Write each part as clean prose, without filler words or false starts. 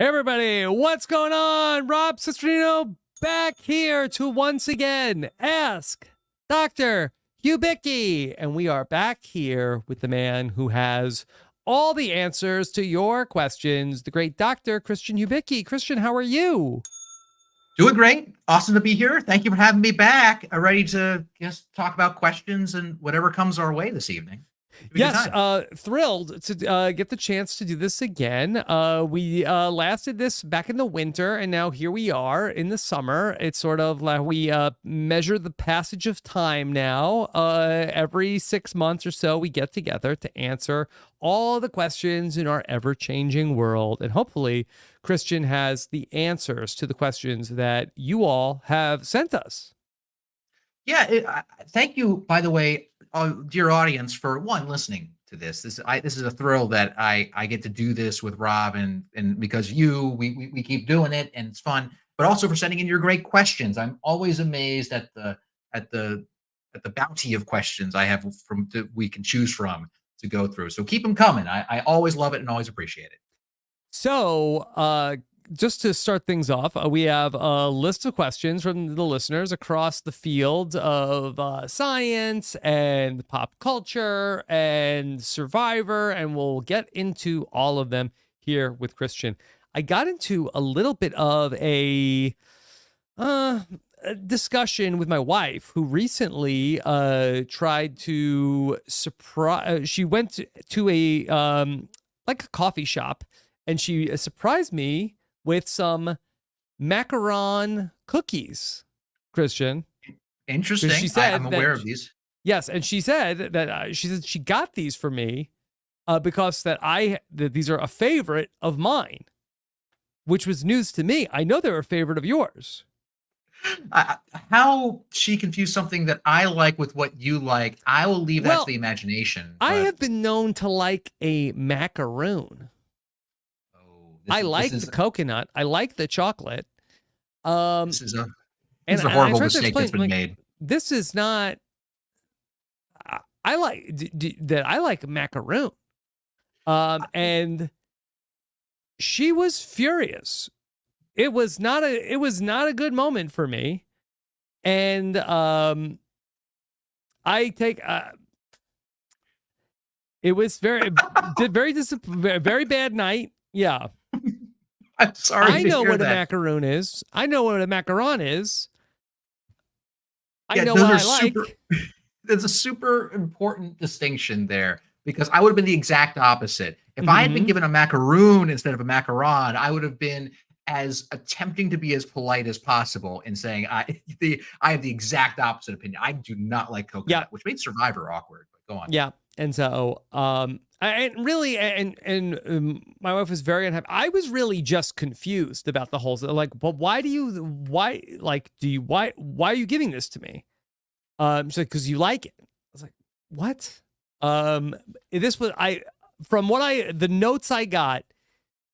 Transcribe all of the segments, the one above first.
Everybody, what's going on? Rob Cesternino back here to once again ask Dr. Hubicki. And we are back here with the man who has all the answers to your questions, the great Dr. Christian Hubicki. Christian, how are you? Doing great. Awesome to be here. Thank you for having me back. Ready to just talk about questions and whatever comes our way this evening. Yes, thrilled to get the chance to do this again. We last did this back in the winter, and now here we are in the summer. It's sort of like we measure the passage of time now. Every 6 months or so, we get together to answer all the questions in our ever-changing world. And hopefully, Christian has the answers to the questions that you all have sent us. Yeah, thank you, by the way, dear audience, for listening to this. This is a thrill that I get to do this with Rob, and because we keep doing it and it's fun, but also for sending in your great questions. I'm always amazed at the bounty of questions I have we can choose from to go through. So keep them coming. I always love it and always appreciate it. So, just to start things off, we have a list of questions from the listeners across the field of science and pop culture and Survivor, and we'll get into all of them here with Christian. I got into a little bit of a discussion with my wife, who recently tried to surprise. She went to a like a coffee shop, and she surprised me with some macaron cookies, Christian. Interesting. She said I'm aware of these. Yes, and she said that she got these for me because that these are a favorite of mine, which was news to me. I know they're a favorite of yours. How she confused something that I like with what you like, I will leave that to the imagination. I have been known to like a macaroon. I like the coconut. I like the chocolate. This is a horrible mistake that's been made. This is not. I like macaroon. And she was furious. It was not a good moment for me. And it was very bad night. Yeah. I'm sorry. I know what a macaroon is. I know what a macaron is. I know what I like. There's a super important distinction there, because I would have been the exact opposite. If I had been given a macaroon instead of a macaron, I would have been as attempting to be as polite as possible in saying I have the exact opposite opinion. I do not like coconut, which made Survivor awkward. But go on. Yeah, and so my wife was very unhappy. I was really just confused about the whole, like, but why are you giving this to me? She's like, because you like it. I was like, what? The notes I got,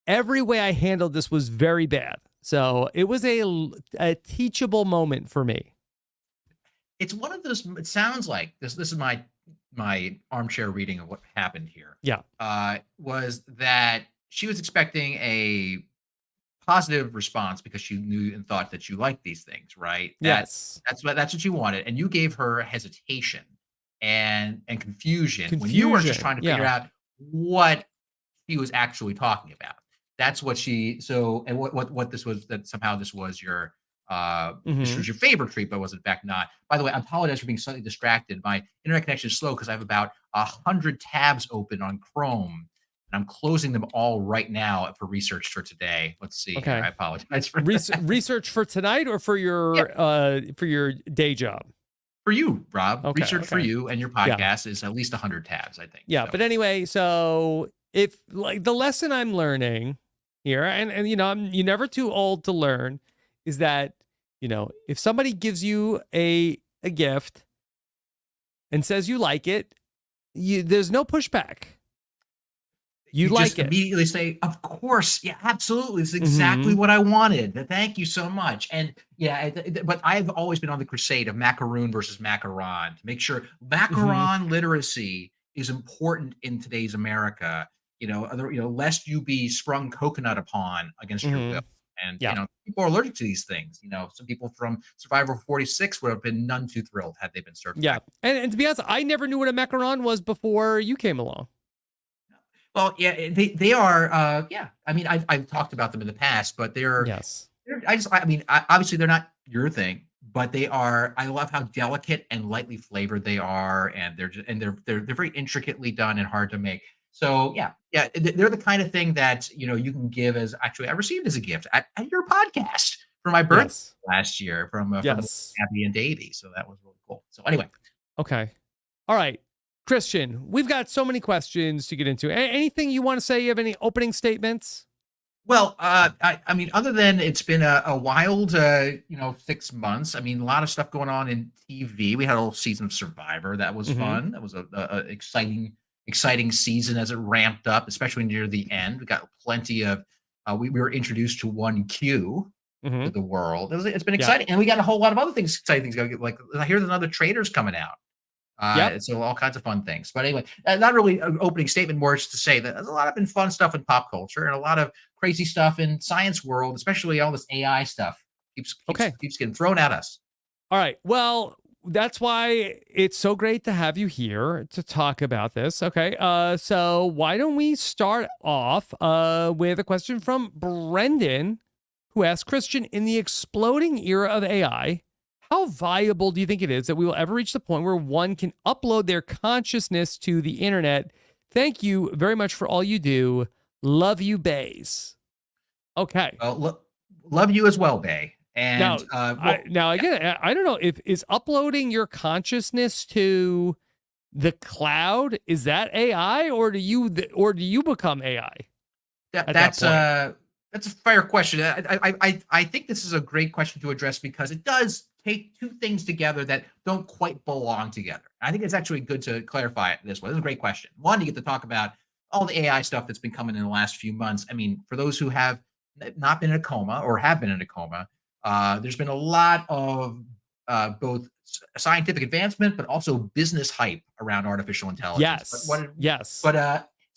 every way I handled this was very bad. So it was a teachable moment for me. It's one of those, it sounds like this is my armchair reading of what happened here. Yeah. Was that she was expecting a positive response because she knew and thought that you liked these things, right? Yes. That's what you wanted. And you gave her hesitation and confusion when you were just trying to figure out what he was actually talking about. That's what what this was, that somehow this was your this was your favorite treat, but was in fact not. By the way, I apologize for being slightly distracted. My internet connection is slow because I have about 100 tabs open on Chrome, and I'm closing them all right now for research for today. Let's see. Okay. Here. I apologize for research for tonight or for your day job. For you, Rob. Okay, research for you and your podcast is at least 100 tabs, I think. Yeah, so. But anyway, so if like the lesson I'm learning here, and you're never too old to learn, is that if somebody gives you a gift and says you like it, there's no pushback. You like just immediately say, of course, yeah, absolutely. This is exactly what I wanted. Thank you so much. And yeah, but I've always been on the crusade of macaroon versus macaron to make sure macaron literacy is important in today's America. lest you be sprung coconut upon against your will. And Yeah. people are allergic to these things. Some people from Survivor 46 would have been none too thrilled had they been served Yeah. back. And to be honest, I never knew what a macaron was before you came along. Well, yeah, they are. Yeah, I mean, I've talked about them in the past, but Yes. obviously they're not your thing, but they are. I love how delicate and lightly flavored they are, and they're very intricately done and hard to make. So yeah, they're the kind of thing that you can give as actually I received as a gift at your podcast for my birthday Yes. last year from Yes. Abby and Davey. So that was really cool. So anyway, Okay. All right. Christian, we've got so many questions to get into. Anything you want to say? You have any opening statements? well, I mean, other than it's been a wild, 6 months. I mean, a lot of stuff going on in TV. We had a whole season of Survivor that was Mm-hmm. fun. That was a exciting season as it ramped up, especially near the end. We got plenty of. We were introduced to 1Q Mm-hmm. to the world. It's been Yeah. exciting, and we got a whole lot of other things, exciting things going. Like I hear there's another Traders coming out. Yep. So all kinds of fun things. But anyway, not really an opening statement, more just to say that there's a lot of been fun stuff in pop culture and a lot of crazy stuff in science world, especially all this AI stuff Okay. keeps getting thrown at us. All right. Well, that's why it's so great to have you here to talk about this. Okay. So why don't we start off with a question from Brendan, who asks, Christian, in the exploding era of AI, how viable do you think it is that we will ever reach the point where one can upload their consciousness to the internet? Thank you very much for all you do. Love you, Bays. Okay. Love you as well, Bay. Now, And yeah. again, I don't know if is uploading your consciousness to the cloud, is that AI, or do you become AI at that point? That's a fair question. I think this is a great question to address because it does take two things together that don't quite belong together. I think it's actually good to clarify it this way. This is a great question. One, you get to talk about all the AI stuff that's been coming in the last few months. I mean, for those who have not been in a coma or have been in a coma, there's been a lot of both scientific advancement, but also business hype around artificial intelligence. Yes. Yes.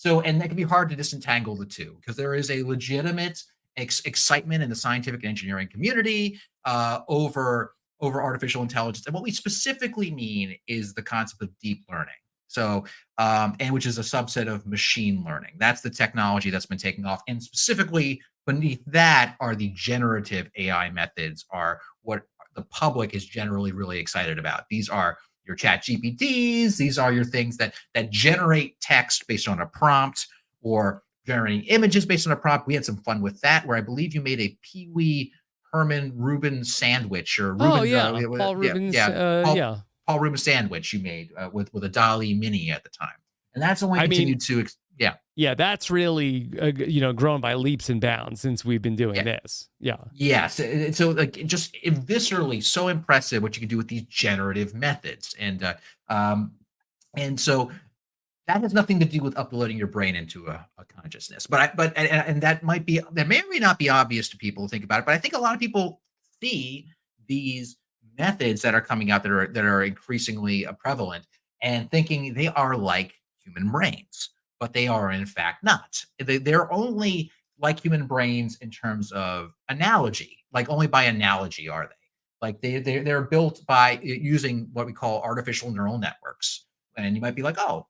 And that can be hard to disentangle the two because there is a legitimate excitement in the scientific and engineering community over artificial intelligence. And what we specifically mean is the concept of deep learning. So, and which is a subset of machine learning. That's the technology that's been taking off. And specifically beneath that are the generative AI methods, are what the public is generally really excited about. These are your chat GPTs. These are your things that generate text based on a prompt or generating images based on a prompt. We had some fun with that, where I believe you made a Pee Wee Herman Rubin sandwich or Rubin. Oh yeah, Paul Rubens. Paul Rubin sandwich you made with a Dolly Mini at the time, and that's only continued to. Yeah, that's really grown by leaps and bounds since we've been doing this. Yeah. Yes. So like just viscerally so impressive what you can do with these generative methods. And so that has nothing to do with uploading your brain into a consciousness. But that may or may not be obvious to people to think about it. But I think a lot of people see these methods that are coming out that are increasingly prevalent and thinking they are like human brains, but they are in fact not. They're only like human brains in terms of analogy, like only by analogy are they. Like they're built by using what we call artificial neural networks. And you might be like, oh,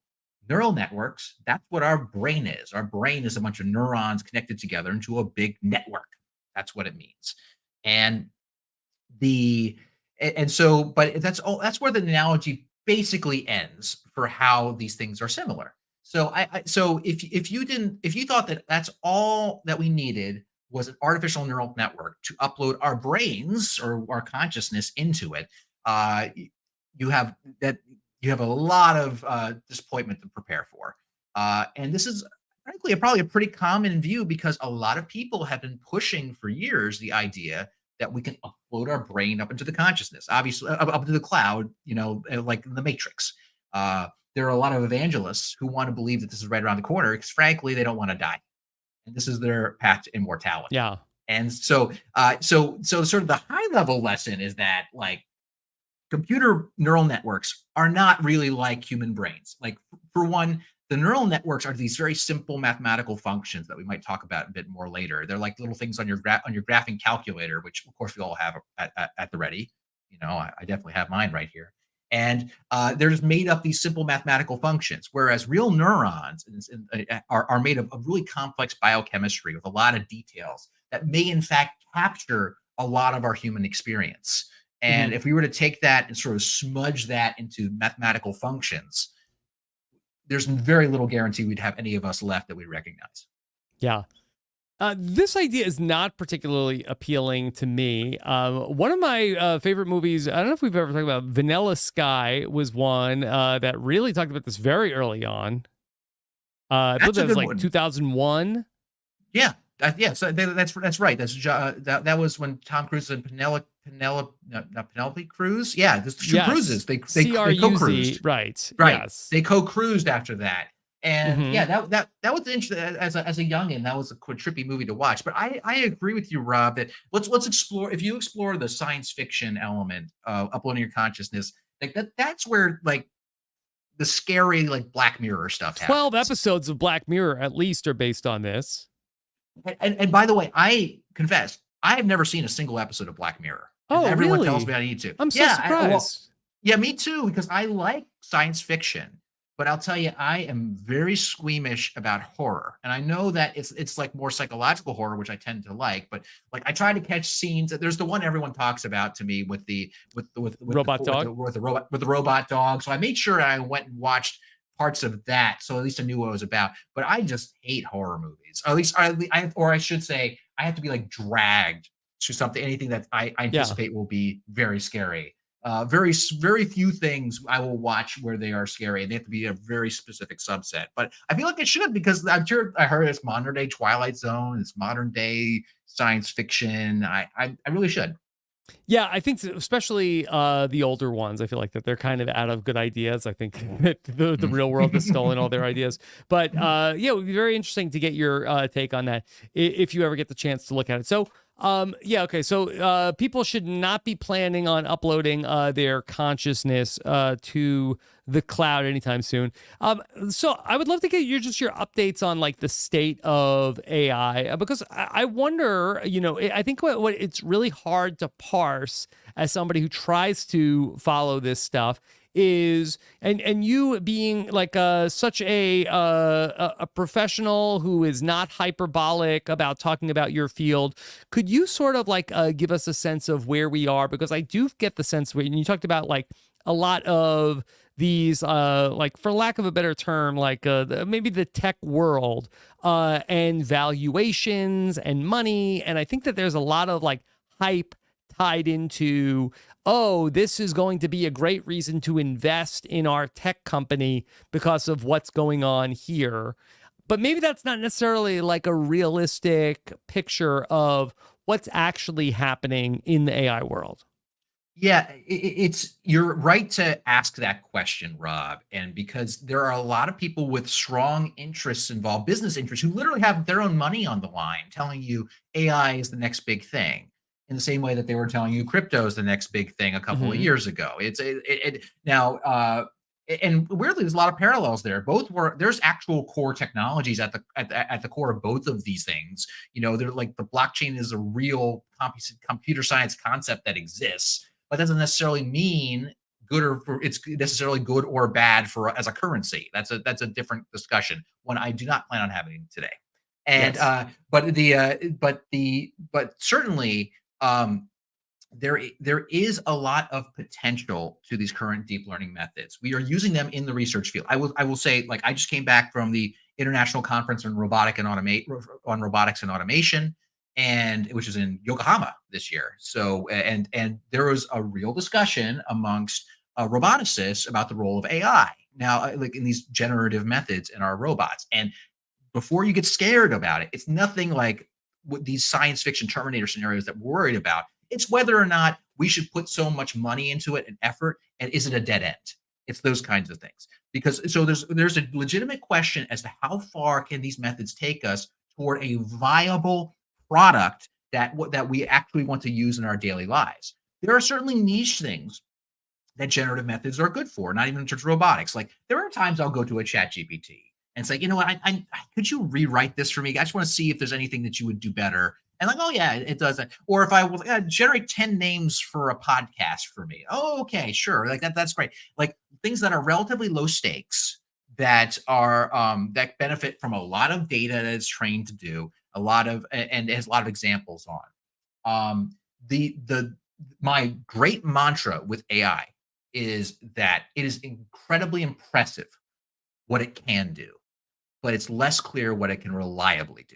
neural networks, that's what our brain is. Our brain is a bunch of neurons connected together into a big network. That's what it means. And but that's where the analogy basically ends for how these things are similar. So so if you thought that that's all that we needed was an artificial neural network to upload our brains or our consciousness into it, you have a lot of disappointment to prepare for. And this is frankly probably a pretty common view because a lot of people have been pushing for years the idea that we can upload our brain up into the consciousness, obviously up into the cloud, like in the Matrix. There are a lot of evangelists who want to believe that this is right around the corner because frankly, they don't want to die. And this is their path to immortality. Yeah. And so sort of the high level lesson is that like computer neural networks are not really like human brains. Like for one, the neural networks are these very simple mathematical functions that we might talk about a bit more later. They're like little things on your graphing calculator, which of course we all have at the ready. I definitely have mine right here. And they're just made up these simple mathematical functions, whereas real neurons are made of really complex biochemistry with a lot of details that may in fact capture a lot of our human experience. And if we were to take that and sort of smudge that into mathematical functions, there's very little guarantee we'd have any of us left that we recognize. Yeah. This idea is not particularly appealing to me. One of my favorite movies, I don't know if we've ever talked about, Vanilla Sky was one that really talked about this very early on. I believe That's a that was good like one. 2001. Yeah, so that's right. That was when Tom Cruise and not Penelope Cruz. Yeah, there's two cruises. They co-cruised. Right. Right. Yes. They co-cruised after that. And Mm-hmm. yeah, that was interesting as a youngin. That was a trippy movie to watch. But I agree with you, Rob, that let's explore. If you explore the science fiction element of uploading your consciousness, like that's where like the scary like Black Mirror stuff 12 happens. episodes of Black Mirror at least are based on this. And by the way, I confess, I have never seen a single episode of Black Mirror, and Oh, everyone tells me really? I need to. I'm so Yeah, surprised. yeah, me too, because I like science fiction, but I'll tell you, I am very squeamish about horror, and I know that it's like more psychological horror, which I tend to like. But like, I try to catch scenes. There's the one everyone talks about to me with the Robot dog. with the robot dog. So I made sure I went and watched parts of that, so at least I knew what it was about. But I just hate horror movies. Or at least or I should say, I have to be like dragged to something, anything that I Yeah. anticipate will be very scary. Very few things I will watch where they are scary, and they have to be a very specific subset. But I feel like it should, because I'm sure I heard it's modern day Twilight Zone, it's modern day science fiction. I really should. Yeah, I think especially the older ones, I feel like that they're kind of out of good ideas. I think that the real world has stolen all their ideas. But yeah, it would be very interesting to get your take on that if you ever get the chance to look at it. So yeah, okay. So people should not be planning on uploading their consciousness to the cloud anytime soon. So I would love to get your updates on like the state of AI, because I wonder, I think what it's really hard to parse as somebody who tries to follow this stuff is, and you being like such a professional who is not hyperbolic about talking about your field, could you sort of like give us a sense of where we are? Because I do get the sense where you talked about like a lot of these like, for lack of a better term, like maybe the tech world and valuations and money, and I think that there's a lot of like hype tied into, oh, this is going to be a great reason to invest in our tech company because of what's going on here. But maybe that's not necessarily like a realistic picture of what's actually happening in the AI world. Yeah, it's you're right to ask that question, Rob, and because there are a lot of people with strong interests involved, business interests, who literally have their own money on the line, telling you AI is the next big thing, in the same way that they were telling you crypto is the next big thing a couple of Mm-hmm. years ago. Now, and weirdly, there's a lot of parallels there. There's actual core technologies at the core of both of these things. They're like, the blockchain is a real computer science concept that exists, but doesn't necessarily mean it's necessarily good or bad for as a currency. That's a different discussion, one I do not plan on having today. And Yes. but certainly, there is a lot of potential to these current deep learning methods. We are using them in the research field. I will say, like, I just came back from the International Conference on Robotics and Automation, and which is in Yokohama this year. So and there was a real discussion amongst roboticists about the role of AI now, like in these generative methods in our robots. And before you get scared about it, it's nothing like what these science fiction Terminator scenarios that we're worried about. It's whether or not we should put so much money into it and effort, and is it a dead end? It's those kinds of things. Because so there's a legitimate question as to how far can these methods take us toward a viable product that we actually want to use in our daily lives. There are certainly niche things that generative methods are good for, not even in terms of robotics. Like, there are times I'll go to a chat GPT and say, you know what, could you rewrite this for me? I just want to see if there's anything that you would do better. And like, oh yeah, it does that. Or if I will generate 10 names for a podcast for me. Oh, okay, sure. Like that's great. Like things that are relatively low stakes that are that benefit from a lot of data that it's trained to do, a lot of and it has a lot of examples on. The my great mantra with AI is that it is incredibly impressive what it can do, but it's less clear what it can reliably do.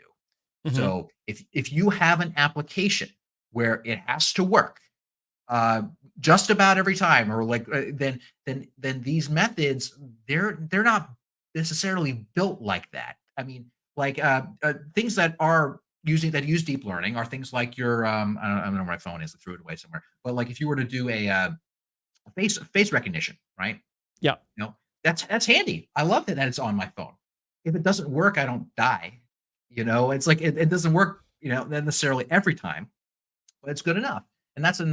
Mhm. So if you have an application where it has to work uh, just about every time, or like then these methods they're not necessarily built like that. I mean, like things that are using that use deep learning are things like your I don't know where my phone is. I threw it away somewhere. But like if you were to do a face recognition, right? Yeah. You know, that's handy. I love that it's on my phone. If it doesn't work, I don't die. You know, it's like it doesn't work, you know, not necessarily every time, but it's good enough. And that's a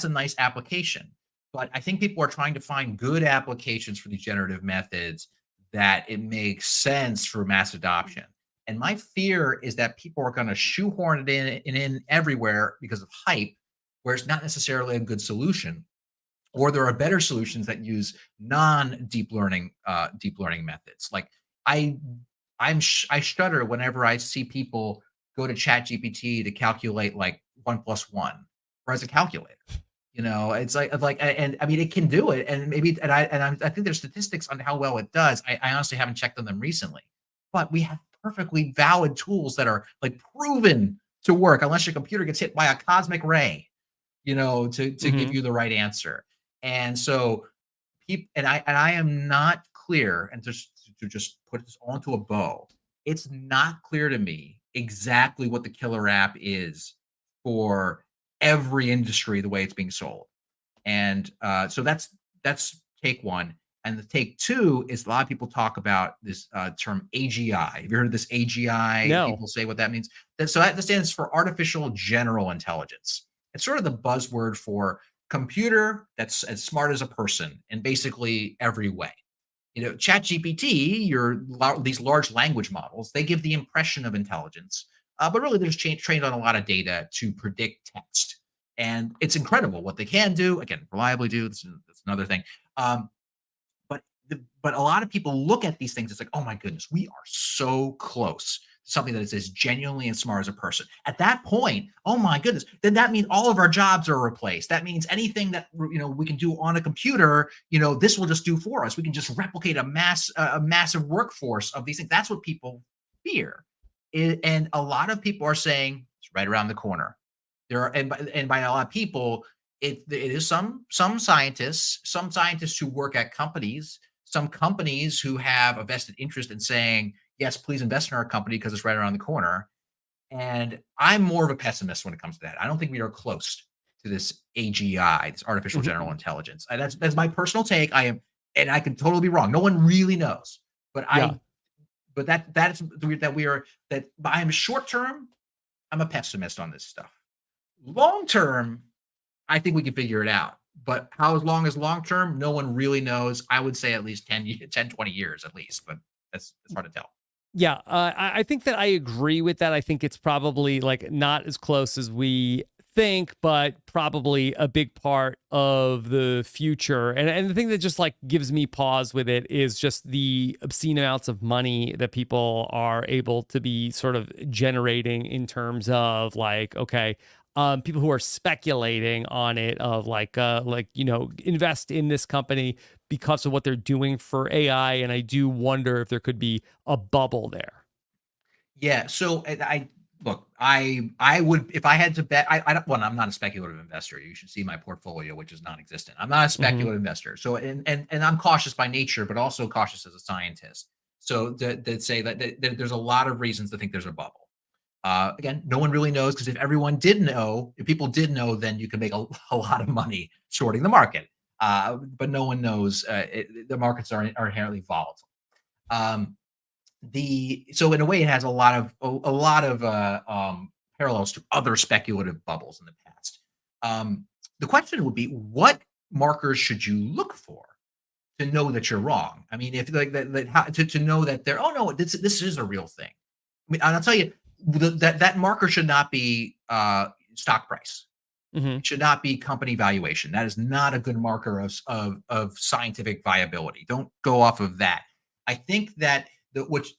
nice application. But I think people are trying to find good applications for these generative methods that it makes sense for mass adoption. And my fear is that people are going to shoehorn it in everywhere because of hype, where it's not necessarily a good solution, or there are better solutions that use non deep learning methods. Like I I shudder whenever I see people go to chat gpt to calculate like 1 plus 1 or as a calculator. You know, it's and I mean it can do it, and maybe I think there's statistics on how well it does. I honestly haven't checked on them recently, but we have perfectly valid tools that are like proven to work unless your computer gets hit by a cosmic ray, you know, to give Mhm. you the right answer. And so I am not clear, and just to just put this onto a bow, it's not clear to me exactly what the killer app is for every industry the way it's being sold. And so that's take one. And the take two is a lot of people talk about this term AGI. Have you heard of this AGI? No. People say what that means. That stands for artificial general intelligence. It's sort of the buzzword for computer that's as smart as a person in basically every way. You know, ChatGPT, these large language models, they give the impression of intelligence, but really they're just trained on a lot of data to predict text. And it's incredible what they can do. Again, reliably do. That's another thing. Um, but a lot of people look at these things. It's like, oh my goodness, we are so close to something that is as genuinely and smart as a person. At that point, oh my goodness, then that means all of our jobs are replaced. That means anything that we can do on a computer, this will just do for us. We can just replicate a massive workforce of these things. That's what people fear, and a lot of people are saying it's right around the corner. There are, and by a lot of people, it is some scientists who work at companies, some companies who have a vested interest in saying, yes, please invest in our company because it's right around the corner. And I'm more of a pessimist when it comes to that. I don't think we are close to this AGI, this artificial general Mhm. intelligence. That's my personal take. And I could totally be wrong. No one really knows, but Yeah. that I'm short term. I'm a pessimist on this stuff. Long term, I think we can figure it out. But how long is long term? No one really knows. I would say at least 20 years at least, but that's hard to tell. Yeah, I think that I agree with that. I think it's probably like not as close as we think, but probably a big part of the future. And the thing that just like gives me pause with it is just the obscene amounts of money that people are able to be sort of generating in terms of like, okay, people who are speculating on it of like invest in this company because of what they're doing for AI. And I do wonder if there could be a bubble there. Yeah. So I look, I would if I had to bet. I don't. Well, I'm not a speculative investor. You should see my portfolio, which is non-existent. I'm not a Hmm. speculative investor. So and I'm cautious by nature, but also cautious as a scientist. So that say that there's a lot of reasons to think there's a bubble. Again, no one really knows because if people did know, then you could make a lot of money shorting the market. But no one knows. The markets are inherently volatile. Um, the so in a way, it has a lot of parallels to other speculative bubbles in the past. The question would be, what markers should you look for to know that you're wrong. I mean, if like that, to know that they're, oh no, this is a real thing. I mean, and I'll tell you, that marker should not be stock price. Hmm. It should not be company valuation. That is not a good marker of scientific viability. Don't go off of that. I think that which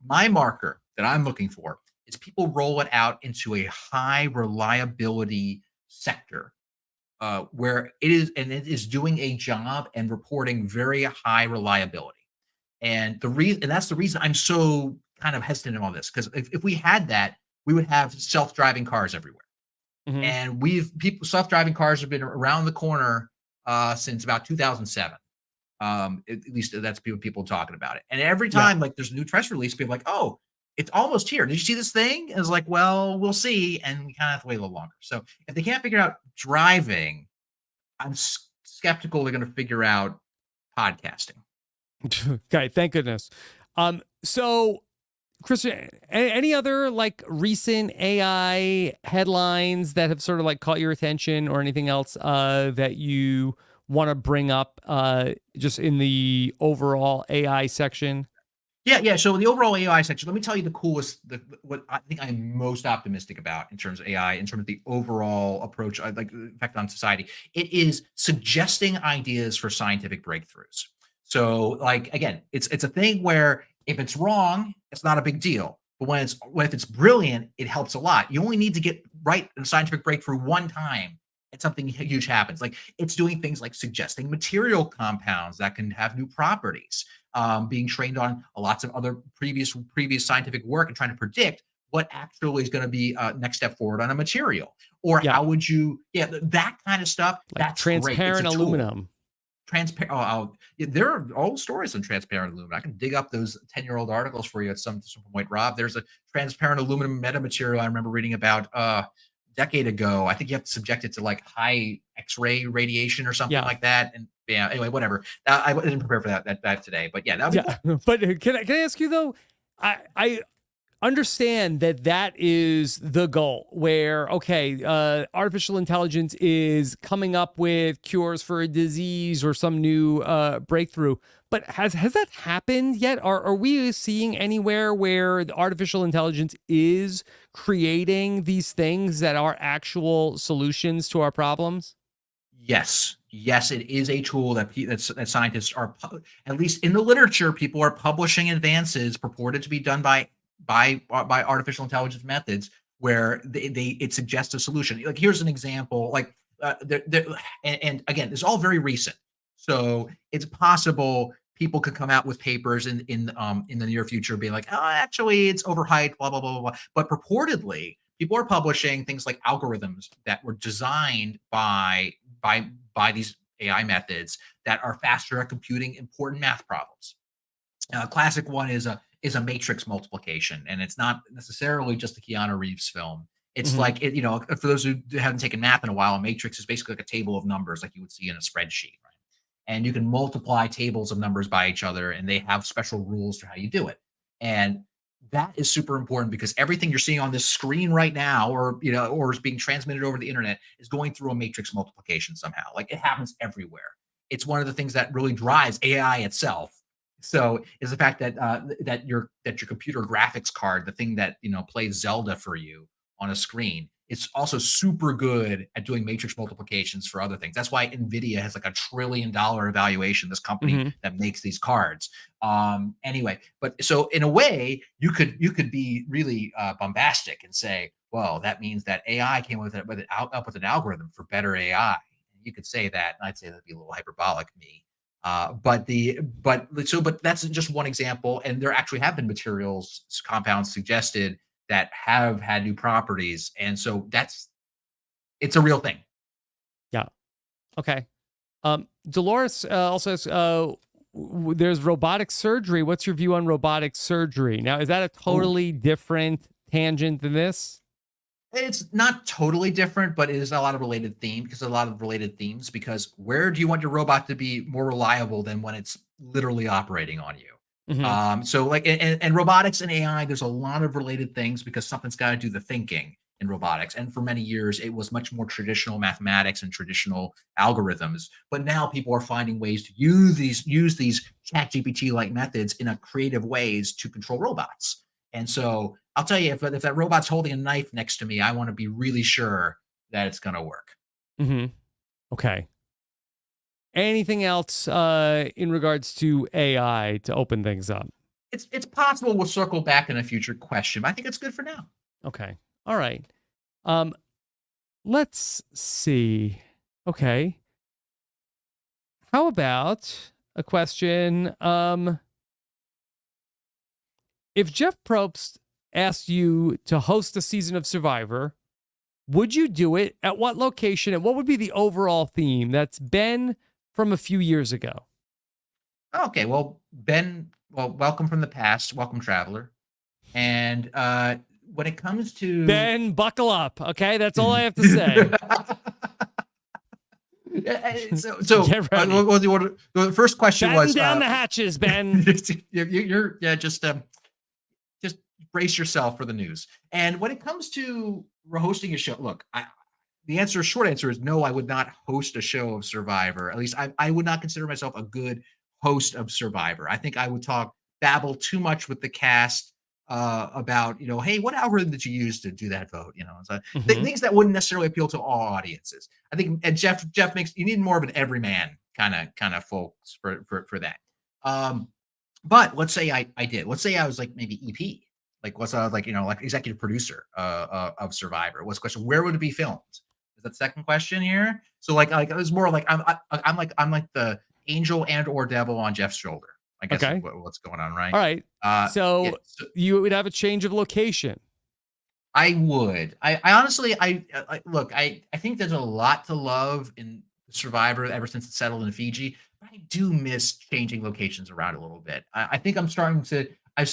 my marker that I'm looking for is people roll it out into a high reliability sector where it is doing a job and reporting very high reliability. And that's the reason I'm so kind of hesitant on this, because if we had that, we would have self-driving cars everywhere. Hmm. And we've people self-driving cars have been around the corner since about 2007. At least that's people talking about it. And every Yeah. time like there's a new press release, people are like, oh, it's almost here. Did you see this thing? And it's like, well, we'll see. And we kind of have to wait a little longer. So if they can't figure out driving, I'm skeptical they're going to figure out podcasting. Okay, thank goodness. So Christian, any other like recent AI headlines that have sort of like caught your attention, or anything else that you want to bring up just in the overall AI section? Yeah. So the overall AI section, let me tell you the coolest, what I think I'm most optimistic about in terms of AI, in terms of the overall approach, like the effect on society. It is suggesting ideas for scientific breakthroughs. So, like again, it's a thing where if it's wrong, it's not a big deal. But if it's brilliant, it helps a lot. You only need to get right a scientific breakthrough one time, and something huge happens. Like it's doing things like suggesting material compounds that can have new properties, being trained on lots of other previous scientific work and trying to predict what actually is going to be next step forward on a material, or Yeah, how would you, yeah, that kind of stuff. like That's great. It's a transparent tool. aluminum. Transparent. Yeah, there are old stories on transparent aluminum. I can dig up those 10-year-old articles for you at some point, Rob. There's a transparent aluminum metamaterial I remember reading about decade ago. I think you have to subject it to like high X-ray radiation or something Yeah. like that. And yeah, anyway, whatever. I didn't prepare for that today, but yeah, that'd be Yeah. cool. But can I ask you though? I understand that that is the goal, where okay, artificial intelligence is coming up with cures for a disease or some new breakthrough, but has that happened yet? Are we seeing anywhere where the artificial intelligence is creating these things that are actual solutions to our problems? Yes, it is a tool that scientists are, at least in the literature, people are publishing advances purported to be done by artificial intelligence methods where it suggests a solution. Like here's an example. Like and again, it's all very recent, so it's possible people could come out with papers in the near future being like, oh, actually, it's overhyped, blah blah blah blah blah. But purportedly, people are publishing things like algorithms that were designed by these AI methods that are faster at computing important math problems. A classic one is a matrix multiplication, and it's not necessarily just the Keanu Reeves film. It's Hmm. like for those who haven't taken math in a while, a matrix is basically like a table of numbers, like you would see in a spreadsheet, right? And you can multiply tables of numbers by each other, and they have special rules for how you do it. And that is super important because everything you're seeing on this screen right now, or is being transmitted over the internet, is going through a matrix multiplication somehow. Like it happens everywhere. It's one of the things that really drives AI itself. So is the fact that that your computer graphics card, the thing that plays Zelda for you on a screen, it's also super good at doing matrix multiplications for other things. That's why Nvidia has like $1 trillion evaluation. This company Hmm. that makes these cards. Anyway, but so in a way, you could be really bombastic and say, well, that means that AI came up with an algorithm for better AI. You could say that, and I'd say that'd be a little hyperbolic, me. But that's just one example, and there actually have been compounds suggested that have had new properties, and so it's a real thing. Yeah. Okay. Dolores also says, there's robotic surgery. What's your view on robotic surgery? Now, is that a Oh, totally different tangent than this? it's not totally different, but it is a lot of related theme because a lot of related themes. Because where do you want your robot to be more reliable than when it's literally operating on you? Hmm. So like and robotics and AI, there's a lot of related things because something's got to do the thinking. in robotics. And for many years, it was much more traditional mathematics and traditional algorithms. But now people are finding ways to use these ChatGPT like methods in a creative ways to control robots. And so I'll tell you, if that robot's holding a knife next to me, I want to be really sure that it's going to work. Mm-hmm. Okay. Anything else in regards to AI to open things up? It's possible we'll circle back in a future question, but I think it's good for now. Okay. All right. Let's see. Okay. How about a question? If Jeff Probst asked you to host a season of Survivor, would you do it? At what location? And what would be the overall theme? That's Ben from a few years ago. Okay. Well, Ben, welcome from the past. Welcome, traveler. And when it comes to Ben, buckle up. Okay. That's all I have to say. So the first question was down the hatches, Ben. You're just brace yourself for the news. And when it comes to hosting a show, look, short answer is no. I would not host a show of Survivor. At least I would not consider myself a good host of Survivor. I think I would babble too much with the cast about, hey, what algorithm did you use to do that vote? So things that wouldn't necessarily appeal to all audiences. I think, and Jeff you need more of an everyman kind of folks for that. But let's say I did. Let's say I was like maybe EP, like what's like executive producer of Survivor. What's the question? Where would it be filmed? Is that the second question here? So like it was more like I'm like the angel and or devil on Jeff's shoulder. I guess okay. What's going on, right? All right. So you would have a change of location. I would. I honestly, look. I think there's a lot to love in Survivor ever since it settled in Fiji. But I do miss changing locations around a little bit. I think I'm starting to.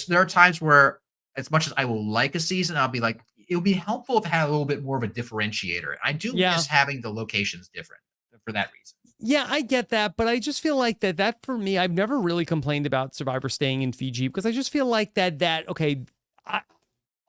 There are times where, as much as I will like a season, I'll be like, it would be helpful to have a little bit more of a differentiator. I do miss having the locations different for that reason. Yeah, I get that, but I just feel like that for me, I've never really complained about Survivor staying in Fiji because I just feel like okay,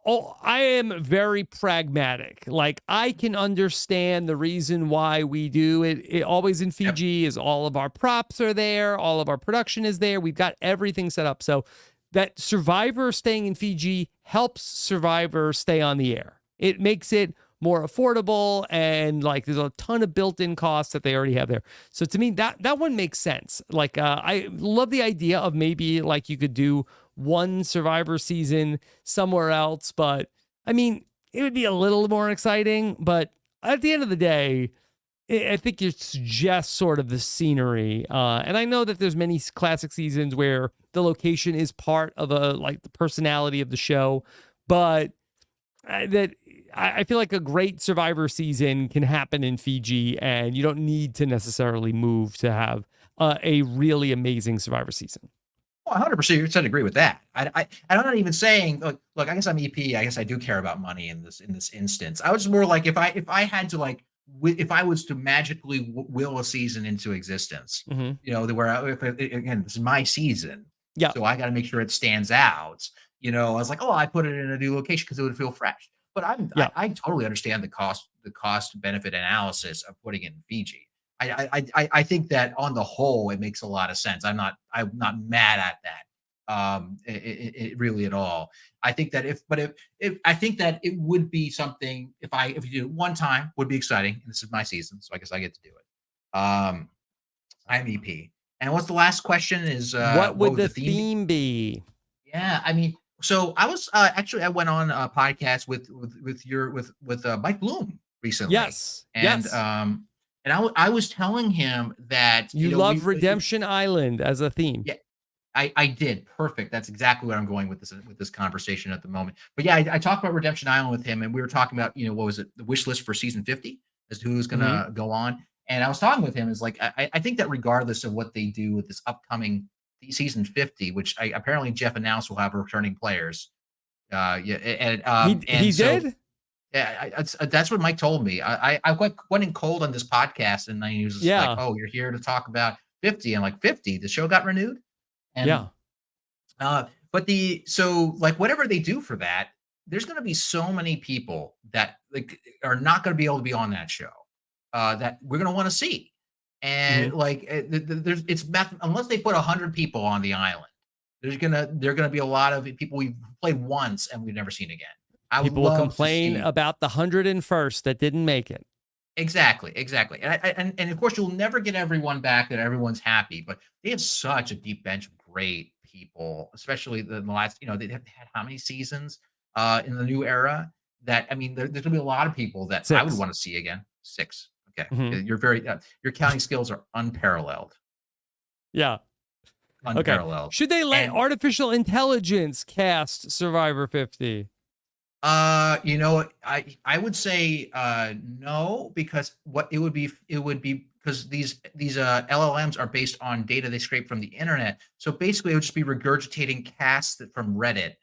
I am very pragmatic. Like I can understand the reason why we do it always in Fiji is all of our props are there, all of our production is there. We've got everything set up. So that Survivor staying in Fiji helps Survivor stay on the air. It makes it more affordable, and like there's a ton of built-in costs that they already have there. So to me, that one makes sense. Like I love the idea of maybe like you could do one Survivor season somewhere else, but I mean, it would be a little more exciting. But at the end of the day, I think it's just sort of the scenery. And I know that there's many classic seasons where the location is part of the personality of the show, but I feel like a great Survivor season can happen in Fiji, and you don't need to necessarily move to have a really amazing Survivor season. Well, 100% agree with that. I'm not even saying, look, I guess I'm EP. I guess I do care about money in this instance. I was more like if I had to if I was to magically will a season into existence, where again, this is my season. Yeah. So I got to make sure it stands out. I was like, I put it in a new location because it would feel fresh. But I totally understand the cost benefit analysis of putting it in Fiji. I think that on the whole it makes a lot of sense. I'm not mad at that. It really at all. I think that I think that it would be something if you did it one time would be exciting. And this is my season, so I guess I get to do it. I'm EP. And what's the last question is what would the theme be? Yeah, I mean, so I was actually I went on a podcast with Mike Bloom recently. Yes. And I was telling him that you love Redemption Island as a theme. Yeah, I did. Perfect. That's exactly where I'm going with this conversation at the moment. But yeah, I talked about Redemption Island with him, and we were talking about what was it, the wish list for season 50 as to who's going to go on. And I was talking with him is like I think that regardless of what they do with this upcoming season 50, which apparently Jeff announced will have returning players. He did. Yeah, that's what Mike told me. I went in cold on this podcast, and then he was just like, "Oh, you're here to talk about 50." I'm like, 50? The show got renewed? And, but whatever they do for that, there's going to be so many people that like are not going to be able to be on that show that we're going to want to see. Hmm. And like there's unless they put 100 people on the island, there gonna be a lot of people we've played once and we've never seen again. I would People will love to complain see. about the 101st that didn't make it. Exactly, exactly. And of course, you'll never get everyone back that everyone's happy, but they have such a deep bench of great people, especially the last, they have had how many seasons in the new era that I mean, there's gonna be a lot of people that I would 6. want to see again. Six. Okay. Hmm. Your counting skills are unparalleled. Yeah. Okay. Unparalleled. Should they let And artificial intelligence cast Survivor 50? I would say no, because what it would be because these LLMs are based on data they scrape from the internet. So basically, it would just be regurgitating casts from Reddit.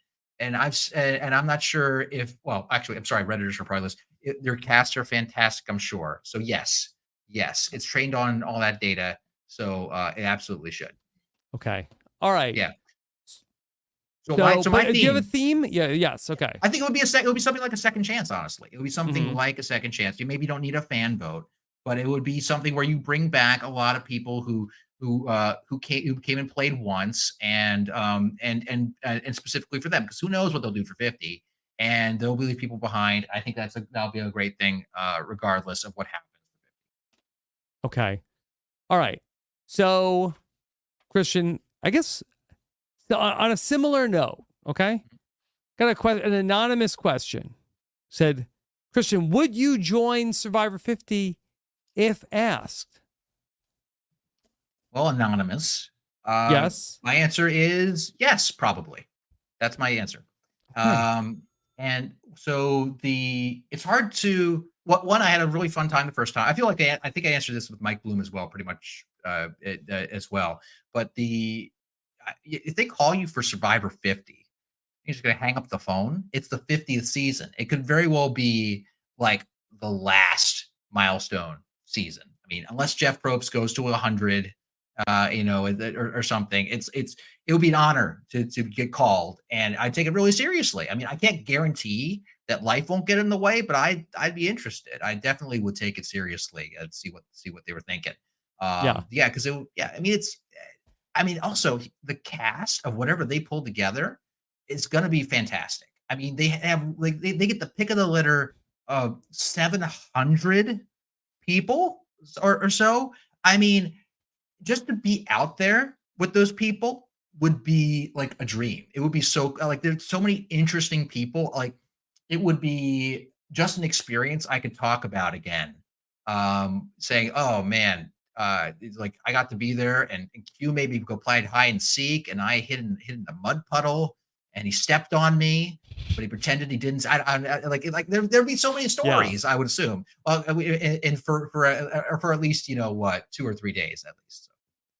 And I'm not sure if well, actually, I'm sorry, Redditors are probably listening. Their casts are fantastic, I'm sure. So yes, it's trained on all that data. So it absolutely should. Okay. All right. Yeah. So my So, so my but do you have a theme theme? Yeah. Yes. Okay. I think it would be something like a second chance, honestly. It would be something Hmm. like a second chance. You maybe don't need a fan vote, but it would be something where you bring back a lot of people who came and played once and specifically for them, because who knows what they'll do for 50 and they'll leave people behind. I think that'll be a great thing, regardless of what happens. Okay. All right. So, Christian, I guess so on a similar note, okay? Got an anonymous question. Said, Christian, would you join Survivor 50 if asked? Well, anonymous. Yes. My answer is yes, probably. That's my answer. Okay. And so it's hard to what one I had a really fun time the first time. I feel like I think I answered this with Mike Bloom as well, pretty much as well. But if they call you for Survivor 50, you're just gonna hang up the phone. It's the 50th season. It could very well be like the last milestone season. I mean, unless Jeff Probst goes to 100, or something. It would be an honor to get called, and I take it really seriously. I mean, I can't guarantee that life won't get in the way, but I'd be interested. I definitely would take it seriously and see what they were thinking. Yeah. Yeah, because yeah, I mean, also the cast of whatever they pulled together is going to be fantastic. I mean, they have like they get the pick of the litter of 700 people or so. I mean, just to be out there with those people would be like a dream. It would be so like there's so many interesting people. Like it would be just an experience I could talk about again. Saying, "Oh man, it's like I got to be there, and Q made me go play hide and seek, and I hid in the mud puddle, and he stepped on me, but he pretended he didn't. Like there'd be so many Yeah. stories. I would assume, well, and for at least 2 or 3 days at least. So.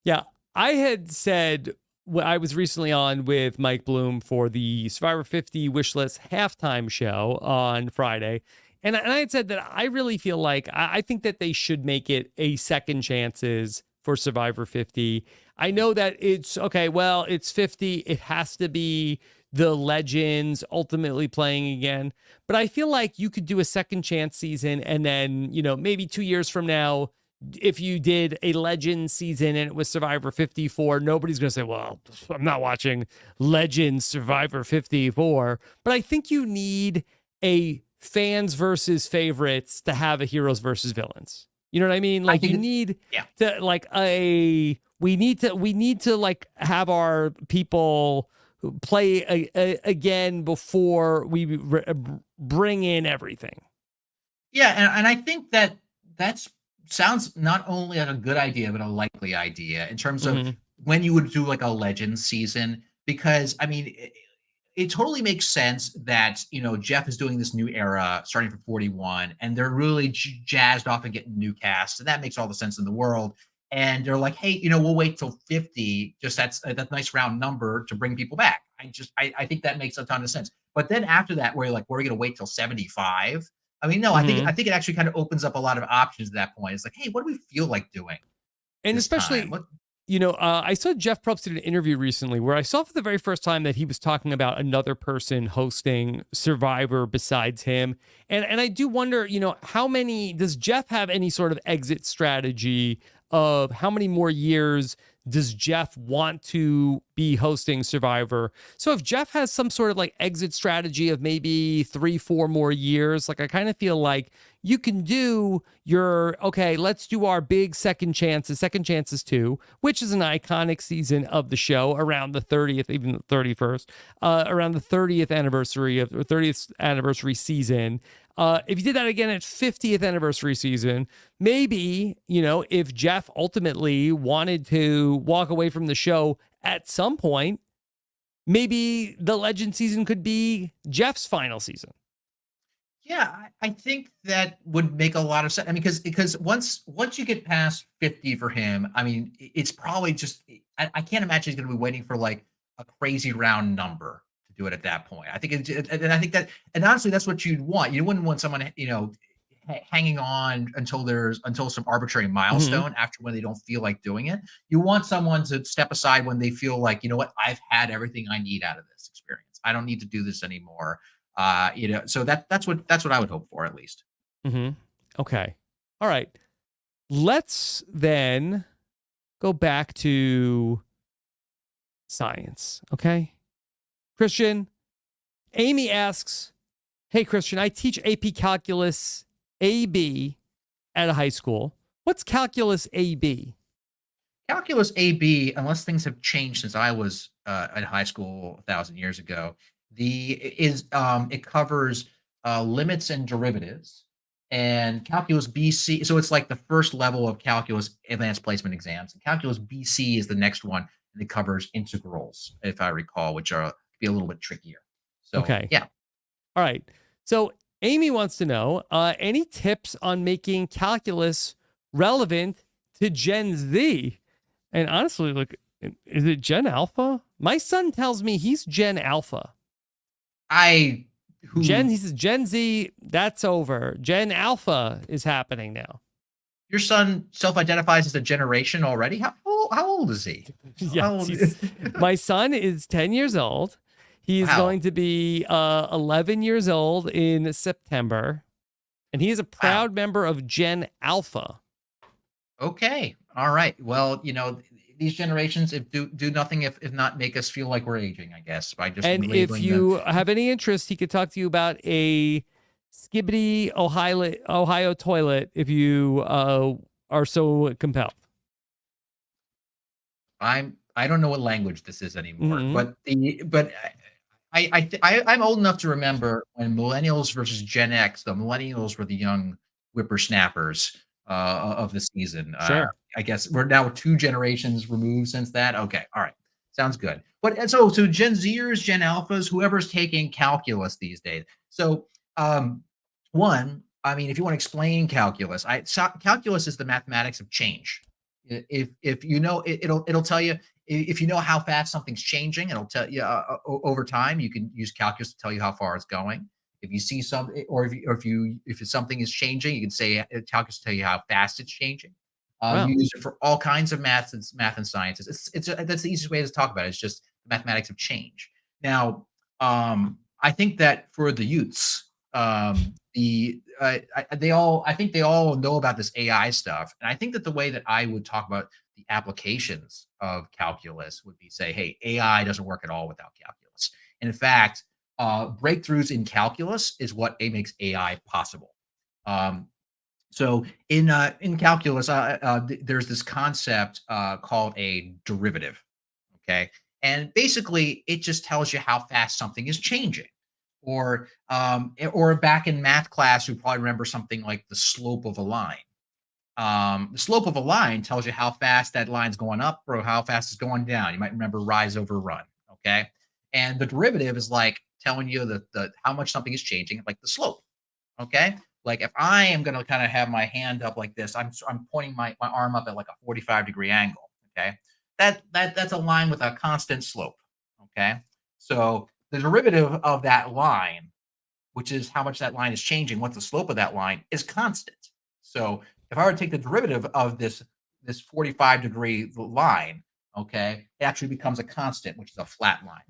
Yeah. I had said I was recently on with Mike Bloom for the Survivor 50 Wishlist halftime show on Friday. And I had said that I really feel like I think that they should make it a second chances for Survivor 50. I know that it's okay. Well, it's 50. It has to be the legends ultimately playing again. But I feel like you could do a second chance season and then, maybe 2 years from now, if you did a legend season and it was Survivor 54, nobody's going to say, well, I'm not watching Legends Survivor 54. But I think you need a fans versus favorites to have a heroes versus villains. You know what I mean? I Like you think, need yeah, to we need to like have our people play again before we bring in everything. yeah, and I think that's sounds not only like a good idea, but a likely idea in terms of Mhm. when you would do like a legend season. Because I mean, it totally makes sense that Jeff is doing this new era starting from 41, and they're really jazzed off and getting new casts, and that makes all the sense in the world. And they're like, hey, we'll wait till 50. Just that's a nice round number to bring people back. I think that makes a ton of sense. But then after that, where you're like, we're gonna wait till 75. I mean, no, I Mhm. think it actually kind of opens up a lot of options at that point. It's like, hey, what do we feel like doing And this time? especially What? I saw Jeff Probst did an interview recently where I saw for the very first time that he was talking about another person hosting Survivor besides him. And I do wonder, how many does Jeff have any sort of exit strategy of how many more years does Jeff want to be hosting Survivor? So if Jeff has some sort of like exit strategy of maybe 3-4 more years, like I kind of feel like you can do okay, let's do our big second chances 2, which is an iconic season of the show around the 30th, even the 31st, around the 30th anniversary of or 30th anniversary season. If you did that again at 50th anniversary season, maybe, if Jeff ultimately wanted to walk away from the show at some point, maybe the Legend season could be Jeff's final season. Yeah, I think that would make a lot of sense. I mean, because once you get past 50 for him, I mean, it's probably just I can't imagine he's going to be waiting for like a crazy round number to do it at that point. I think and I think that and honestly, that's what you'd want. You wouldn't want someone hanging on until some arbitrary milestone after when they don't feel like doing it. You want someone to step aside when they feel like, you know what, I've had everything I need out of this experience. I don't need to do this anymore. So that's what I would hope for at least. Okay. All right. Let's then go back to science. Okay. Christian, Amy asks, hey, Christian, I teach AP Calculus AB at a high school. What's Calculus AB? Calculus AB, unless things have changed since I was at high school 1,000 years ago, it covers limits and derivatives, and calculus BC. So it's like the first level of calculus advanced placement exams. And calculus BC is the next one, and it covers integrals, if I recall, which are be a little bit trickier. So okay, yeah. All right. So Amy wants to know any tips on making calculus relevant to Gen Z. And honestly, look, is it Gen Alpha? My son tells me he's Gen Alpha. He says Gen Z, that's over. Gen Alpha is happening now. Your son self-identifies as a generation already? How old is he? Yes, my son is 10 years old. He's going to be 11 years old in September. And he is a proud member of Gen Alpha. Okay. All right. Well, these generations do nothing if not make us feel like we're aging, I guess, by just and if you have any interest, he could talk to you about a Skibbity Ohio toilet if you are so compelled. I don't know what language this is anymore, but I'm old enough to remember when millennials versus Gen X, the millennials were the young whippersnappers of the season. Sure. I guess we're now 2 generations removed since that. Okay. All right. Sounds good. But so Gen Zers, Gen Alphas, whoever's taking calculus these days. So one, I mean, if you want to explain calculus, calculus is the mathematics of change. If you know, it'll tell you if you know how fast something's changing. It'll tell you over time. You can use calculus to tell you how far it's going. If you see something, or if something is changing, you can say calculus to tell you how fast it's changing. Wow. You use it for all kinds of math and sciences. That's the easiest way to talk about it. It's just mathematics of change. Now, I think that for the youths, they all know about this AI stuff, and I think that the way that I would talk about the applications of calculus would be say, hey, AI doesn't work at all without calculus. And in fact, breakthroughs in calculus is what makes AI possible. So in calculus, there's this concept called a derivative. Okay, and basically it just tells you how fast something is changing. Or back in math class, you probably remember something like the slope of a line. The slope of a line tells you how fast that line's going up or how fast it's going down. You might remember rise over run. Okay, and the derivative is like telling you the how much something is changing, like the slope. Okay, like if I am going to kind of have my hand up like this, I'm pointing my arm up at like a 45-degree angle. Okay, that's a line with a constant slope. Okay, so the derivative of that line, which is how much that line is changing, what's the slope of that line, is constant. So if I were to take the derivative of this this 45-degree line, okay, it actually becomes a constant, which is a flat line.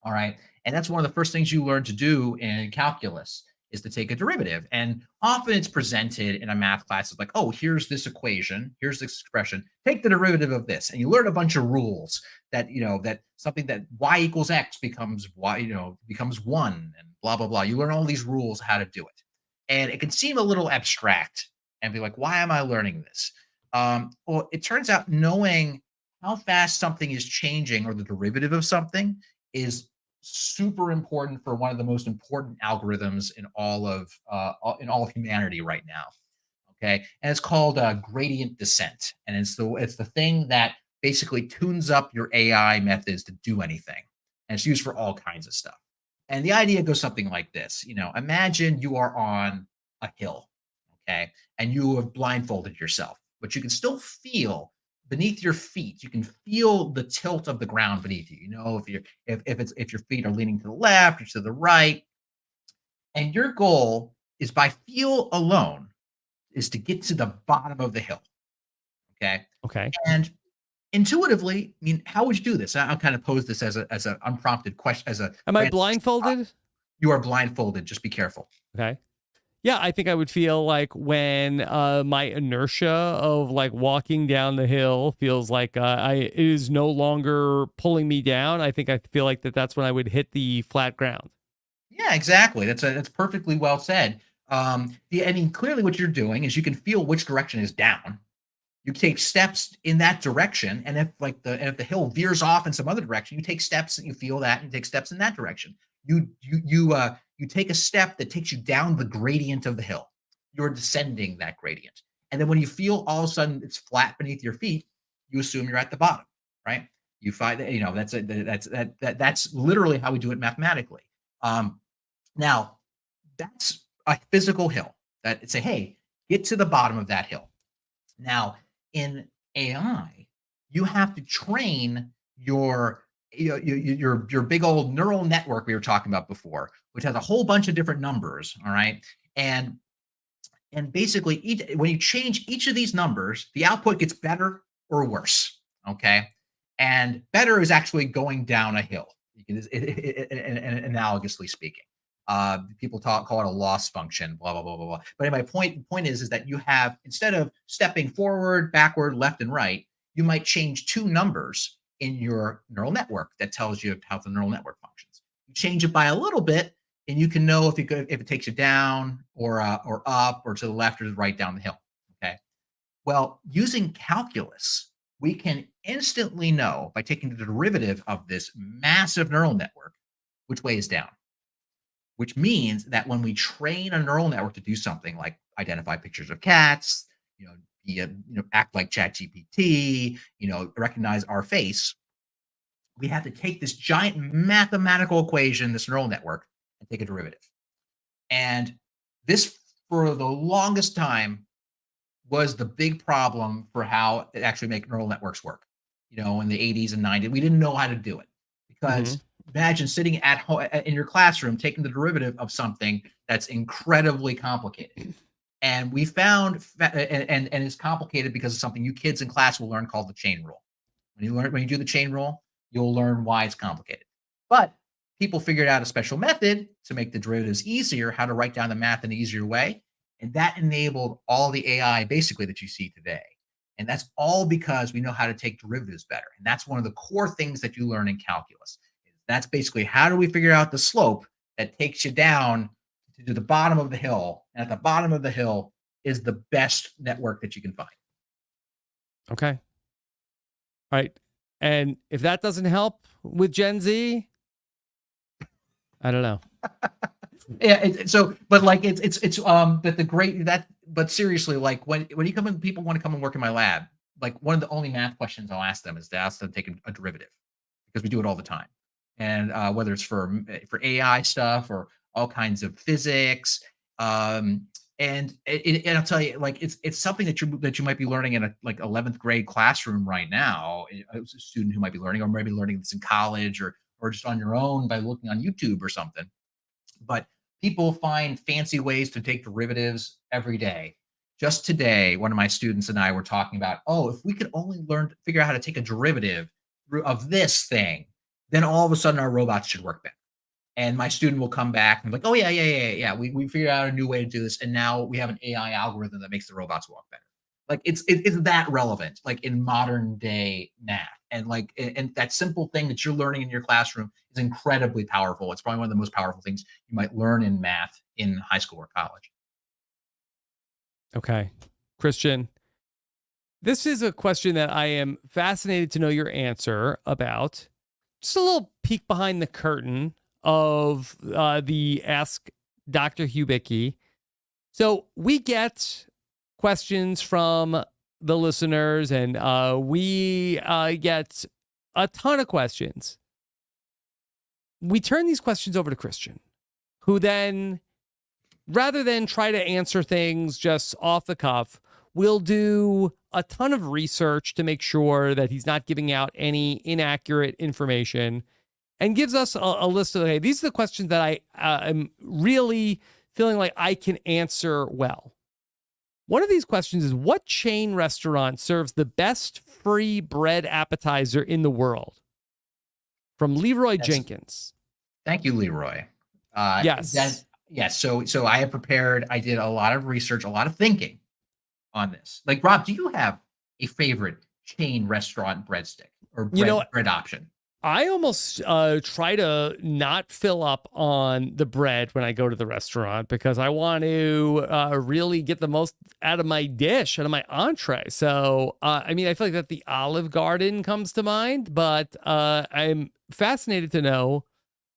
All right. And that's one of the first things you learn to do in calculus is to take a derivative. And often it's presented in a math class as like, oh, here's this equation, here's this expression, take the derivative of this. And you learn a bunch of rules that, that something that y equals x becomes y, becomes one and blah, blah, blah. You learn all these rules how to do it. And it can seem a little abstract and be like, why am I learning this? Well, it turns out knowing how fast something is changing or the derivative of something is super important for one of the most important algorithms in all of humanity right now. Okay, and it's called gradient descent, and it's the thing that basically tunes up your AI methods to do anything, and it's used for all kinds of stuff. And the idea goes something like this: imagine you are on a hill, okay, and you have blindfolded yourself, but you can still feel beneath your feet. You can feel the tilt of the ground beneath you. If your feet are leaning to the left or to the right. And your goal is by feel alone is to get to the bottom of the hill. Okay. Okay. And intuitively, I mean, how would you do this? I'll kind of pose this as an unprompted question. Am I blindfolded? You are blindfolded. Just be careful. Okay. Yeah, I think I would feel like when my inertia of like walking down the hill feels like it is no longer pulling me down. I think I feel like that's when I would hit the flat ground. Yeah, exactly. That's perfectly well said. I mean, clearly what you're doing is you can feel which direction is down. You take steps in that direction, and if the hill veers off in some other direction, you take steps and you feel that, and you take steps in that direction. You take a step that takes you down the gradient of the hill. You're descending that gradient, and then when you feel all of a sudden it's flat beneath your feet, you assume you're at the bottom, right? You find that's literally how we do it mathematically. Now, that's a physical hill that say, hey, get to the bottom of that hill. Now, in AI, you have to train your big old neural network we were talking about before, which has a whole bunch of different numbers. All right, and basically, when you change each of these numbers, the output gets better or worse. Okay, and better is actually going down a hill, analogously speaking. People call it a loss function, blah, blah, blah, blah, blah. But my point is that you have, instead of stepping forward, backward, left, and right, you might change two numbers in your neural network that tells you how the neural network functions. You change it by a little bit, and you can know if it takes you down or up or to the left or to the right down the hill. Okay. Well, using calculus, we can instantly know by taking the derivative of this massive neural network which way is down. Which means that when we train a neural network to do something like identify pictures of cats, act like ChatGPT, recognize our face, we have to take this giant mathematical equation, this neural network, and take a derivative. And this, for the longest time, was the big problem for how it actually make neural networks work. In the 80s and 90s, we didn't know how to do it because imagine sitting at home in your classroom taking the derivative of something that's incredibly complicated. And we found, and it's complicated because of something you kids in class will learn called the chain rule. When you do the chain rule, you'll learn why it's complicated. But people figured out a special method to make the derivatives easier, how to write down the math in an easier way. And that enabled all the AI basically that you see today. And that's all because we know how to take derivatives better. And that's one of the core things that you learn in calculus. That's basically how do we figure out the slope that takes you down to the bottom of the hill. And at the bottom of the hill is the best network that you can find. Okay. All right. And if that doesn't help with Gen Z, I don't know. Yeah. But seriously, like when you come in, people want to come and work in my lab. Like one of the only math questions I'll ask them is to ask them to take a derivative because we do it all the time. And whether it's for AI stuff or all kinds of physics, and I'll tell you, like it's something that you might be learning in a like 11th grade classroom right now. A student who might be learning, or maybe learning this in college, or just on your own by looking on YouTube or something. But people find fancy ways to take derivatives every day just today, one of my students and I were talking about, oh, if we could only figure out how to take a derivative of this thing, then all of a sudden our robots should work better. And my student will come back and be like, oh, yeah. We figured out a new way to do this. And now we have an AI algorithm that makes the robots walk better. Like it's that relevant, like in modern day math. And and that simple thing that you're learning in your classroom is incredibly powerful. It's probably one of the most powerful things you might learn in math in high school or college. Okay. Christian, this is a question that I am fascinated to know your answer about. Just a little peek behind the curtain of the Ask Dr. Hubicki. So we get questions from the listeners, and we get a ton of questions. We turn these questions over to Christian, who then, rather than try to answer things just off the cuff, will do a ton of research to make sure that he's not giving out any inaccurate information, and gives us a list of, hey, these are the questions that I am really feeling like I can answer well. One of these questions is, what chain restaurant serves the best free bread appetizer in the world? From Leroy Jenkins. Thank you, Leroy. Yes. Yes. So I have prepared. I did a lot of research, a lot of thinking on this. Like, Rob, do you have a favorite chain restaurant breadstick or bread option? I almost try to not fill up on the bread when I go to the restaurant, because I want to really get the most out of my dish, out of my entree. So, I mean, I feel like that the Olive Garden comes to mind, but I'm fascinated to know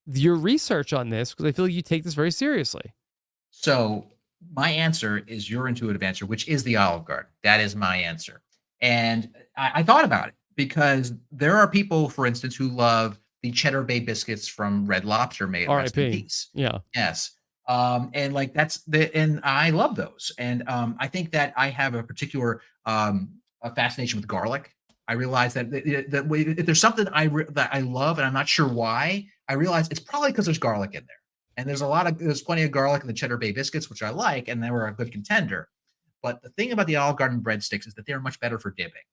your research on this, because I feel like you take this very seriously. So my answer is your intuitive answer, which is the Olive Garden. That is my answer. And I thought about it, because there are people, for instance, who love the Cheddar Bay biscuits from Red Lobster, made rest in R.I.P. peace. Yeah. Yes. And like and I love those. And I think that I have a particular a fascination with garlic. I realize that if there's something that I love, and I'm not sure why, I realize it's probably because there's garlic in there. And there's plenty of garlic in the Cheddar Bay biscuits, which I like, and they were a good contender. But the thing about the Olive Garden breadsticks is that they're much better for dipping.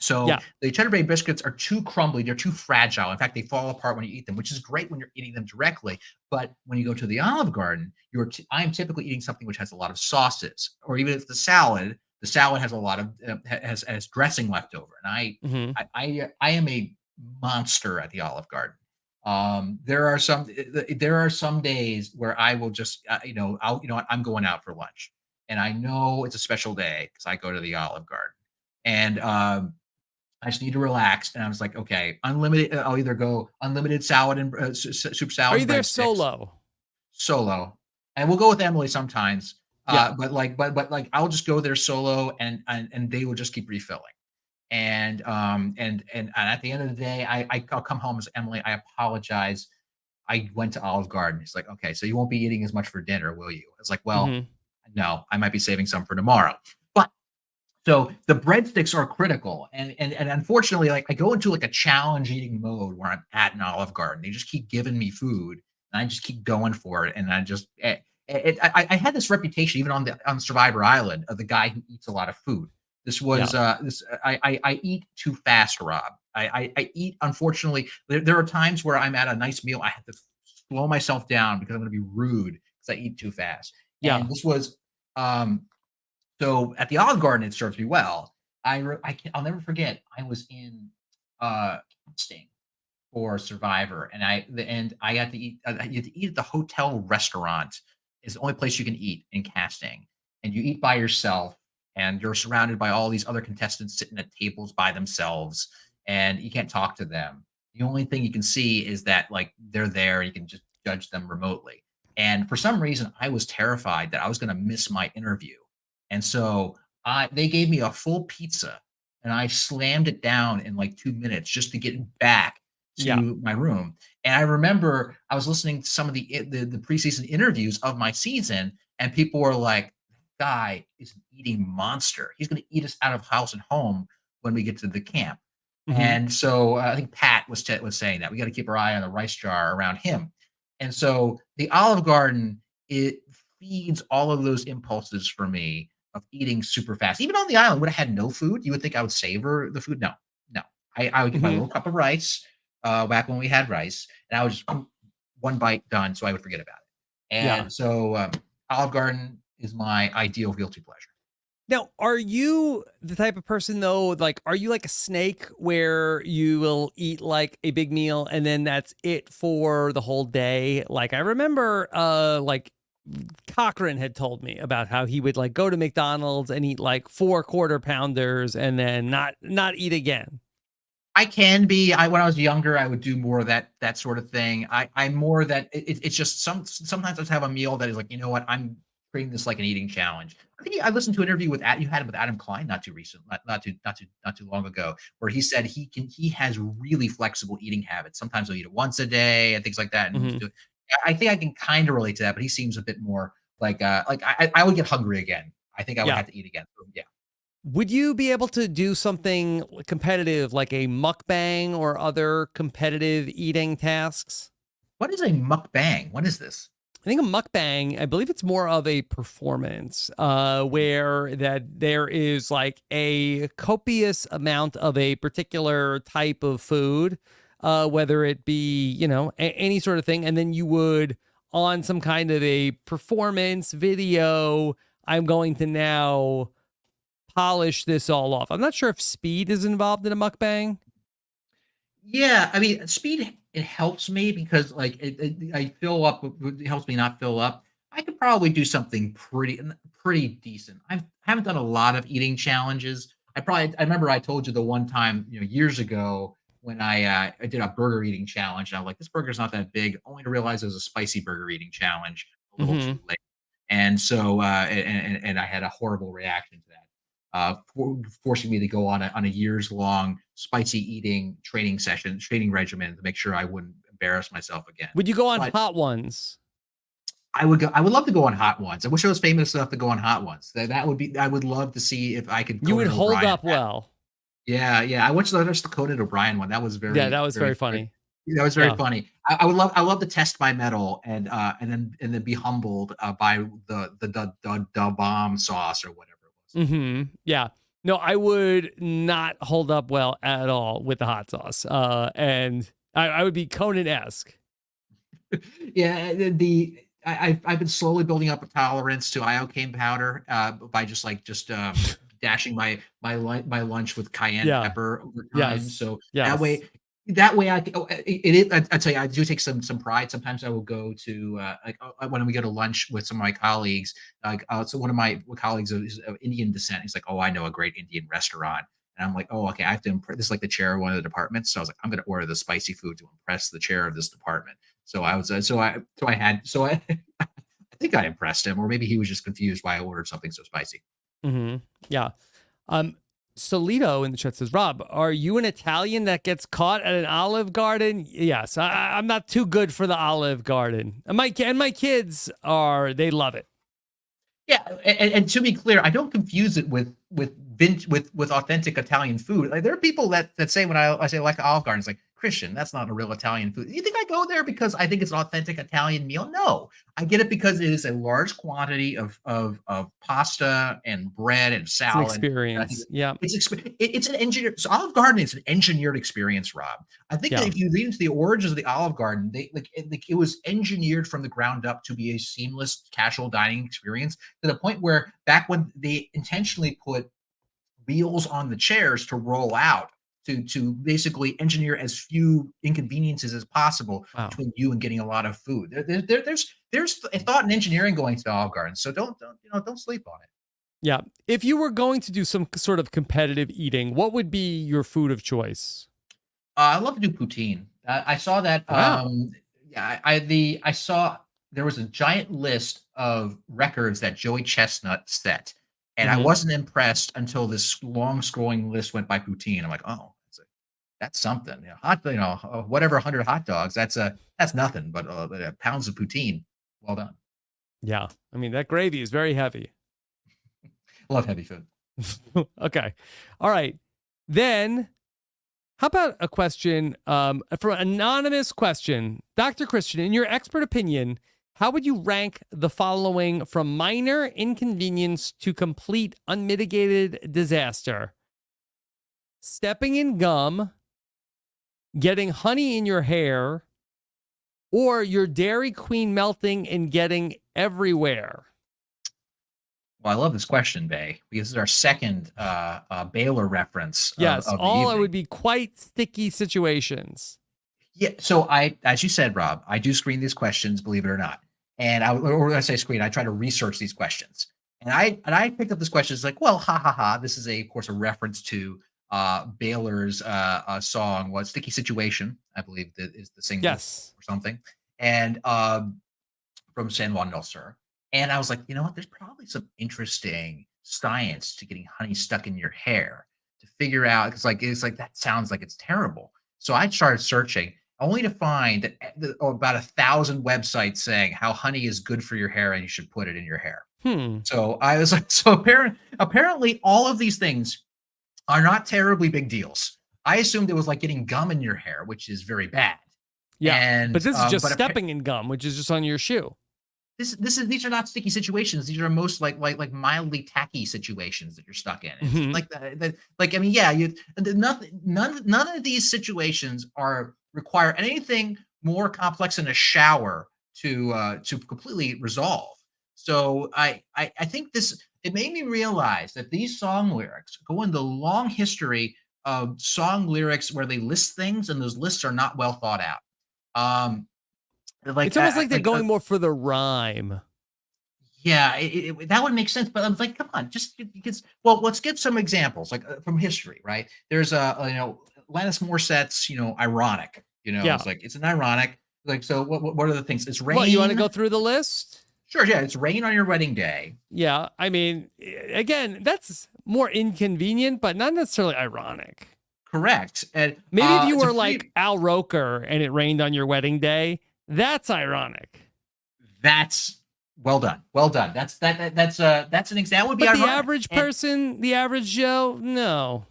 So Yeah. the Cheddar Bay biscuits are too crumbly. They're too fragile. In fact, they fall apart when you eat them, which is great when you're eating them directly. But when you go to the Olive Garden, I'm typically eating something which has a lot of sauces, or even if the salad has a lot of has dressing left over. And I am a monster at the Olive Garden. There are some days where I will just I'm going out for lunch, and I know it's a special day because I go to the Olive Garden, and I just need to relax. And I was like, okay, unlimited. I'll either go unlimited salad and soup salad. Are you there solo? Solo, and we'll go with Emily sometimes. Yeah. But I'll just go there solo, and they will just keep refilling. And at the end of the day, I'll come home as Emily. I apologize. I went to Olive Garden. It's like, okay, so you won't be eating as much for dinner, will you? It's like, well, no, I might be saving some for tomorrow. But so the breadsticks are critical, and unfortunately, like I go into like a challenge eating mode where I'm at an Olive Garden. They just keep giving me food, and I just keep going for it, and I had this reputation even on Survivor Island of the guy who eats a lot of food. This was I eat too fast, Rob. I eat, unfortunately. There are times where I'm at a nice meal, I have to slow myself down because I'm going to be rude because I eat too fast. Yeah. And this was so at the Olive Garden, it serves me well. I'll never forget. I was in casting for Survivor, and I got to eat. You had to eat at the hotel restaurant. Is the only place you can eat in casting, and you eat by yourself, and you're surrounded by all these other contestants sitting at tables by themselves, and you can't talk to them. The only thing you can see is that like they're there. You can just judge them remotely. And for some reason, I was terrified that I was going to miss my interview, and so they gave me a full pizza, and I slammed it down in like 2 minutes just to get back to my room. And I remember I was listening to some of the preseason interviews of my season, and people were like, "Guy is an eating monster. He's going to eat us out of house and home when we get to the camp." And so I think Pat was saying that we got to keep our eye on the rice jar around him. And so the Olive Garden, it feeds all of those impulses for me of eating super fast. Even on the island, when I had no food, you would think I would savor the food. No, no. I would get my Hmm. little cup of rice, back when we had rice, and I would just one bite done, so I would forget about it. Yeah. And so Olive Garden is my ideal guilty pleasure. Now, are you the type of person though, like, are you like a snake where you will eat like a big meal and then that's it for the whole day? Like, I remember, like Cochran had told me about how he would like go to McDonald's and eat like 4 quarter pounders and then not eat again. I can be. When I was younger, I would do more of that sort of thing. I'm more that it's just sometimes I just have a meal that is like, you know what, I'm treating this like an eating challenge. I think I listened to an interview with you had it with Adam Klein not too recent, not too long ago, where he said he has really flexible eating habits. Sometimes he'll eat it once a day and things like that. And Hmm. I think I can kind of relate to that, but he seems a bit more like I would get hungry again. I think I would Yeah. have to eat again. So, yeah. Would you be able to do something competitive like a mukbang or other competitive eating tasks? What is a mukbang? What is this? I think a mukbang, I believe it's more of a performance, where that there is like a copious amount of a particular type of food, whether it be, any sort of thing. And then you would, on some kind of a performance video, I'm going to now polish this all off. I'm not sure if speed is involved in a mukbang. Yeah, I mean, speed it helps me because I fill up. It helps me not fill up. I could probably do something pretty decent. Haven't done a lot of eating challenges. I remember I told you the one time years ago when I did a burger eating challenge. And I'm like, this burger's not that big. Only to realize it was a spicy burger eating challenge a little Hmm. too late, and so and I had a horrible reaction to that forcing me to go on a years long spicy eating training regimen to make sure I wouldn't embarrass myself again. Would you go on But hot ones? I would go. I would love to go on hot ones. I wish I was famous enough to go on hot ones. That would be. I would love to see if I could You would Conan hold O'Brien up that. well. Yeah, yeah. I watched the Conan O'Brien one. That was Yeah, that was very very. funny. That was very Yeah. funny. I would love. I love to test my metal and then be humbled by the bomb sauce or whatever it was. Yeah. No, I would not hold up well at all with the hot sauce. And I would be Conan-esque. Yeah, I've been slowly building up a tolerance to iocane powder by dashing my lunch with cayenne Yeah. pepper over time. Yes. So Yes. that way it is. I tell you, I do take some pride. Sometimes I will go to when we go to lunch with some of my colleagues. So one of my colleagues is of Indian descent. He's like, "Oh, I know a great Indian restaurant." And I'm like, "Oh, okay. I have to impress." This is like the chair of one of the departments. So I was like, "I'm going to order the spicy food to impress the chair of this department." So I was I think I impressed him, or maybe he was just confused why I ordered something so spicy. Hmm. Yeah. Um, Solito in the chat says, Rob, are you an Italian that gets caught at an Olive Garden? Yes, I'm not too good for the Olive Garden. And my kids they love it. Yeah, and to be clear, I don't confuse it with authentic Italian food. Like there are people that say when I say like Olive Garden, it's like Christian, that's not a real Italian food. You think I go there because I think it's an authentic Italian meal? No, I get it because it is a large quantity of pasta and bread and It's an salad. And I think experience. Yeah. it's an engineered. So Olive Garden is an engineered experience, Rob. I think that Yeah. if you read into the origins of the Olive Garden, it was engineered from the ground up to be a seamless casual dining experience to the point where back when they intentionally put wheels on the chairs to roll out to basically engineer as few inconveniences as possible Wow. between you and getting a lot of food. There's a thought in engineering going to the Olive Garden, so don't sleep on it. Yeah. If you were going to do some sort of competitive eating, what would be your food of choice? I love to do poutine. I saw that. Wow. Yeah, I saw there was a giant list of records that Joey Chestnut set, and I Hmm. wasn't impressed until this long scrolling list went by poutine. I'm like, oh, that's something. Whatever 100 hot dogs. That's nothing, but pounds of poutine. Well done. Yeah. I mean, that gravy is very heavy. Love heavy food. Okay. All right. Then how about a question from an anonymous question? Dr. Christian, in your expert opinion, How would you rank the following from minor inconvenience to complete unmitigated disaster? Stepping in gum, getting honey in your hair, or your Dairy Queen melting and getting everywhere? Well, I love this question, Bay, because this is our second Baylor reference Yes, of the all evening. would be quite sticky situations. Yeah, so as you said, Rob, I do screen these questions, believe it or not. And or when I say screen, I try to research these questions. And I picked up this question. It's like, well, ha ha ha. This is of course, a reference to Baylor's song, what Sticky Situation, I believe that is the single Yes. or something. And from San Juan del Sur. And I was like, you know what? There's probably some interesting science to getting honey stuck in your hair to figure out. It's like that sounds like it's terrible. So I started searching, only to find that about 1,000 websites saying how honey is good for your hair and you should put it in your hair. So I was like, so apparently all of these things are not terribly big deals. I assumed it was like getting gum in your hair, which is very bad. Yeah, and but this is just stepping in gum, which is just on your shoe. These are not sticky situations. These are most like mildly tacky situations that you're stuck in. It's like that. Like, I mean, yeah, none of these situations require anything more complex than a shower to completely resolve. So I think it made me realize that these song lyrics go into the long history of song lyrics where they list things and those lists are not well thought out. It's almost like they're going more for the rhyme. Yeah, that would make sense. But I was like, come on, just because. Well, let's get some examples, like from history, right? There's Alanis Morissette's, ironic. It's like it's an ironic. Like, so what are the things? It's rain. Well, you want to go through the list? Sure, yeah. It's rain on your wedding day. Yeah, I mean, again, that's more inconvenient, but not necessarily ironic. Correct. And maybe if you were like Al Roker and it rained on your wedding day, that's ironic. That's well done. Well done. That's an example. Would be but ironic. The average person, the average Joe, no.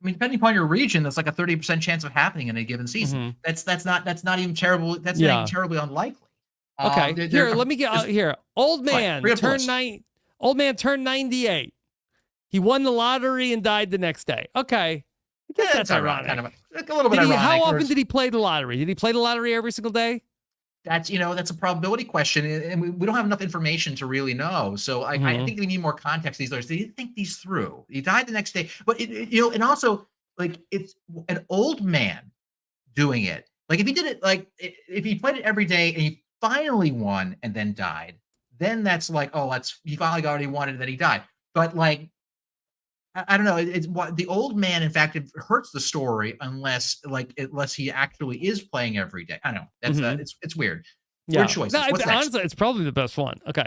I mean, depending upon your region, that's like a 30% chance of happening in a given season. That's not even terrible. That's not even terribly unlikely. Okay, let me get here. Old man turned 98. He won the lottery and died the next day. Okay, I guess that's ironic. Kind of a little bit ironic. How often did he play the lottery? Did he play the lottery every single day? That's a probability question, and we don't have enough information to really know. So I think we need more context. These lyrics. They didn't think these through. He died the next day, but and also like it's an old man doing it. Like if he did it, like if he played it every day and he finally won and then died, then that's like, oh, he finally got what he wanted and then he died. But like, I don't know. It's what the old man. In fact, it hurts the story unless he actually is playing every day. I know that's it's weird. Yeah. Weird choices. Honestly, it's probably the best one. Okay.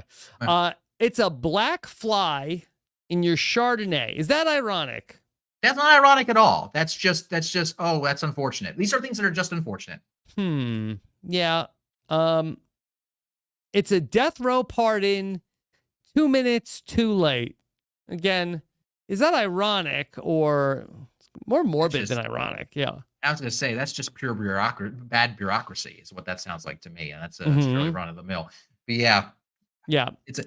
It's a black fly in your Chardonnay. Is that ironic? That's not ironic at all. That's just oh, that's unfortunate. These are things that are just unfortunate. Yeah. It's a death row pardon 2 minutes too late. Again, is that ironic or more morbid than ironic? Yeah. I was going to say that's just pure bad bureaucracy is what that sounds like to me. And that's really run of the mill. But yeah. Yeah. It's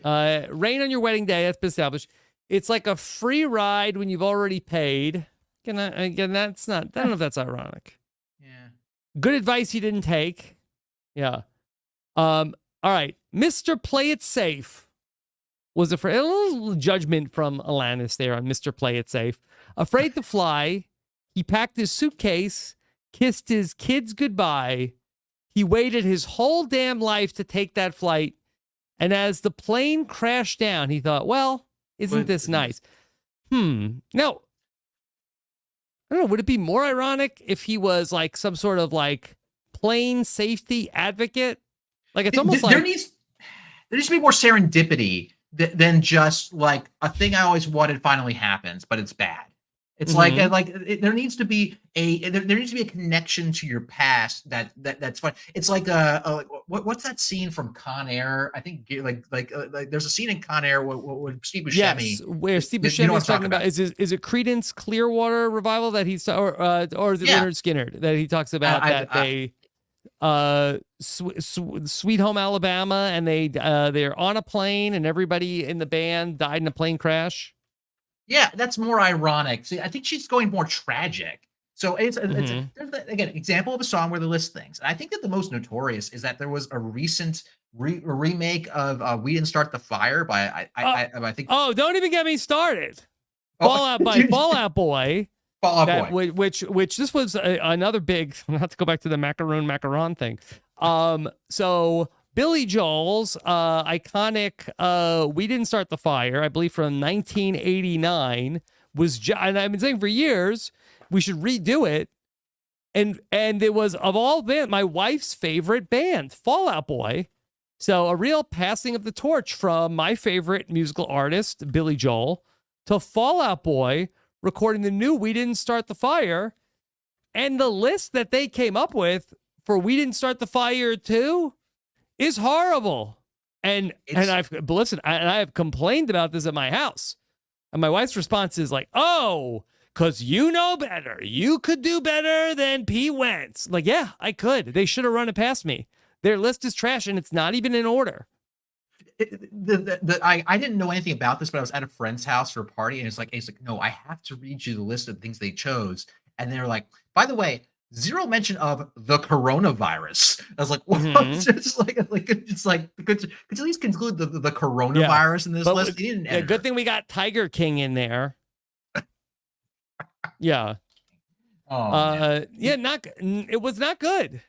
rain on your wedding day. That's been established. It's like a free ride when you've already paid. Again, that's not, I don't know if that's ironic. Yeah. Good advice you didn't take. Yeah. All right. Mr. Play It Safe was a little judgment from Alanis there on Mr. Play It Safe. Afraid to fly, he packed his suitcase, kissed his kids goodbye. He waited his whole damn life to take that flight. And as the plane crashed down, he thought, well, isn't this nice? Now, I don't know, would it be more ironic if he was like some sort of like plane safety advocate? Like it's almost like... There needs to be more serendipity than just like a thing I always wanted finally happens, but it's bad. It's there needs to be a connection to your past that's fun. It's like what's that scene from Con Air? I think like there's a scene in Con Air where Steve Buscemi. Yes, where Steve Buscemi is talking about is it Creedence Clearwater Revival that he's or is it Leonard Skinner that he talks about Sweet Home Alabama, and they're on a plane, and everybody in the band died in a plane crash. Yeah, that's more ironic. See, I think she's going more tragic. So again, example of a song where they list things. And I think that the most notorious is that there was a recent remake of "We Didn't Start the Fire" by I think. Oh, don't even get me started. Fallout by Fall Out Boy. Fall Out Boy. Which this was another big. Not to go back to the macaron thing. So Billy Joel's iconic "We Didn't Start the Fire," I believe from 1989, and I've been saying for years we should redo it. And it was, of all band, my wife's favorite band, Fall Out Boy. So a real passing of the torch from my favorite musical artist, Billy Joel, to Fall Out Boy recording the new "We Didn't Start the Fire." And the list that they came up with for "We Didn't Start the Fire" too is horrible. And I have complained about this at my house. And my wife's response is like, "Oh, because you know better. You could do better than Pete Wentz." Like, yeah, I could. They should have run it past me. Their list is trash, and it's not even in order. I didn't know anything about this, but I was at a friend's house for a party, and it's like, no, I have to read you the list of things they chose. And they're like, by the way, zero mention of the coronavirus. I was like, what? It's like, could you at least conclude the coronavirus in this list? Good thing we got Tiger King in there. Yeah. It was not good.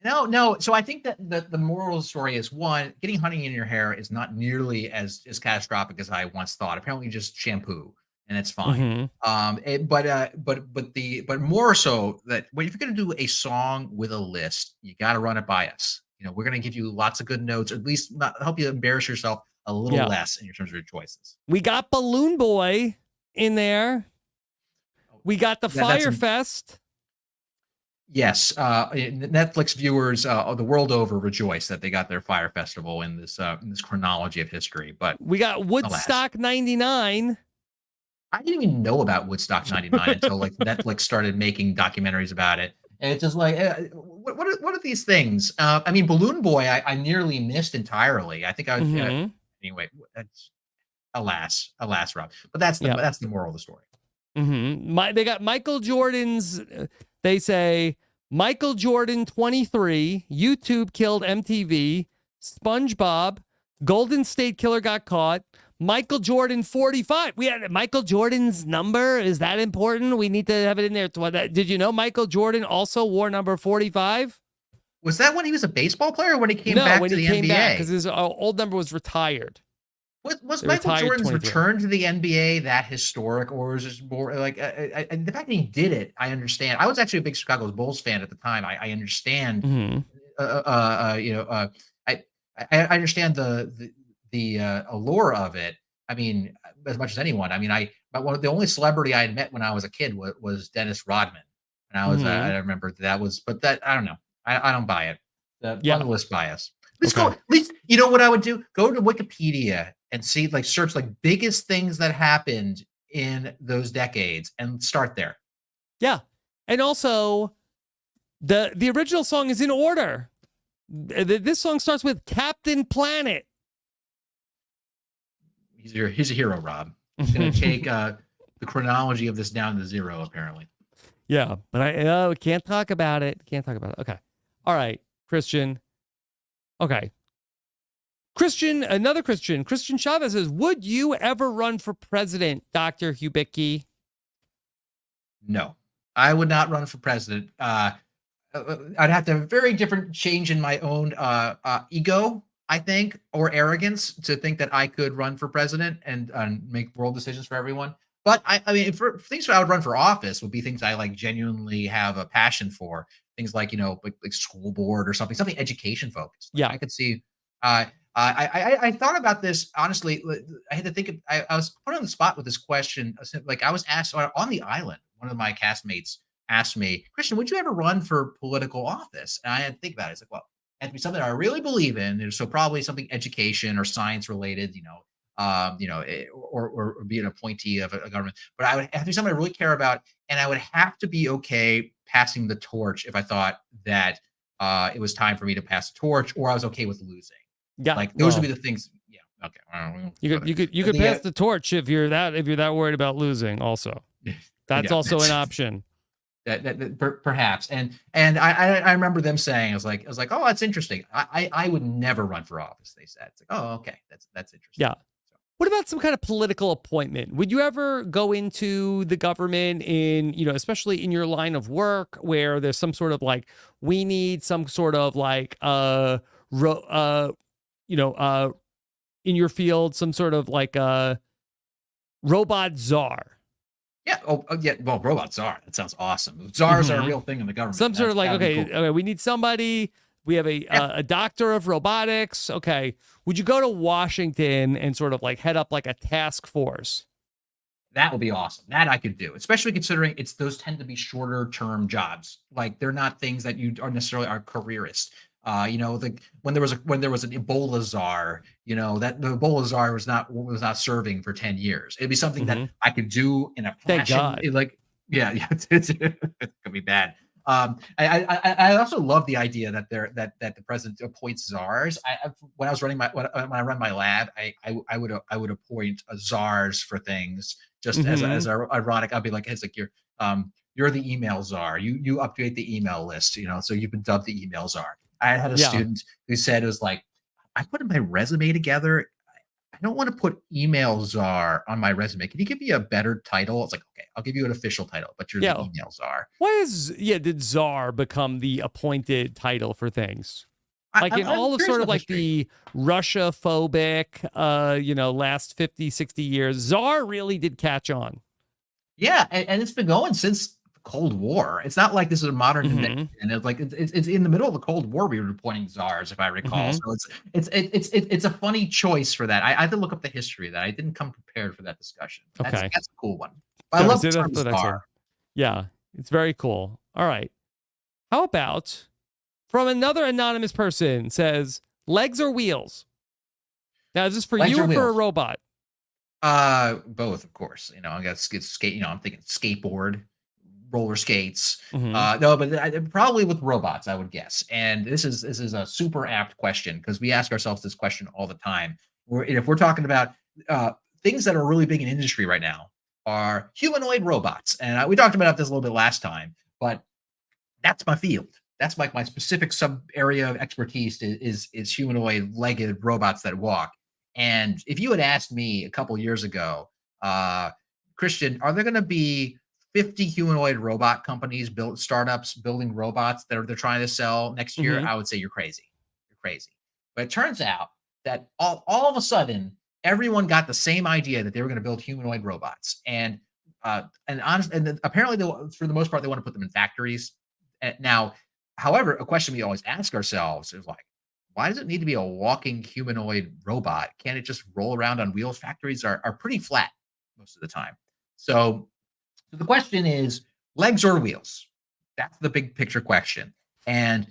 No. So I think that the moral of the story is, one, getting honey in your hair is not nearly as catastrophic as I once thought. Apparently, just shampoo and it's fine. But more so that if you're going to do a song with a list, you got to run it by us. We're going to give you lots of good notes, or at least help you embarrass yourself a little less in terms of your choices. We got Balloon Boy in there. We got the Fire Fest. Yes, Netflix viewers the world over rejoice that they got their Fire Festival in this chronology of history. But we got Woodstock '99. I didn't even know about Woodstock '99 until Netflix started making documentaries about it, and it's just like, what are these things? I mean, Balloon Boy, I nearly missed entirely. I think I would anyway. That's alas, Rob. But that's the moral of the story. They got Michael Jordan's. They say Michael Jordan 23, YouTube killed MTV, SpongeBob, Golden State Killer got caught, Michael Jordan 45. We had Michael Jordan's number. Is that important? We need to have it in there. Did you know Michael Jordan also wore number 45? Was that when he was a baseball player, or when he came back to the NBA? Because his old number was retired. Was Michael Jordan's return to the NBA that historic, or was it more like the fact that he did it? I understand. I was actually a big Chicago Bulls fan at the time. I understand. I understand the allure of it. I mean, as much as anyone. I mean, the only celebrity I had met when I was a kid was Dennis Rodman, and I was I remember that was, but that I don't know. I don't buy it. The list bias. Let's go. At least you know what I would do? Go to Wikipedia and see, search biggest things that happened in those decades and start there. Yeah. And also the original song is in order. This song starts with Captain Planet. He's a hero, Rob. He's going to take the chronology of this down to zero, apparently. Yeah, but we can't talk about it. Okay. All right, Christian. Okay. Another Christian Chavez says, would you ever run for president, Dr. Hubicki? No, I would not run for president. I'd have to have a very different change in my own ego, I think, or arrogance to think that I could run for president and make world decisions for everyone. But I mean, for things I would run for office would be things I genuinely have a passion for. Things like school board or something education focused. I could see. I thought about this honestly. I had to think. I was put on the spot with this question. I was asked on the island. One of my castmates asked me, "Christian, would you ever run for political office?" And I had to think about it. It's like, well, it had to be something I really believe in. So probably something education or science related. Or be an appointee of a government. But I would have to be something I really care about, and I would have to be okay passing the torch if I thought that it was time for me to pass the torch, or I was okay with losing. Yeah, Like those would be well, the things. Yeah. Okay. We won't you go could there. you could you But could pass the torch if you're that worried about losing. Also, that's yeah, also an option. perhaps. And I remember them saying, I was like, oh, that's interesting. I would never run for office. They said, it's like, oh, okay, that's interesting. Yeah. So, What about some kind of political appointment? Would you ever go into the government especially in your line of work where there's some sort of like, we need some sort of like, ro- you know, uh, in your field, some sort of like a robot czar? yeah. Oh, yeah. Well, robots are. That sounds awesome. Czars are a hmm real thing in the government. Some sort of like, That'd be okay, cool. okay, we need somebody. We have Yeah. a doctor of robotics. Okay. Would you go to Washington and sort of like head up like a task force? That would be awesome. That I could do, especially considering those tend to be shorter term jobs. Like they're not things that you are necessarily are careerist. When there was an Ebola czar, that the Ebola czar was not serving for 10 years. It'd be something that hmm I could do in a Thank passion. God. Yeah, yeah, it could be bad. I also love the idea that the president appoints czars. When I was when I run my lab, I would appoint czars for things just hmm ironic. I'd be like, it's like you're the email czar. You update the email list, so you've been dubbed the email czar. I had a Yeah. student who said it was like, I put my resume together. I don't want to put email czar on my resume. Can you give me a better title? It's like, okay, I'll give you an official title, but you're the Yeah. email czar. Did czar become the appointed title for things? Like in I'm all of curious sort of about like history. the Russia phobic, last 50, 60 years, czar really did catch on. Yeah, and it's been going since the Cold War. It's not like this is a modern invention. hmm It's like it's in the middle of the Cold War we were appointing czars, if I recall. hmm So it's a funny choice for that. I had to look up the history of that. I didn't come prepared for that discussion. That's Okay. that's a cool one. But I No, love see, the that's term the next czar. one. Yeah, it's very cool. All right. How about from another anonymous person says legs or wheels? Now, is this for Legs you or or for a wheels? robot? Both, of course. I got skate. I'm thinking skateboard, roller skates. hmm No, but probably with robots, I would guess. And this is a super apt question because we ask ourselves this question all the time. If we're talking about uh, things that are really big in industry right now, are humanoid robots, and we talked about this a little bit last time, but that's my field. That's like my specific sub area of expertise is humanoid legged robots that walk. And if you had asked me a couple years ago, uh, Christian, are there going to be 50 humanoid robot companies built startups building robots that they're trying to sell next year? hmm I would say you're crazy. You're crazy. But it turns out that all of a sudden everyone got the same idea that they were going to build humanoid robots. And apparently for the most part they want to put them in factories. Now, however, a question we always ask ourselves is like, why does it need to be a walking humanoid robot? Can't it just roll around on wheels? Factories are pretty flat most of the time. So the question is legs or wheels? That's the big picture question. And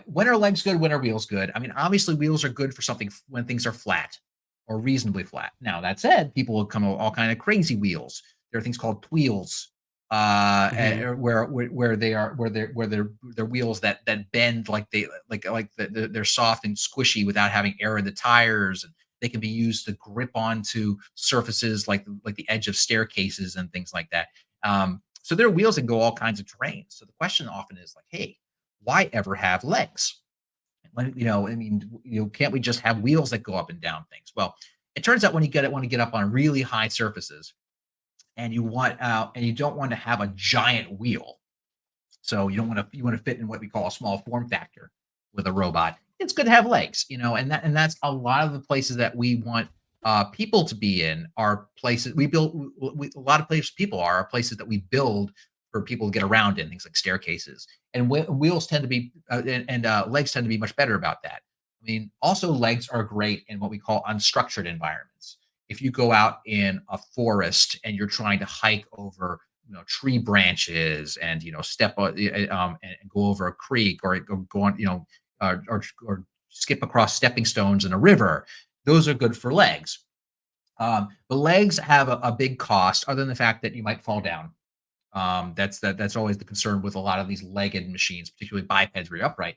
when are legs good? When are wheels good? I mean, obviously, wheels are good for something when things are flat or reasonably flat. Now, that said, people will come up with all kind of crazy wheels. There are things called tweels, hmm where they're wheels that bend like they're soft and squishy without having air in the tires, and they can be used to grip onto surfaces like the edge of staircases and things like that. So there are wheels that go all kinds of terrains. So the question often is like, hey, why ever have legs? I mean, can't we just have wheels that go up and down things? Well, it turns out when you get up on really high surfaces, and you don't want to have a giant wheel. So you want to fit in what we call a small form factor with a robot. It's good to have legs, and that's a lot of the places that we want people to be in are places we build. A lot of places people are places that we build for people to get around in, things like staircases. And wheels tend to be and legs tend to be much better about that. I mean, also legs are great in what we call unstructured environments. If you go out in a forest and you're trying to hike over tree branches and step and go over a creek, or go on or skip across stepping stones in a river, those are good for legs. The legs have a big cost other than the fact that you might fall down. That's always the concern with a lot of these legged machines, particularly bipeds where you're upright.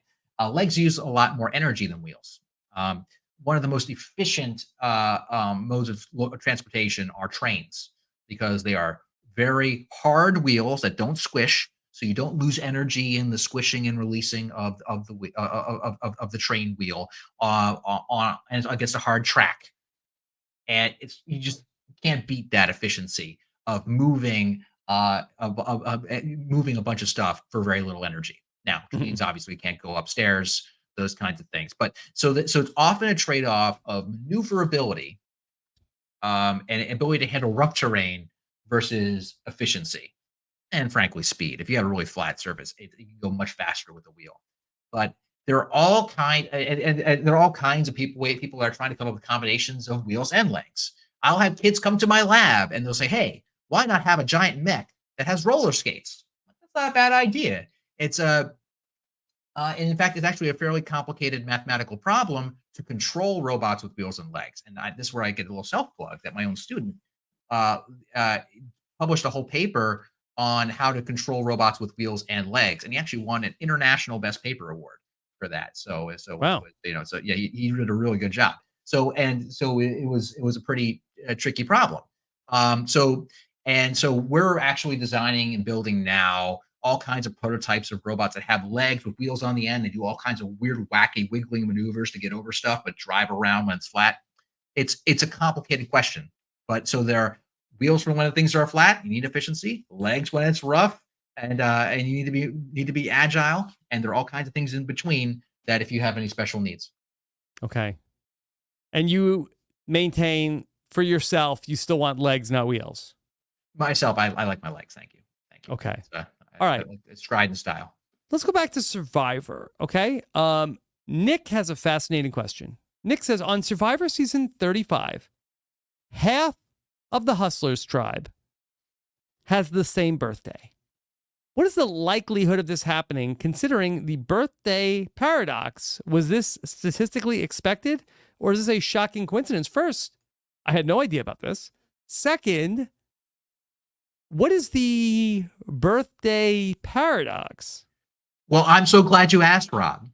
Legs use a lot more energy than wheels. Um, One of the most efficient modes of transportation are trains because they are very hard wheels that don't squish, so you don't lose energy in the squishing and releasing of the of the train wheel on and against a hard track. And it's you just can't beat that efficiency of moving a bunch of stuff for very little energy. Now, trains obviously can't go upstairs, those kinds of things. But so it's often a trade-off of maneuverability and ability to handle rough terrain versus efficiency and frankly speed. If you have a really flat surface, you can go much faster with the wheel. But there are all and there are all kinds of people that are trying to come up with combinations of wheels and legs. I'll have kids come to my lab and they'll say, "Hey, why not have a giant mech that has roller skates?" That's not a bad idea. It's a and in fact, it's actually a fairly complicated mathematical problem to control robots with wheels and legs. And this is where I get a little self plug that my own student uh, uh, published a whole paper on how to control robots with wheels and legs, and he actually won an international best paper award for that. Wow. So yeah, he did a really good job. So it was a pretty tricky problem. So we're actually designing and building now all kinds of prototypes of robots that have legs with wheels on the end. They do all kinds of weird, wacky, wiggling maneuvers to get over stuff, but drive around when it's flat. It's a complicated question, but so there are wheels for when things are flat. You need efficiency. Legs when it's rough, and you need to be agile. And there are all kinds of things in between that if you have any special needs. Okay. And you maintain for yourself, you still want legs, not wheels. Myself, I like my legs. Thank you. Thank you. Okay. I All right. like it's stride and style. Let's go back to Survivor. Okay. Nick has a fascinating question. Nick says on Survivor season 35, half of the Hustlers tribe has the same birthday. What is the likelihood of this happening considering the birthday paradox? Was this statistically expected or is this a shocking coincidence? First, I had no idea about this. Second, what is the birthday paradox? Well, I'm so glad you asked, Rob.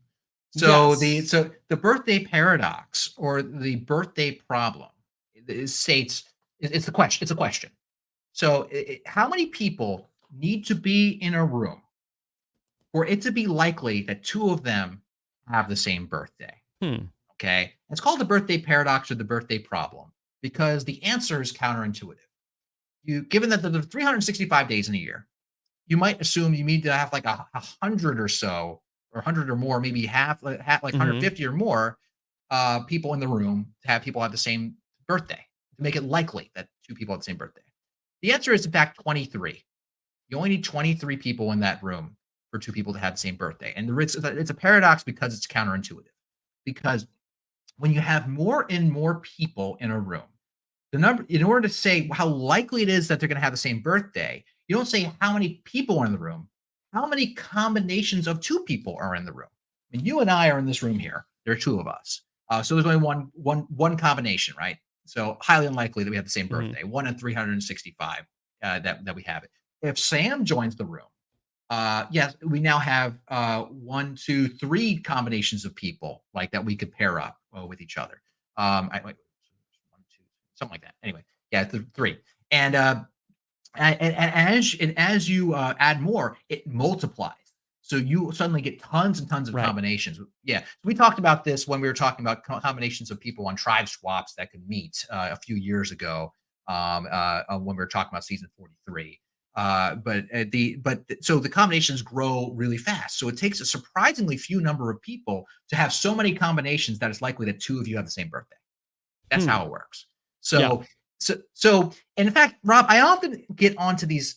So Yes. the birthday paradox or the birthday problem states it's the question. It's a question. So how many people need to be in a room for it to be likely that two of them have the same birthday? Hmm. Okay, it's called the birthday paradox or the birthday problem because the answer is counterintuitive. Given that there are 365 days in a year, you might assume you need to have like a hundred or so, or 100 or more, maybe half like Mm-hmm. 150 or more people in the room to have people have the same birthday to make it likely that two people have the same birthday. The answer is in fact 23. You only need 23 people in that room for two people to have the same birthday, and it's a paradox because it's counterintuitive. Because when you have more and more people in a room, the number in order to say how likely it is that they're going to have the same birthday, you don't say how many people are in the room, how many combinations of two people are in the room. I mean, you and I are in this room here. There are two of us. So there's only one combination, right? So highly unlikely that we have the same Mm-hmm. birthday. 1 in 365 that we have it. If Sam joins the room, yes, we now have one, two, three combinations of people like that we could pair up with each other. Like one, two, something like that. Anyway, yeah, three. And as you add more, it multiplies. So you suddenly get tons and tons of Right. combinations. Yeah, so we talked about this when we were talking about combinations of people on tribe swaps that could meet a few years ago when we were talking about season 43. So the combinations grow really fast. So it takes a surprisingly few number of people to have so many combinations that it's likely that two of you have the same birthday. That's Hmm. how it works. Yeah. So, and in fact, Rob, I often get onto these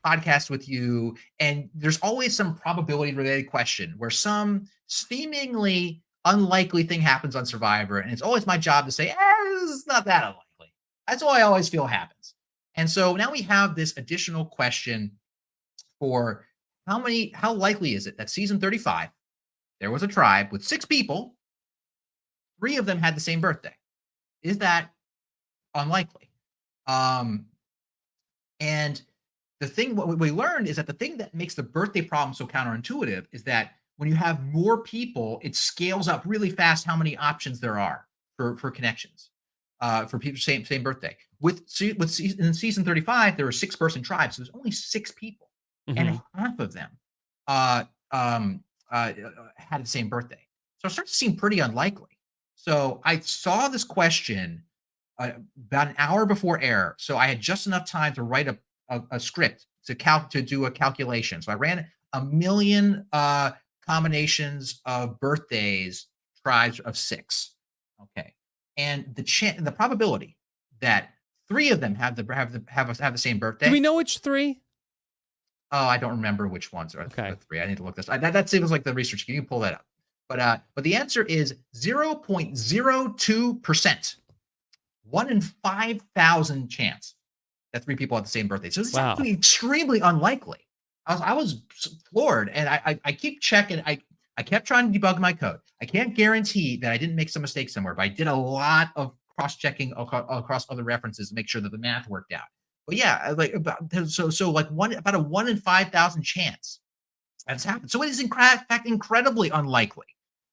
podcasts with you, and there's always some probability related question where some seemingly unlikely thing happens on Survivor, and it's always my job to say, this is not that unlikely. That's all I always feel happens. And so now we have this additional question for how likely is it that season 35, there was a tribe with six people, three of them had the same birthday? Is that unlikely? Um, and the thing what we learned is that the thing that makes the birthday problem so counterintuitive is that when you have more people, it scales up really fast how many options there are for connections, for people same birthday. In season 35, there were 6-person tribes, so there's only 6 people, Mm-hmm. and half of them uh, um, had the same birthday. So it starts to seem pretty unlikely. So I saw this question uh, about an hour before air, so I had just enough time to write a script to do a calculation. So I ran a million combinations of birthdays, tribes of 6. Okay, and the probability that 3 of them have the same Do we birthday. know which 3? Oh, I don't remember which ones are the Okay. 3. I need to look this. That seems like the research. Can you pull that up? But the answer is 0.02%. 1 in 5,000 chance that 3 people have the same birthday. So this is Wow. actually extremely unlikely. I was floored, and I keep checking. I kept trying to debug my code. I can't guarantee that I didn't make some mistake somewhere, but I did a lot of cross-checking across other references to make sure that the math worked out. But yeah, like like about a 1 in 5,000 chance that's happened. So it is in fact incredibly unlikely.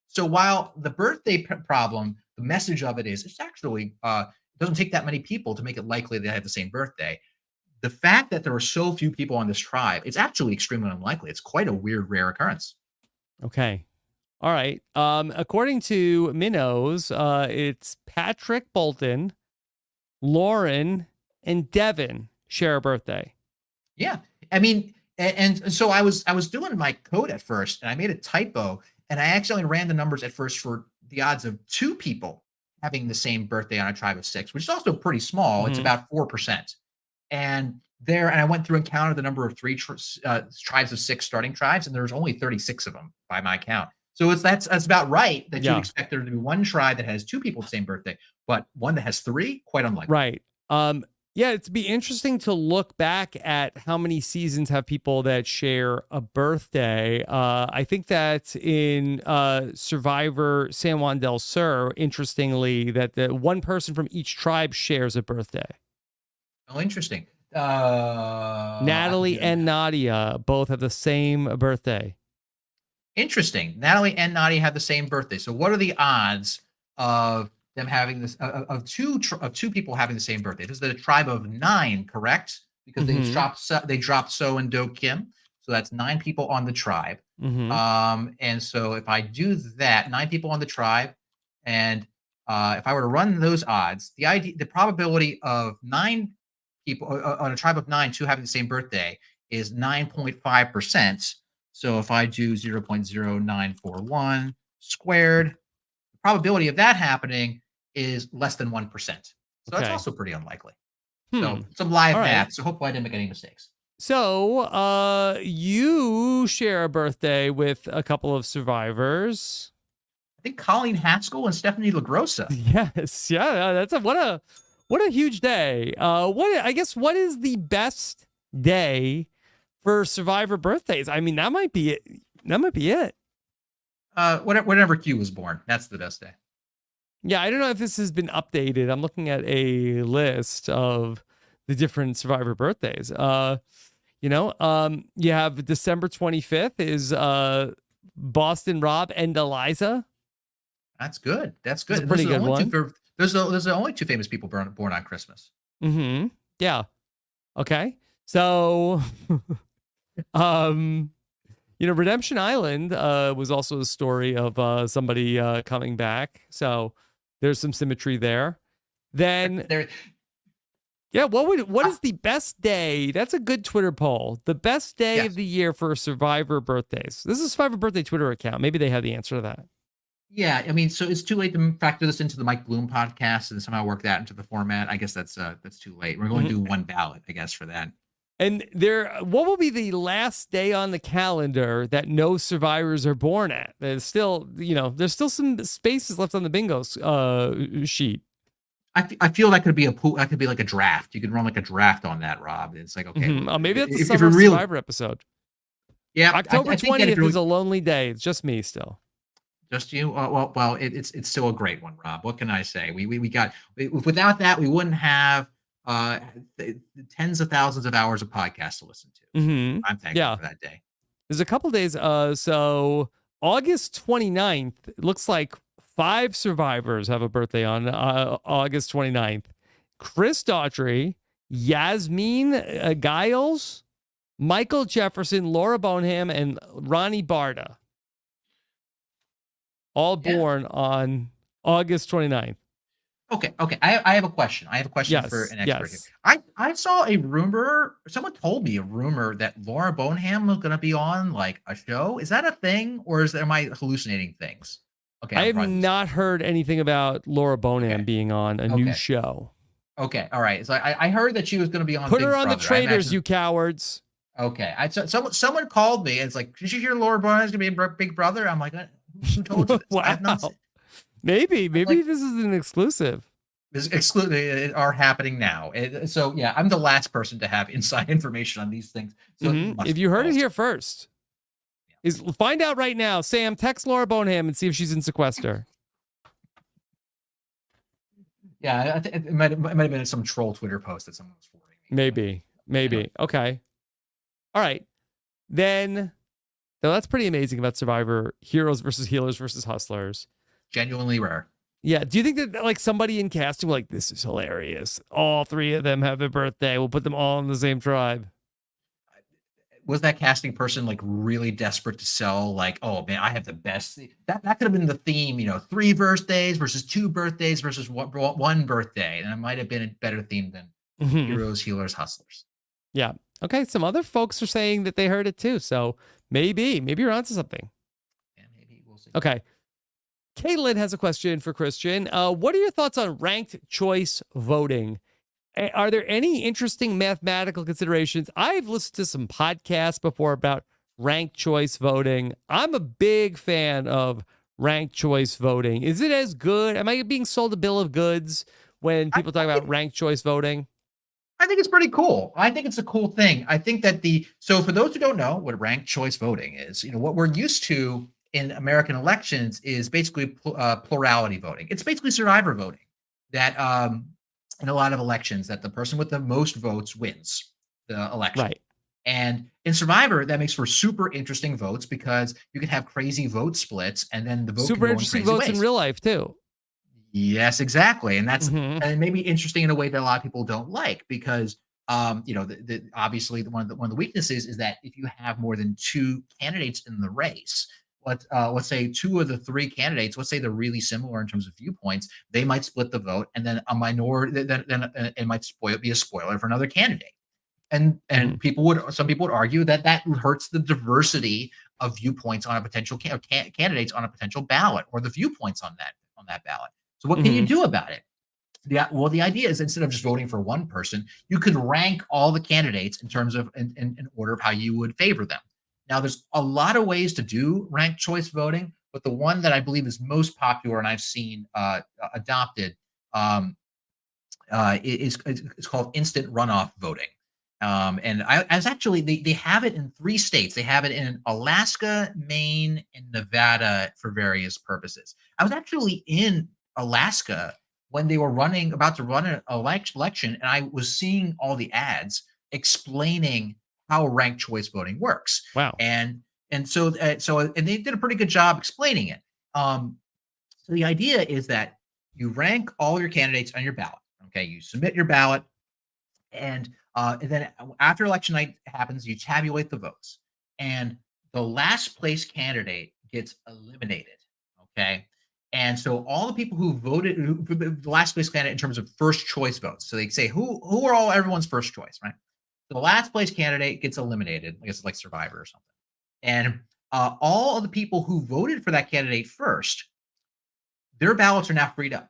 So while the birthday problem, the message of it is it's actually it doesn't take that many people to make it likely they have the same birthday. The fact that there are so few people on this tribe, it's actually extremely unlikely. It's quite a weird, rare occurrence. Okay. All right. According to Minnows, it's Patrick Bolton, Lauren, and Devin share a birthday. Yeah, I mean, and so I was doing my code at first, and I made a typo, and I accidentally ran the numbers at first for the odds of 2 people having the same birthday on a tribe of 6, which is also pretty small. It's Mm-hmm. about 4%. And I went through and counted the number of tribes of 6 starting tribes, and there's only 36 of them by my count. So that's about right that you'd Yeah. expect there to be one tribe that has 2 people with the same birthday, but one that has 3, quite unlikely. Right. Yeah, it'd be interesting to look back at how many seasons have people that share a birthday. I think that in Survivor San Juan del Sur, interestingly, that the one person from each tribe shares a birthday. Oh, interesting. I have to Natalie do the and math. Nadia both have the same birthday. Interesting. Natalie and Nadia have the same birthday. So what are the odds of them having this of two people having the same birthday? This is the tribe of 9, correct? Because Mm-hmm. they dropped So and Do Kim. So that's 9 people on the tribe. Mm-hmm. And so if I do that, 9 people on the tribe, and if I were to run those odds, the probability of 9 people on a tribe of 9 two having the same birthday is 9.5%. So if I do 0.0941 squared, the probability of that happening is less than 1%. So that's Okay. also pretty unlikely. Hmm. So some live All right. math. So hopefully I didn't make any mistakes. So, you share a birthday with a couple of survivors. I think Colleen Haskell and Stephanie LaGrossa. Yes, yeah, that's what a huge day. What is the best day for survivor birthdays? I mean, that might be it. That might be it. Whenever Q was born, that's the best day. Yeah, I don't know if this has been updated. I'm looking at a list of the different survivor birthdays. You have December 25th is Boston Rob and Eliza. That's good. That's It's good. a And those pretty are the good only one. those are the only 2 famous people born on Christmas. Mm-hmm. Yeah. Okay. So, um, Redemption Island was also a story of somebody coming back. So there's some symmetry there. Then, There, yeah, what is the best day? That's a good Twitter poll. The best day of yes. the year for Survivor birthdays. This is a Survivor birthday Twitter account. Maybe they have the answer to that. Yeah, I mean, so it's too late to factor this into the Mike Bloom podcast and somehow work that into the format. I guess that's too late. We're going to do one ballot, I guess, for that. And what will be the last day on the calendar that no survivors are born at? There's still some spaces left on the bingo sheet. I feel that could be a pool. That could be like a draft. You could run like a draft on that, Rob. It's like, okay, Oh, maybe that's a if summer you're really, Survivor episode. yeah, October I think that if 20th you're is a lonely day. It's just me still. just you, it's still a great one, Rob. What can I say? We got without that we wouldn't have uh, tens of thousands of hours of podcasts to listen to. Mm-hmm. I'm thankful Yeah. for that day. There's a couple days. So August 29th, it looks like 5 survivors have a birthday on August 29th. Chris Daughtry, Yasmin Giles, Michael Jefferson, Laura Bonham, and Ronnie Barda. All born on August 29th. Okay. I have a question. I have a question for an expert here. I saw a rumor. Someone told me a rumor that Laura Bonham was going to be on like a show. Is that a thing, or am I hallucinating things? Okay, I have not heard anything about Laura Bonham being on a new show. Okay, all right. So I heard that she was going to be on. Put Big her on Brother. the Traitors, you cowards. Okay, someone called me and it's like, did you hear Laura Bonham's going to be in Big Brother? I'm like, who told you this? Wow. I have not seen. Maybe this is an exclusive. This exclusive are happening now. So yeah, I'm the last person to have inside information on these things. So if you heard it here first, find out right now. Sam, text Laura Bonham and see if she's in sequester. Yeah, I think it might have been some troll Twitter post that someone was forwarding. Maybe. Okay. All right. Then, that's pretty amazing about Survivor: heroes versus healers versus hustlers. Genuinely rare. Yeah. Do you think that like somebody in casting like, this is hilarious, all 3 of them have a birthday, we'll put them all in the same tribe? Was that casting person like really desperate to sell? Like, oh man, I have the best. That could have been the theme. 3 birthdays versus 2 birthdays versus one birthday, and it might have been a better theme than heroes, healers, hustlers. Yeah. Okay. Some other folks are saying that they heard it too. So maybe you're onto something. Yeah, maybe we'll see. Okay. Caitlin has a question for Christian. What are your thoughts on ranked choice voting? Are there any interesting mathematical considerations? I've listened to some podcasts before about ranked choice voting. I'm a big fan of ranked choice voting. Is it as good? Am I being sold a bill of goods when people talk about ranked choice voting? I think it's pretty cool. I think it's a cool thing. I think that so for those who don't know what ranked choice voting is, what we're used to in American elections is basically plurality voting. It's basically survivor voting that in a lot of elections that the person with the most votes wins the election. Right. And in Survivor, that makes for super interesting votes because you can have crazy vote splits and then the vote super interesting votes in real life too. Yes, exactly. And that's and maybe interesting in a way that a lot of people don't like because obviously one of the weaknesses is that if you have more than 2 candidates in the race, let's say 2 of the 3 candidates, let's say they're really similar in terms of viewpoints, they might split the vote, and then a minority, then it might be a spoiler for another candidate. And some people would argue that hurts the diversity of viewpoints on a potential candidates on a potential ballot, or the viewpoints on that ballot. So what can you do about it? The idea is instead of just voting for one person, you could rank all the candidates in terms of in order of how you would favor them. Now, there's a lot of ways to do ranked choice voting, but the one that I believe is most popular and I've seen adopted is called instant runoff voting. And I was actually, they have it in 3 states. They have it in Alaska, Maine, and Nevada for various purposes. I was actually in Alaska when they were about to run an election, and I was seeing all the ads explaining how ranked choice voting works. Wow. And so they did a pretty good job explaining it. So the idea is that you rank all your candidates on your ballot. Okay, you submit your ballot, and then after election night happens, you tabulate the votes, and the last place candidate gets eliminated. Okay. And so all the people who voted, the last place candidate in terms of first choice votes. So they say, who are everyone's first choice, right? The last place candidate gets eliminated. I guess it's like Survivor or something. And all of the people who voted for that candidate first, their ballots are now freed up.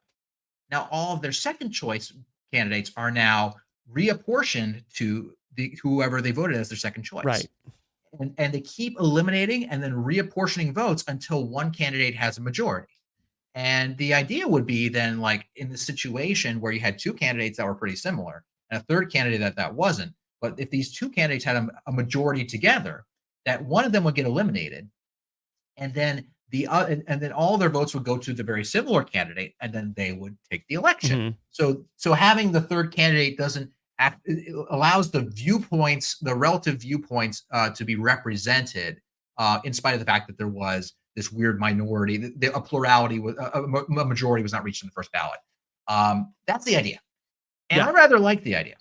Now all of their second choice candidates are now reapportioned to whoever they voted as their second choice. Right. And they keep eliminating and then reapportioning votes until one candidate has a majority. And the idea would be then, like in the situation where you had 2 candidates that were pretty similar and a third candidate that wasn't, but if these 2 candidates had a majority together, that one of them would get eliminated, and then and then all their votes would go to the very similar candidate, and then they would take the election. Mhm. So having the third candidate doesn't act, it allows the viewpoints, the relative viewpoints, to be represented, in spite of the fact that there was this weird minority, a plurality, a majority was not reached in the first ballot. That's the idea, and Yeah. I rather like the idea.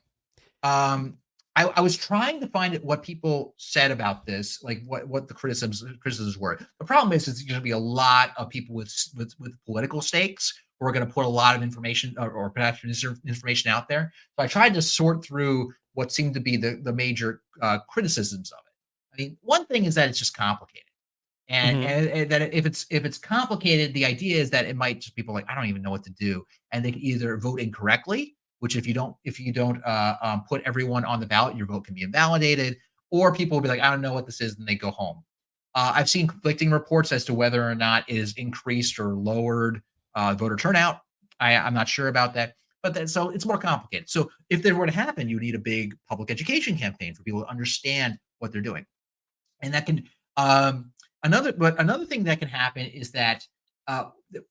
I was trying to find what people said about this, like what the criticisms were. The problem is going to be a lot of people with political stakes who are going to put a lot of information or perhaps information out there. So I tried to sort through what seemed to be the major criticisms of it. I mean, one thing is that it's just complicated. Mhm. And that if it's complicated, the idea is that it might just people like, I don't even know what to do, and they can either vote incorrectly, which if you don't put everyone on the ballot, your vote can be invalidated, or people will be like, I don't know what this is, and they go home. I've seen conflicting reports as to whether or not it is increased or lowered voter turnout. I'm not sure about that, but so it's more complicated. So if there were to happen, you need a big public education campaign for people to understand what they're doing, and that can another thing that can happen is that uh,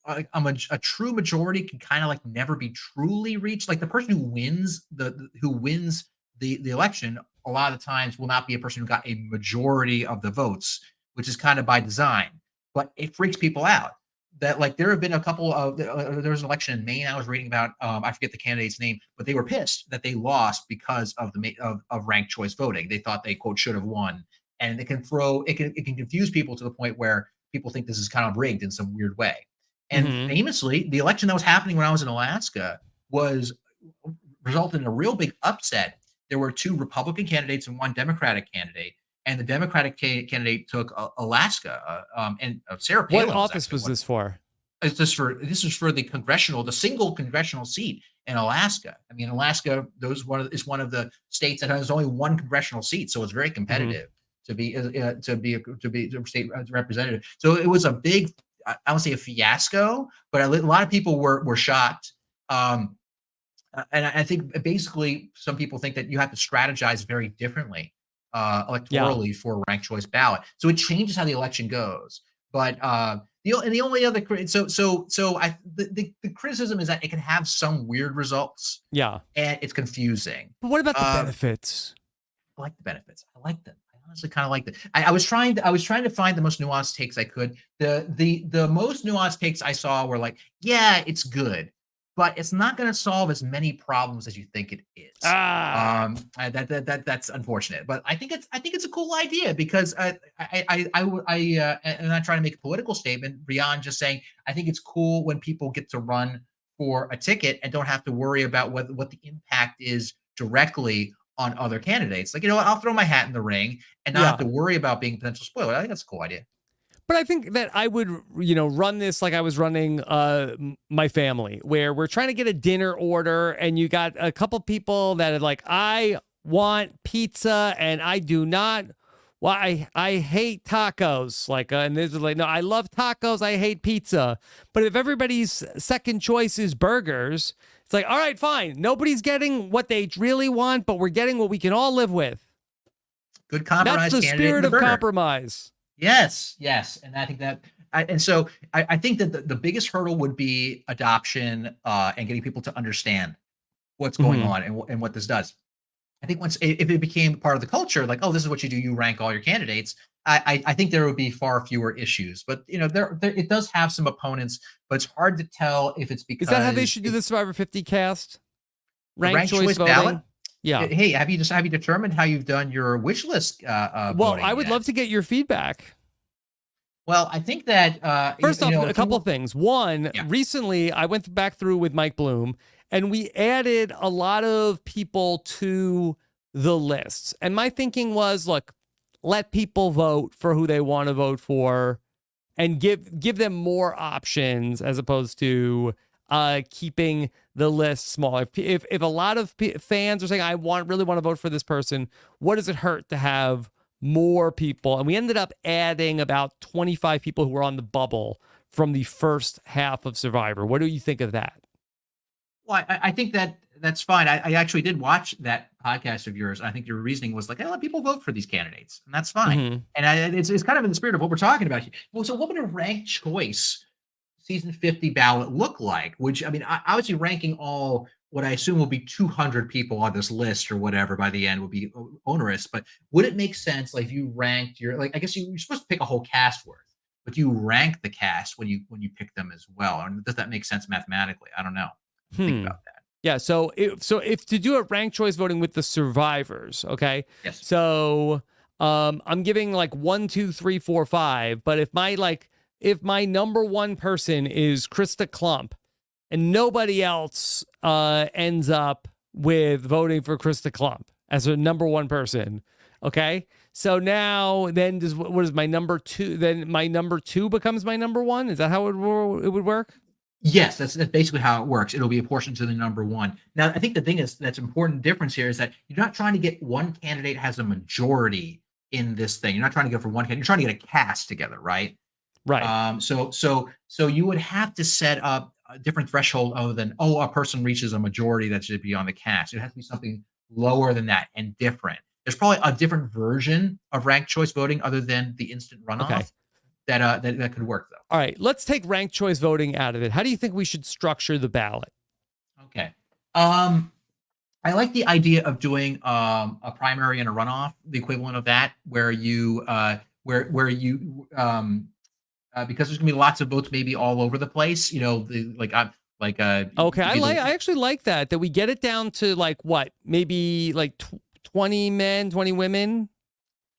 a true majority can kind of like never be truly reached. Like the person who wins the election a lot of the times will not be a person who got a majority of the votes, which is kind of by design. But it freaks people out. That like there have been a couple of there was an election in Maine I was reading about. I forget the candidate's name, but they were pissed that they lost because of of ranked choice voting. They thought they quote should have won, and it can confuse people to the point where people think this is kind of rigged in some weird way. And Mhm. famously, the election that was happening when I was in Alaska was resulted in a real big upset. There were two Republican candidates and one Democratic candidate, and the Democratic candidate took Alaska, and Sarah What Palin was office actually was one. this for? This is for the single congressional seat in Alaska. I mean, Alaska is one of the states that has only one congressional seat, so it's very Mhm. competitive to be a state representative. So it was a big, I would say a fiasco, but a lot of people were shocked. Um, and I think basically some people think that you have to strategize very differently Yeah. electorally for a ranked choice ballot. So it changes how the election goes. But the only other the criticism is that it can have some weird results Yeah. and it's confusing. But what about the Uh, benefits? I like the benefits. I like them. I honestly kind of like them. I was trying to find the most nuanced takes I could. The most nuanced takes I saw were like, yeah, it's good, but it's not going to solve as many problems as you think it is. Ah. That's unfortunate, but I think it's a cool idea because and I'm not trying to make a political statement beyond just saying I think it's cool when people get to run for a ticket and don't have to worry about what the impact is directly on other candidates. Like, you know what? I'll throw my hat in the ring and not have Yeah. to worry about being a potential spoiler. I think that's a cool idea. But I think that I would, run this like I was running my family, where we're trying to get a dinner order, and you got a couple people that are like, I want pizza, and I do not. Well, I hate tacos. Like, and this is like, no, I love tacos. I hate pizza. But if everybody's second choice is burgers, it's like, all right, fine. Nobody's getting what they really want, but we're getting what we can all live with. Good That's compromise the candidate in spirit the of burger. compromise. Yes, yes, and I think that, and so I think that the biggest hurdle would be adoption and getting people to understand what's going Hmm. on and what this does. I think once if it became part of the culture, like, oh, this is what you do, you rank all your candidates. I think there would be far fewer issues. But you know, there it does have some opponents, but it's hard to tell if it's Is that how they because should do the Survivor 50 cast? the Ranked ranked choice choice ballot. voting? Yeah. Hey, have you determined how you've done your wish list Well, I voting would yet? love to get your feedback. Well, I think that First off, a if couple you of things. One, yeah. recently I went back through with Mike Bloom, and we added a lot of people to the lists. And my thinking was, look, let people vote for who they want to vote for, and give them more options as opposed to keeping the list small. If a lot of fans are saying, I really want to vote for this person, what does it hurt to have more people? And we ended up adding about 25 people who were on the bubble from the first half of Survivor. What do you think of that? Well, I think that that's fine. I actually did watch that podcast of yours. I think your reasoning was like, hey, let people vote for these candidates, and that's fine. Mm-hmm. And it's kind of in the spirit of what we're talking about here. Well, so what would a ranked choice season 50 ballot look like? Which, I mean, obviously ranking all what I assume will be 200 people on this list or whatever by the end would be onerous. But would it make sense, like, if you ranked your, like, I guess you're supposed to pick a whole cast worth, but you rank the cast when you pick them as well? And does that make sense mathematically? I don't know. Think about that. Yeah, so if to do a ranked choice voting with the survivors, okay? Yes. So I'm giving like 1, 2, 3, 4, 5, but if my number one person is Krista Klump and nobody else ends up with voting for Krista Klump as a number one person, okay? So now then what is my number 2? Then my number 2 becomes my number 1? Is that how it would work? Yes, that's basically how it works. It'll be apportioned to the number 1. Now, I think the thing that's important difference here is that you're not trying to get one candidate has a majority in this thing. You're not trying to go for one candidate. You're trying to get a cast together, right? Right. So you would have to set up a different threshold other than, oh, a person reaches a majority that should be on the cast. It has to be something lower than that and different. There's probably a different version of ranked choice voting other than the instant runoff. Okay. That could work, though. All right, let's take ranked choice voting out of it. How do you think we should structure the ballot? Okay. I like the idea of doing a primary and a runoff, the equivalent of that, where you because there's gonna be lots of votes maybe all over the place. Okay, I actually like that we get it down to like what, maybe like 20 men, 20 women.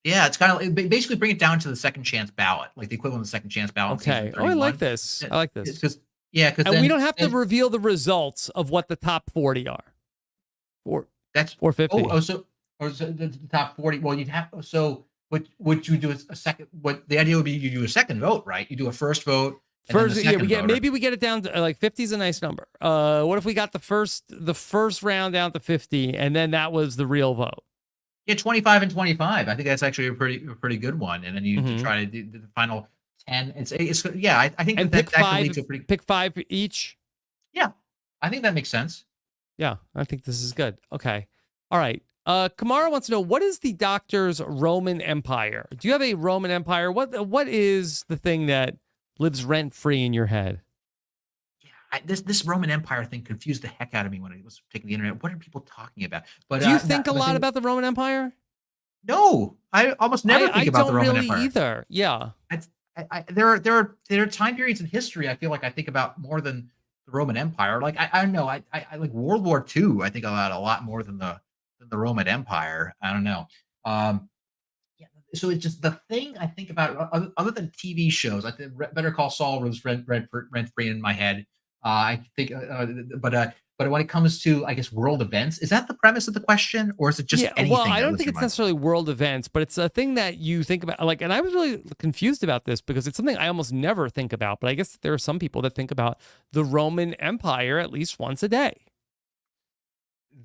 Yeah, it's kind of basically bring it down to the second chance ballot, like the equivalent of the second chance ballot. Okay. Oh, I like this. I like this. Because we don't have to reveal the results of what the top 40 are. That's 450. So the top 40. Well, you'd have what you do is a second. What the idea would be, you do a second vote, right? You do a first vote. Maybe we get it down to like 50 is a nice number. What if we got the first round down to 50, and then that was the real vote? Yeah, 25 and 25. I think that's actually a pretty good one. And then you try to do the final 10. It's I think that could lead to a pretty pick 5 each. Yeah, I think that makes sense. Yeah, I think this is good. Okay. All right. Kamara wants to know, what is the Doctor's Roman Empire? Do you have a Roman Empire? What is the thing that lives rent free in your head? This Roman Empire thing confused the heck out of me when I was taking the internet. What are people talking about? But do you think a lot about the Roman Empire? No, I almost never think about the Roman Empire either. Yeah, there are time periods in history I feel like I think about more than the Roman Empire. Like I don't know. I like World War II. I think about a lot more than the Roman Empire. I don't know. Yeah. So it's just the thing I think about other than TV shows. I think Better Call Saul was rent free in my head. I think, but when it comes to, I guess, world events, is that the premise of the question, or is it just anything? Well, I don't think it's necessarily world events, but it's a thing that you think about. Like, and I was really confused about this because it's something I almost never think about. But I guess there are some people that think about the Roman Empire at least once a day.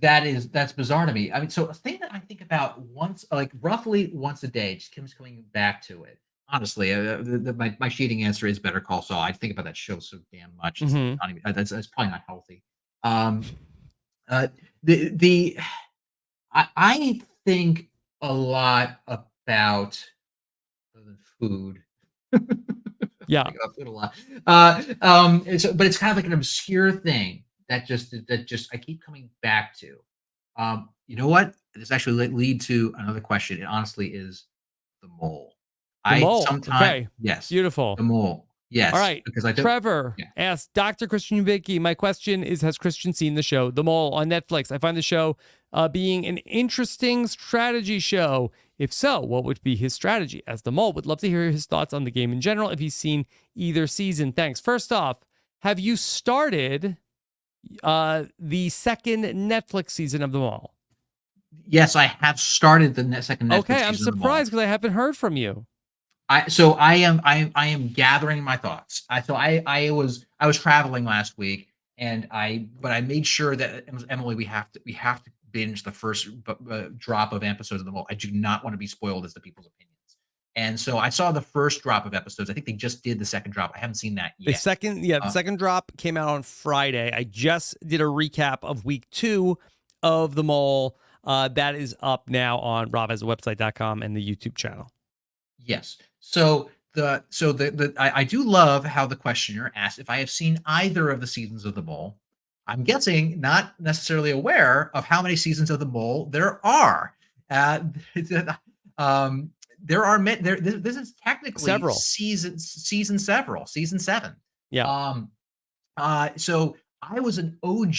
That's bizarre to me. I mean, so a thing that I think about roughly once a day, just keeps coming back to it. Honestly, my cheating answer is Better Call Saul. I think about that show so damn much. It's not even, that's probably not healthy. I think a lot about food. Yeah, food a lot. But it's kind of like an obscure thing that just I keep coming back to. You know what? This actually lead to another question. It honestly is the mole. Okay. Yes. Beautiful. The mole. Yes. All right. Because Trevor asked, Dr. Christian Hubicki, my question is, has Christian seen the show The Mole on Netflix? I find the show being an interesting strategy show. If so, what would be his strategy as the mole? Would love to hear his thoughts on the game in general, if he's seen either season. Thanks. First off, have you started the second Netflix season of The Mole? Yes, I have started the second Netflix season. Okay, I'm surprised because I haven't heard from you. I am gathering my thoughts. I was traveling last week, but I made sure that Emily, we have to binge the first drop of episodes of The Mole. I do not want to be spoiled as to people's opinions. And so I saw the first drop of episodes. I think they just did the second drop. I haven't seen that yet. The second drop came out on Friday. I just did a recap of week 2 of The Mole. that is up now on robhasawebsite.com and the YouTube channel. Yes. So I do love how the questioner asked if I have seen either of the seasons of The Mole. I'm guessing not necessarily aware of how many seasons of The Mole there are. Uh, there are this is technically Several. season 7. Yeah. So I was an OG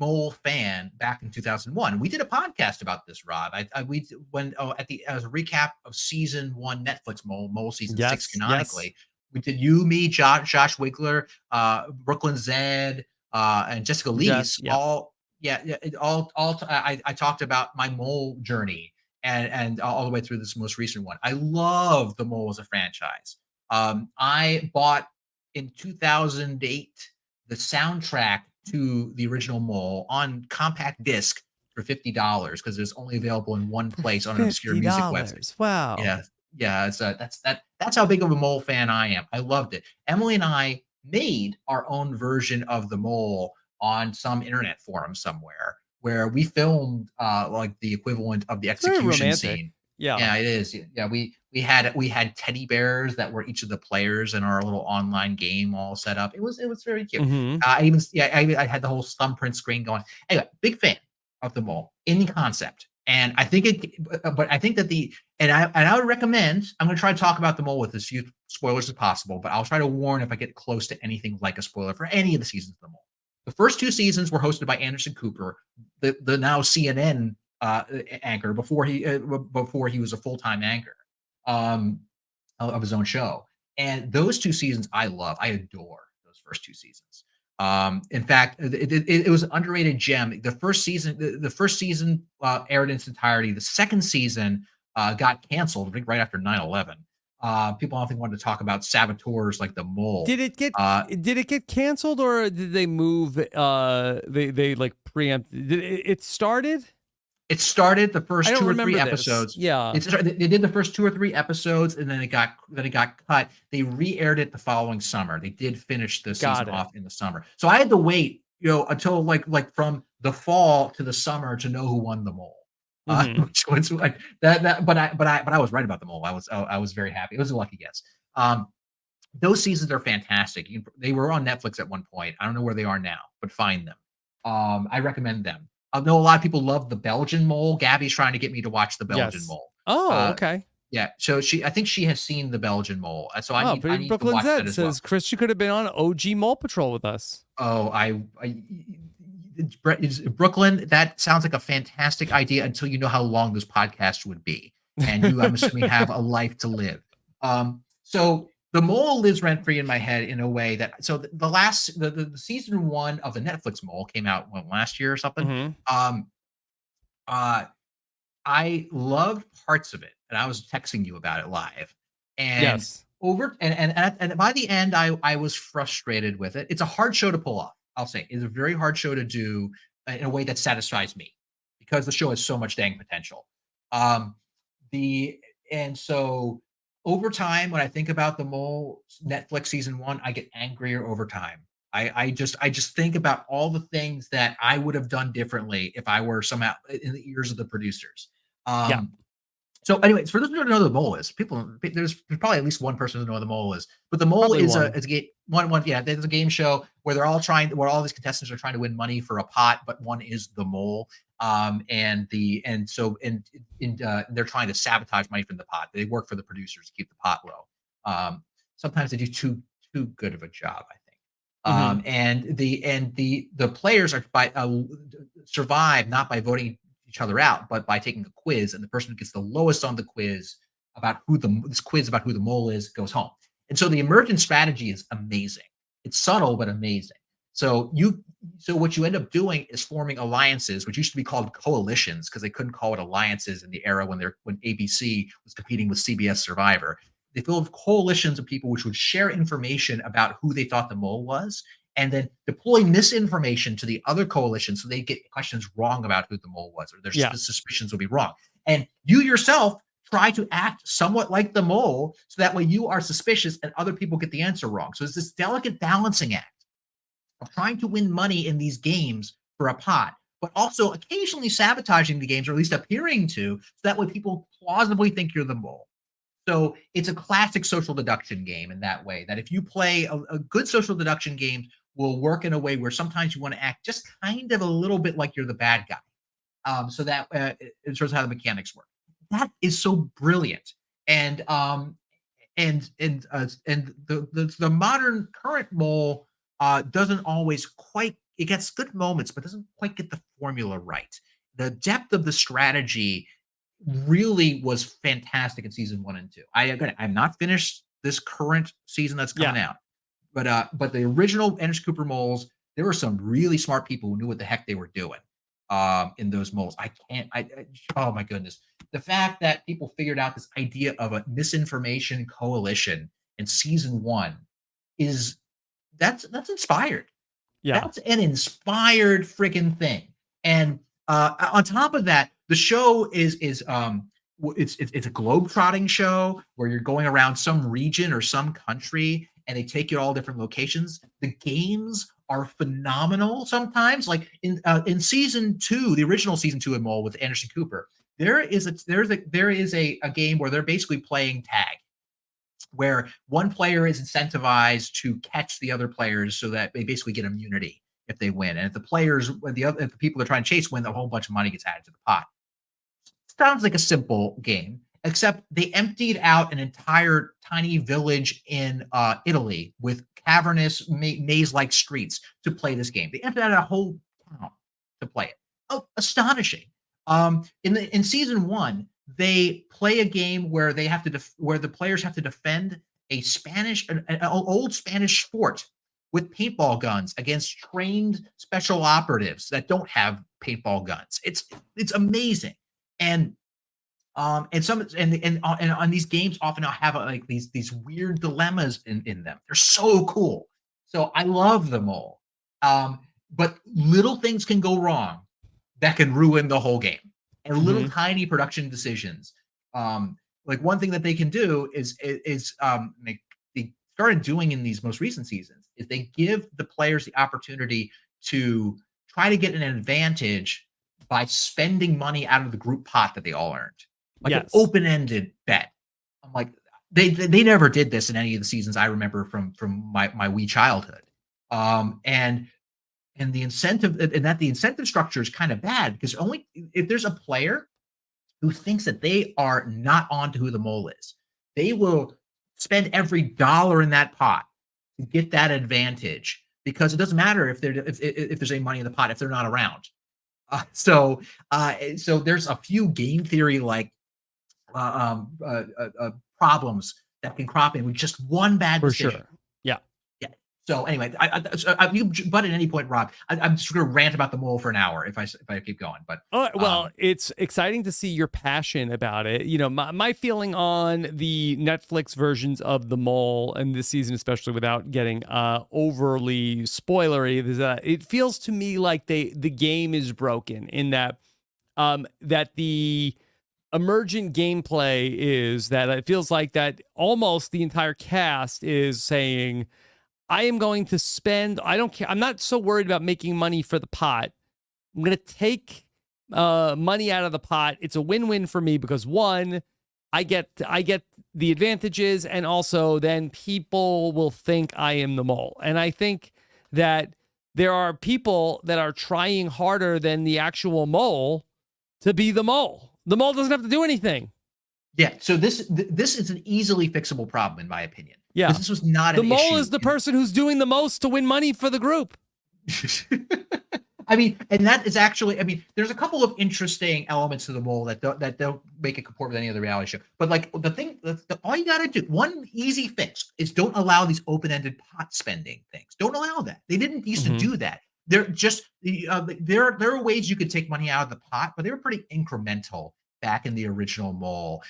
Mole fan back in 2001. We did a podcast about this, Rob. We when as a recap of season 1 Netflix Mole season 6 canonically. We did you, me, Josh Wigler, Brooklyn Zed, and Jessica Lees. I talked about my Mole journey and all the way through this most recent one. I love the Mole as a franchise. I bought in 2008 the soundtrack to the original Mole on compact disc for $50 because it's only available in one place on an obscure music website. Wow. Yeah. It's that's how big of a Mole fan I am. I loved it. Emily and I made our own version of the Mole on some internet forum somewhere where we filmed like the equivalent of the execution scene. Yeah, it is. Yeah, we had teddy bears that were each of the players in our little online game all set up. It was very cute. I had the whole thumbprint screen going. Anyway, big fan of the Mole in concept, and I think I would recommend. I'm going to try to talk about the Mole with as few spoilers as possible, but I'll try to warn if I get close to anything like a spoiler for any of the seasons of the Mole. The first 2 seasons were hosted by Anderson Cooper, the now CNN anchor before he was a full-time anchor of his own show. And those 2 seasons I love. I adore those first 2 seasons. In fact, it was an underrated gem. The first season aired in its entirety. The second season got canceled, I think, right after 9/11. People I don't think wanted to talk about saboteurs like the Mole. Did it get canceled, or did they move? They like preempt. It started. It started the first 2 or 3 episodes. Yeah, they did the first 2 or 3 episodes, and then it got cut. They re-aired it the following summer. They did finish the season off in the summer. So I had to wait, until like from the fall to the summer to know who won the Mole. Which was like that. But I was right about the Mole. I was very happy. It was a lucky guess. Those seasons are fantastic. They were on Netflix at one point. I don't know where they are now, but find them. I recommend them. I know a lot of people love the Belgian Mole. Gabby's trying to get me to watch the Belgian Mole. Oh, okay. Yeah. So I think she has seen the Belgian Mole. So I need to watch that as well. Says Chris, you could have been on OG Mole Patrol with us. Oh, Brooklyn, that sounds like a fantastic idea until you know how long this podcast would be. And you, I'm assuming, have a life to live. So the Mole lives rent free in my head in a way that, so the season 1 of the Netflix Mole came out last year or something. I loved parts of it, and I was texting you about it live. And and by the end, I was frustrated with it. It's a hard show to pull off. I'll say it's a very hard show to do in a way that satisfies me because the show has so much dang potential. So over time, when I think about the Mole Netflix season 1, I get angrier over time. I just think about all the things that I would have done differently if I were somehow in the ears of the producers. So anyways, for those who don't know who the Mole is, there's probably at least one person who knows what the Mole is. But the Mole is there's a game show where all these contestants are trying to win money for a pot, but one is the Mole. And they're trying to sabotage money from the pot. They work for the producers to keep the pot low. Sometimes they do too good of a job, I think. And the players are survive not by voting each other out, but by taking a quiz, and the person who gets the lowest on the quiz about who the Mole is goes home. And so the emergent strategy is amazing. It's subtle but amazing. So what you end up doing is forming alliances, which used to be called coalitions because they couldn't call it alliances in the era when ABC was competing with CBS Survivor. They formed coalitions of people which would share information about who they thought the Mole was, and then deploy misinformation to the other coalition so they get questions wrong about who the Mole was, or their suspicions will be wrong. And you yourself try to act somewhat like the Mole so that way you are suspicious and other people get the answer wrong. So it's this delicate balancing act of trying to win money in these games for a pot, but also occasionally sabotaging the games, or at least appearing to, so that way people plausibly think you're the mole. So it's a classic social deduction game in that way, that if you play a good social deduction game will work in a way where sometimes you want to act just kind of a little bit like you're the bad guy. So that in terms of how the mechanics work. That is so brilliant. And the modern current mole doesn't always quite, it gets good moments, but doesn't quite get the formula right. The depth of the strategy really was fantastic in season 1 and 2. I'm not finished this current season that's coming out, but the original Anderson Cooper moles, there were some really smart people who knew what the heck they were doing in those moles. Oh my goodness. The fact that people figured out this idea of a misinformation coalition in season 1 is that's inspired. Yeah. That's an inspired freaking thing. And on top of that, the show is it's a globe-trotting show where you're going around some region or some country, and they take you to all different locations. The games are phenomenal sometimes. Like in season 2, the original season 2 of Mole with Anderson Cooper, there is a game where they're basically playing tag, where one player is incentivized to catch the other players so that they basically get immunity if they win. And if the people they're trying to chase win, a whole bunch of money gets added to the pot. Sounds like a simple game, except they emptied out an entire tiny village in Italy with cavernous maze-like streets to play this game. They emptied out a whole town to play it. Oh, astonishing. In season 1, they play a game where where the players have to defend an old Spanish fort with paintball guns against trained special operatives that don't have paintball guns. It's amazing. And on these games often have like these weird dilemmas in them. They're so cool. So I love them all. But little things can go wrong that can ruin the whole game. And little tiny production decisions. Like one thing that they can do is they started doing in these most recent seasons is they give the players the opportunity to try to get an advantage by spending money out of the group pot that they all earned. Like an open-ended bet. I'm like, they never did this in any of the seasons I remember from my wee childhood. And the incentive structure is kind of bad because only if there's a player who thinks that they are not on to who the mole is, they will spend every dollar in that pot to get that advantage, because it doesn't matter if there's any money in the pot if they're not around. So there's a few game theory like problems that can crop in with just one bad decision. For sure. Yeah. Yeah. So anyway, you butt at any point, Rob. I'm just going to rant about the mole for an hour if I keep going. But it's exciting to see your passion about it. You know, my feeling on the Netflix versions of the mole and this season, especially without getting overly spoilery, is that it feels to me like the game is broken in that the emergent gameplay is that it feels like that almost the entire cast is saying, I am going to spend, I don't care, I'm not so worried about making money for the pot. I'm going to take money out of the pot. It's a win-win for me because one, I get the advantages, and also then people will think I am the mole. And I think that there are people that are trying harder than the actual mole to be the mole. The mole doesn't have to do anything. Yeah, so this is an easily fixable problem, in my opinion. Yeah, this was not the mole is the person who's doing the most to win money for the group. I mean, and that is actually, I mean, there's a couple of interesting elements to the mole that don't make it comport with any other reality show. But like the thing, all you got to do, one easy fix is don't allow these open-ended pot spending things. Don't allow that. They didn't used to do that. They're just there are ways you could take money out of the pot, but they were pretty incremental back in the original mole.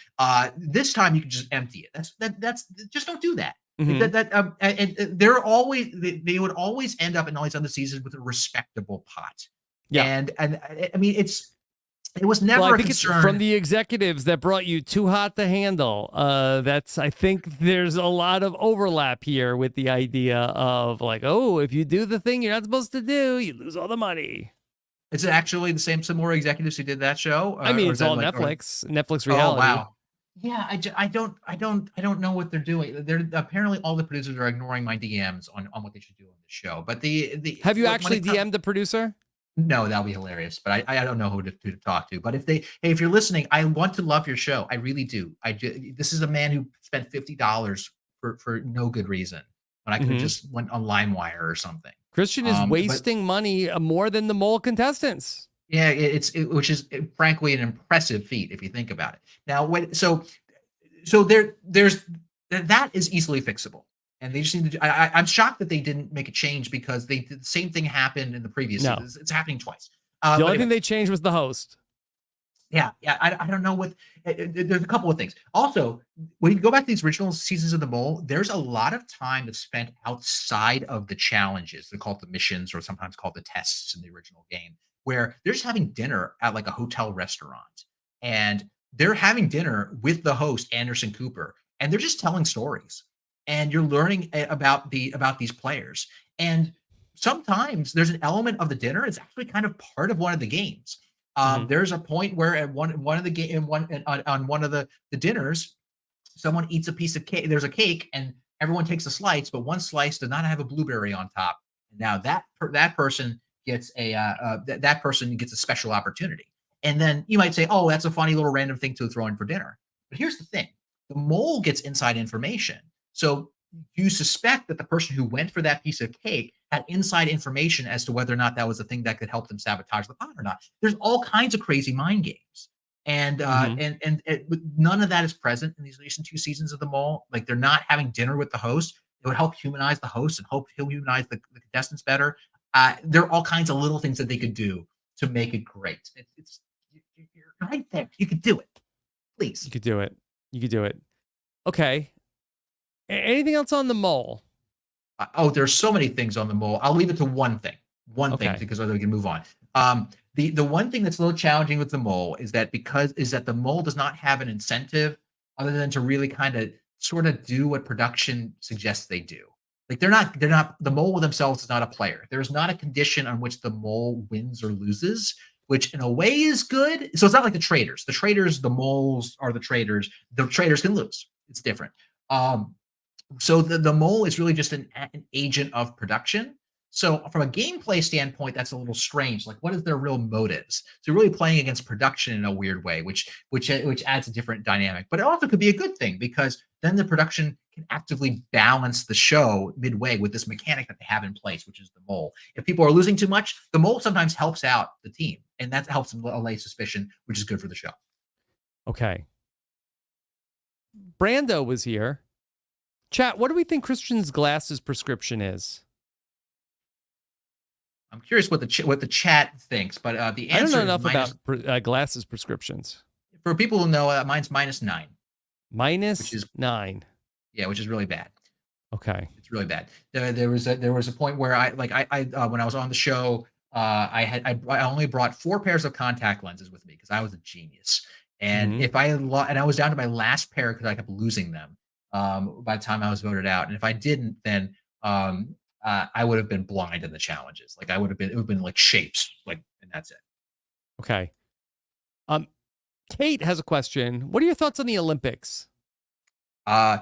This time you can just empty it. That's just don't do that. And they would always end up in all these other seasons with a respectable pot. Yeah, and I mean it was never a concern. It's from the executives that brought you Too Hot to Handle. I think there's a lot of overlap here with the idea of like, oh, if you do the thing you're not supposed to do, you lose all the money. Is it actually the same similar executives who did that show? I mean, Or is it's that all like, or Netflix oh, reality. wow. Yeah, I don't know what they're doing. They're apparently all the producers are ignoring my DMs on what they should do on the show. But the Have you when actually it comes DM'd the producer? no, that'll be hilarious. But I don't know who to talk to. But hey, if you're listening, I want to love your show. I really do. This is a man who spent $50 for no good reason when I could have Mhm. just went on LimeWire or something. Christian is But wasting money more than the mole contestants. yeah, which is frankly an impressive feat if you think about it. Now, so there's that is easily fixable, and they just need to. I'm shocked that they didn't make a change because they did the same thing happened in the previous No. season. It's happening twice. The But only anyway, thing they changed was the host. yeah, I don't know what. There's a couple of things. Also, when you go back to these original seasons of the Mole, there's a lot of time that's spent outside of the challenges. They're called the missions, or sometimes called the tests in the original game, where they're just having dinner at like a hotel restaurant, and they're having dinner with the host Anderson Cooper, and they're just telling stories, and you're learning about these players. And sometimes there's an element of the dinner. It's actually kind of part of one of the games. Mhm. There's a point where at one of the game on one of the dinners, someone eats a piece of cake. There's a cake, and everyone takes a slice, but one slice does not have a blueberry on top. Now that person gets that person gets a special opportunity. And then you might say, "Oh, that's a funny little random thing to throw in for dinner." But here's the thing: the mole gets inside information. So you suspect that the person who went for that piece of cake had inside information as to whether or not that was the thing that could help them sabotage the pot or not. There's all kinds of crazy mind games. And Mhm. but none of that is present in these recent 2 seasons of the mole. Like they're not having dinner with the host. It would help humanize the host and help humanize the contestants better. There are all kinds of little things that they could do to make it great. You're right there. You could do it. You Please. could do it. You could do it. Okay. Anything else on the mole? Oh, there's so many things on the mole. I'll leave it to one thing Okay. because other we can move on. The one thing that's a little challenging with the mole is that the mole does not have an incentive other than to really kind of sort of do what production suggests they do. Like they're not the mole themselves is not a player. There's not a condition on which the mole wins or loses, which in a way is good. So it's not like the traders. The moles are the traders. The traders can lose. It's different. So the mole is really just an agent of production. So from a gameplay standpoint, that's a little strange. Like, what is their real motives? So you're really playing against production in a weird way, which adds a different dynamic. But it also could be a good thing because then the production can actively balance the show midway with this mechanic that they have in place, which is the mole. If people are losing too much, the mole sometimes helps out the team, and that helps them allay suspicion, which is good for the show. Okay. Brando was here. Chat, what do we think Christian's glasses prescription is? I'm curious what the chat thinks, but the I don't know answer is enough minus. about glasses prescriptions. For people who know, mine's -9, which Minus is 9. yeah, which is really bad. Okay. It's really bad. There was a point where when I was on the show, I only brought 4 pairs of contact lenses with me because I was a genius. And Mhm. if and I was down to my last pair because I kept losing them by the time I was voted out. And if I didn't, then I would have been blind in the challenges. Like it would have been like shapes, like, and that's it. Okay. Um Kate has a question. What are your thoughts on the Olympics? Uh,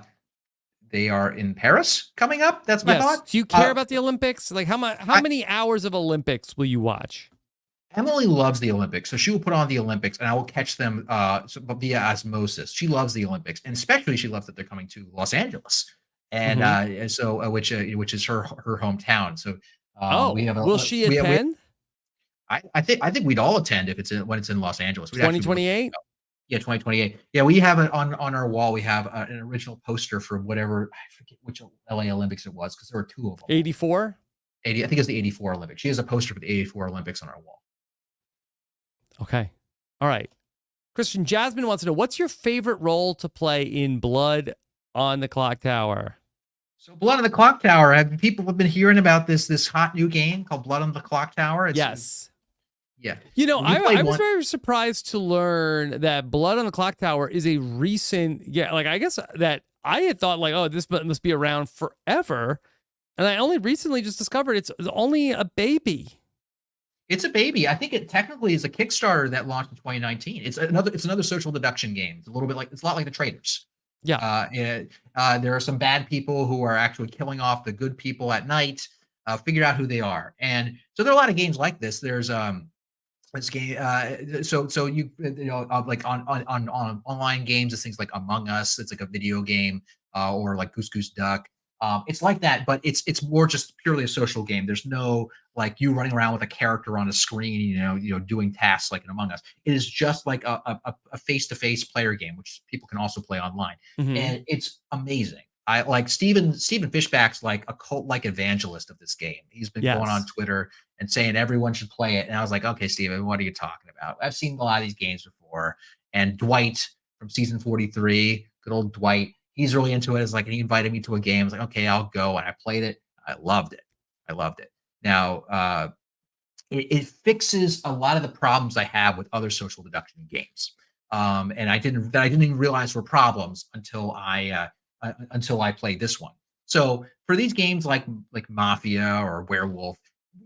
they are in Paris coming up. That's my Yes. thought. Do you care about the Olympics? Like how I, many hours of Olympics will you watch? Emily loves the Olympics, so she will put on the Olympics, and I will catch them via osmosis. She loves the Olympics, and especially she loves that they're coming to Los Angeles, and Mhm. which is her hometown. So we Oh, have will a she we attend? I think we'd all attend if when it's in Los Angeles. We'd actually love to 2028? go. Yeah, 2028. Yeah, we have it on our wall. We have an original poster from whatever I forget which LA Olympics it was because there were 2 of them. 84? 80, I think it's the 84 Olympics. She has a poster for the 84 Olympics on our wall. Okay. All right. Christian, Jasmine wants to know, what's your favorite role to play in Blood on the Clock Tower? So Blood on the Clock Tower. People have been hearing about this hot new game called Blood on the Clock Tower. Yes. Yeah. You know, You I played was one. very surprised to learn that Blood on the Clock Tower is a recent, like I guess that I had thought like, oh, this must be around forever. And I only recently just discovered it's only a baby. It's a baby. I think it technically is a Kickstarter that launched in 2019. It's another social deduction game. It's a lot like the Traders. Yeah. There are some bad people who are actually killing off the good people at night. Figure out who they are, and so there are a lot of games like this. There's this game. So like on online games, it's things like Among Us. It's like a video game, or like Goose Goose Duck. It's like that, but it's more just purely a social game. There's no like you running around with a character on a screen, doing tasks like in Among Us. It is just like a face-to-face player game, which people can also play online, Mm-hmm. and it's amazing. I like Steven Fishback's like a cult like evangelist of this game. He's been going on Yes. Twitter and saying everyone should play it. And I was like, okay, Steven, what are you talking about? I've seen a lot of these games before. And Dwight from season 43, good old Dwight, he's really into it. It's like, and he invited me to a game. I was like, okay, I'll go. And I played it. I loved it. I loved it. Now, it fixes a lot of the problems I have with other social deduction games. And I didn't even realize were problems until I played this one. So for these games like Mafia or Werewolf,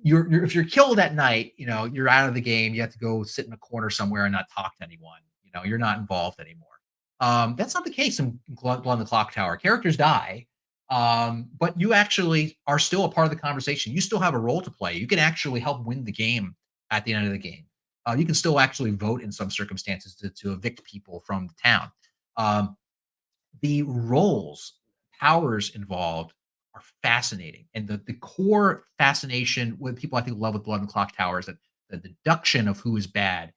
if you're killed at night, you're out of the game. You have to go sit in a corner somewhere and not talk to anyone. You're not involved anymore. That's not the case in Blood on the Clock Tower. Characters die, but you actually are still a part of the conversation. You still have a role to play. You can actually help win the game at the end of the game. You can still actually vote in some circumstances to evict people from the town. The roles, powers involved are fascinating. And the core fascination with people I think love with Blood and Clock Tower is that the deduction of who is bad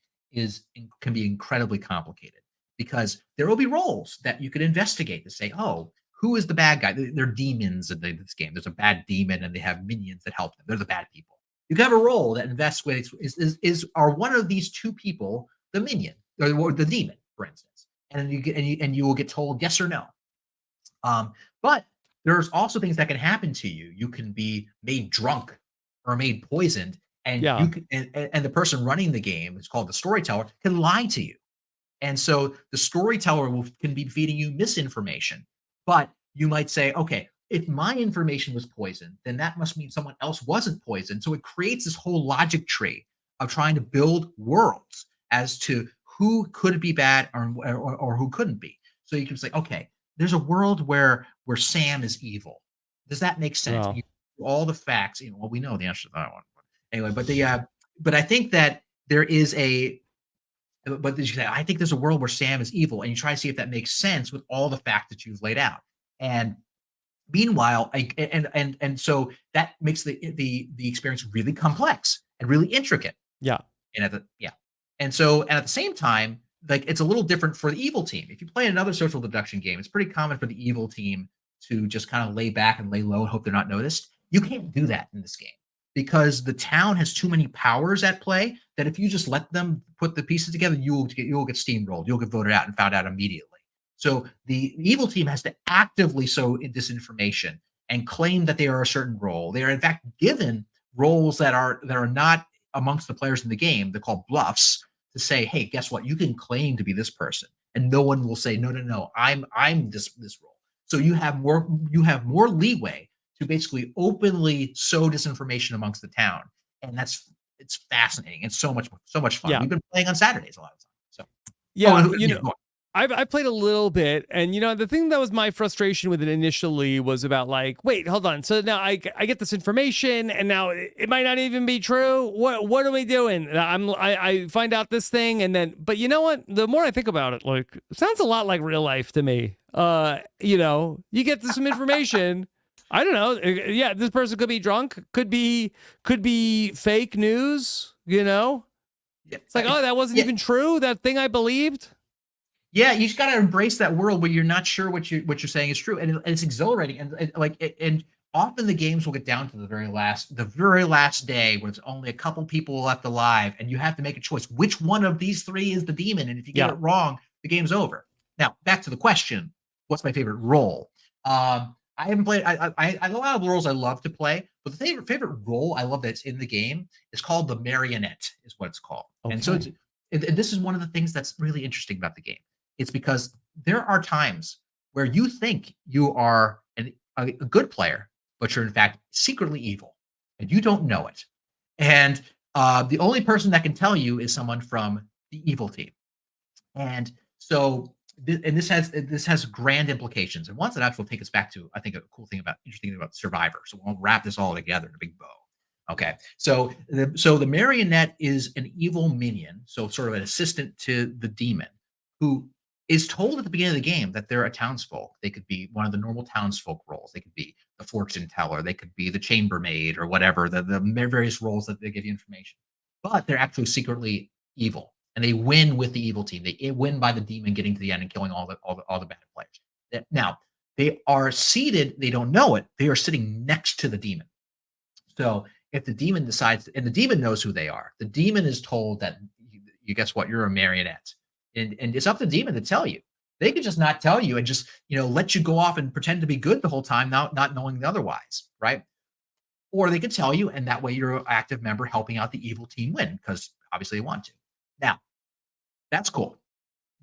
can be incredibly complicated because there will be roles that you could investigate to say, oh, who is the bad guy? They're demons in this game. There's a bad demon and they have minions that help them. They're the bad people. You can have a role that investigates are one of these two people the minion or the demon, for instance, and you will get told yes or no. But there's also things that can happen to you. You can be made drunk or made poisoned, and Yeah. you can, and the person running the game, it's called the storyteller, can lie to you. And so the storyteller can be feeding you misinformation. But you might say, okay, if my information was poisoned, then that must mean someone else wasn't poisoned. So it creates this whole logic tree of trying to build worlds as to who could be bad or who couldn't be. So you can say, okay, there's a world where Sam is evil. Does that make sense? Wow. All the facts. Well, we know the answer to that one. Anyway, but I think that there is but I think there's a world where Sam is evil, and you try to see if that makes sense with all the facts that you've laid out. And meanwhile, so that makes the experience really complex and really intricate. Yeah. And at the same time, like it's a little different for the evil team. If you play another social deduction game, it's pretty common for the evil team to just kind of lay back and lay low and hope they're not noticed. You can't do that in this game because the town has too many powers at play that if you just let them put the pieces together, you'll get steamrolled. You'll get voted out and found out immediately. So the evil team has to actively sow disinformation and claim that they are a certain role. They are in fact given roles that are not amongst the players in the game. They're called bluffs to say, hey, guess what? You can claim to be this person, and no one will say, no, I'm this role. So you have more leeway to basically openly sow disinformation amongst the town, and it's fascinating. It's so much fun. Yeah. We've been playing on Saturdays a lot of times. So yeah, I've played a little bit, and the thing that was my frustration with it initially was about like, wait, hold on. So now I get this information, and now it might not even be true. What are we doing? I find out this thing, and then, but you know what? The more I think about it, like, it sounds a lot like real life to me. You get some information. I don't know. Yeah, this person could be drunk. Could be fake news. Yeah. It's like, oh, that wasn't even true. That thing I believed. Yeah, you just got to embrace that world where you're not sure what you're saying is true, and it's exhilarating. And often the games will get down to the very last day where it's only a couple people left alive, and you have to make a choice. Which one of these three is the demon? And if you get it wrong, the game's over. Now, back to the question: what's my favorite role? I haven't played. I a lot of roles I love to play, but the favorite role I love that's in the game is called the marionette. Is what it's called, okay. And so this is one of the things that's really interesting about the game. It's because there are times where you think you are a good player, but you're in fact secretly evil, and you don't know it. And The only person that can tell you is someone from the evil team. And so, this has grand implications, and ones that actually take us back to, I think, a cool thing about interesting thing about Survivor. So we'll wrap this all together in a big bow. Okay, so the marionette is an evil minion, so sort of an assistant to the demon, who is told at the beginning of the game that they're a townsfolk. They could be one of the normal townsfolk roles. They could be the fortune teller. They could be the chambermaid or whatever, the various roles that they give you information. But they're actually secretly evil, and they win with the evil team. They win by the demon getting to the end and killing all the bad players. Now they are seated. They don't know it. They are sitting next to the demon. So if the demon decides, and the demon knows who they are, the demon is told that you guess what, you're a marionette, and it's up to the demon to tell you. They could just not tell you and just let you go off and pretend to be good the whole time, not knowing otherwise, right? Or they could tell you, and that way you're an active member helping out the evil team win because obviously they want to. Now, that's cool.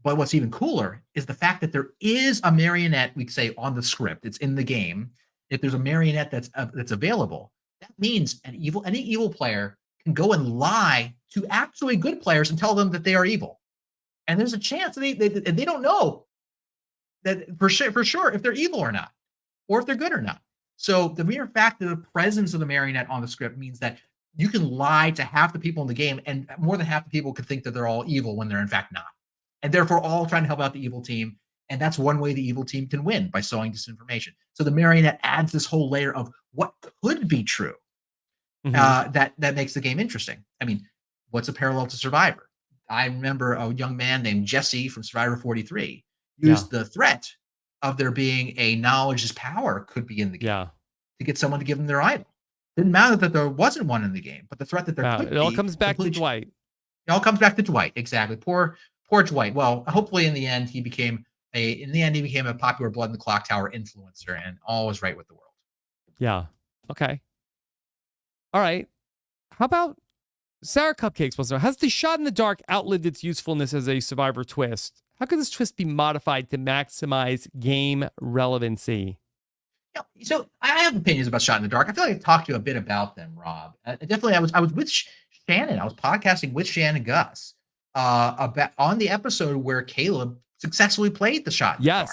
But what's even cooler is the fact that there is a marionette, we'd say, on the script. It's in the game. If there's a marionette that's available, that means any evil player can go and lie to actually good players and tell them that they are evil. And there's a chance they don't know that for sure if they're evil or not, or if they're good or not. So the mere fact that the presence of the marionette on the script means that you can lie to half the people in the game, and more than half the people could think that they're all evil when they're in fact not. And therefore all trying to help out the evil team. And that's one way the evil team can win, by sowing disinformation. So the marionette adds this whole layer of what could be true, that makes the game interesting. I mean, what's a parallel to Survivor? I remember a young man named Jesse from Survivor 43 used the threat of there being a knowledge is power could be in the game to get someone to give them their idol. Didn't matter that there wasn't one in the game, but the threat that there could be. It all comes back to Dwight. It all comes back to Dwight, exactly. Poor Dwight. Well, hopefully in the end he became a popular Blood in the Clock Tower influencer, and all was right with the world. Yeah. Okay. All right. How about Sarah Cupcakes wants to know, has the shot in the dark outlived its usefulness as a Survivor twist? How could this twist be modified to maximize game relevancy? Yeah, so I have opinions about shot in the dark. I feel like I talked to you a bit about them, Rob. Definitely, I was with Shannon. I was podcasting with Shannon Gus about on the episode where Caleb successfully played the shot in the dark.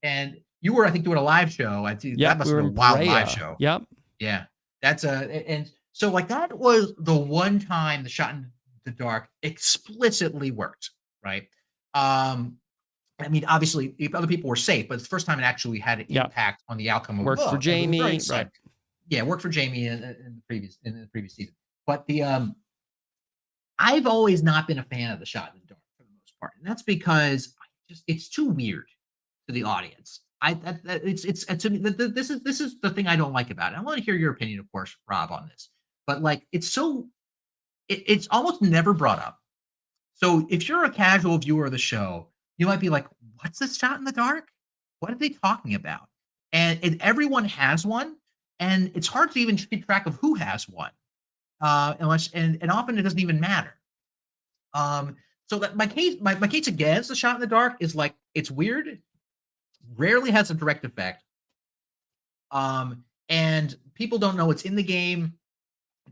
And you were, I think, doing a live show. I think that must have been a wild live show. Yep. Yeah. That's and so like that was the one time the shot in the dark explicitly worked, right? I mean, obviously, other people were safe, but it's the first time it actually had an impact on the outcome of the worked for Jamie, right? Yeah, worked for Jamie in the previous season. But I've always not been a fan of the shot in the dark for the most part, and that's because it's too weird to the audience. It's to me, this is the thing I don't like about it. I want to hear your opinion, of course, Rob, on this. But like, it's almost never brought up. So if you're a casual viewer of the show, you might be like, what's this shot in the dark? What are they talking about? And everyone has one, and it's hard to even keep track of who has one, unless and often it doesn't even matter. So that my case against the shot in the dark is like, it's weird, rarely has a direct effect, and people don't know it's in the game.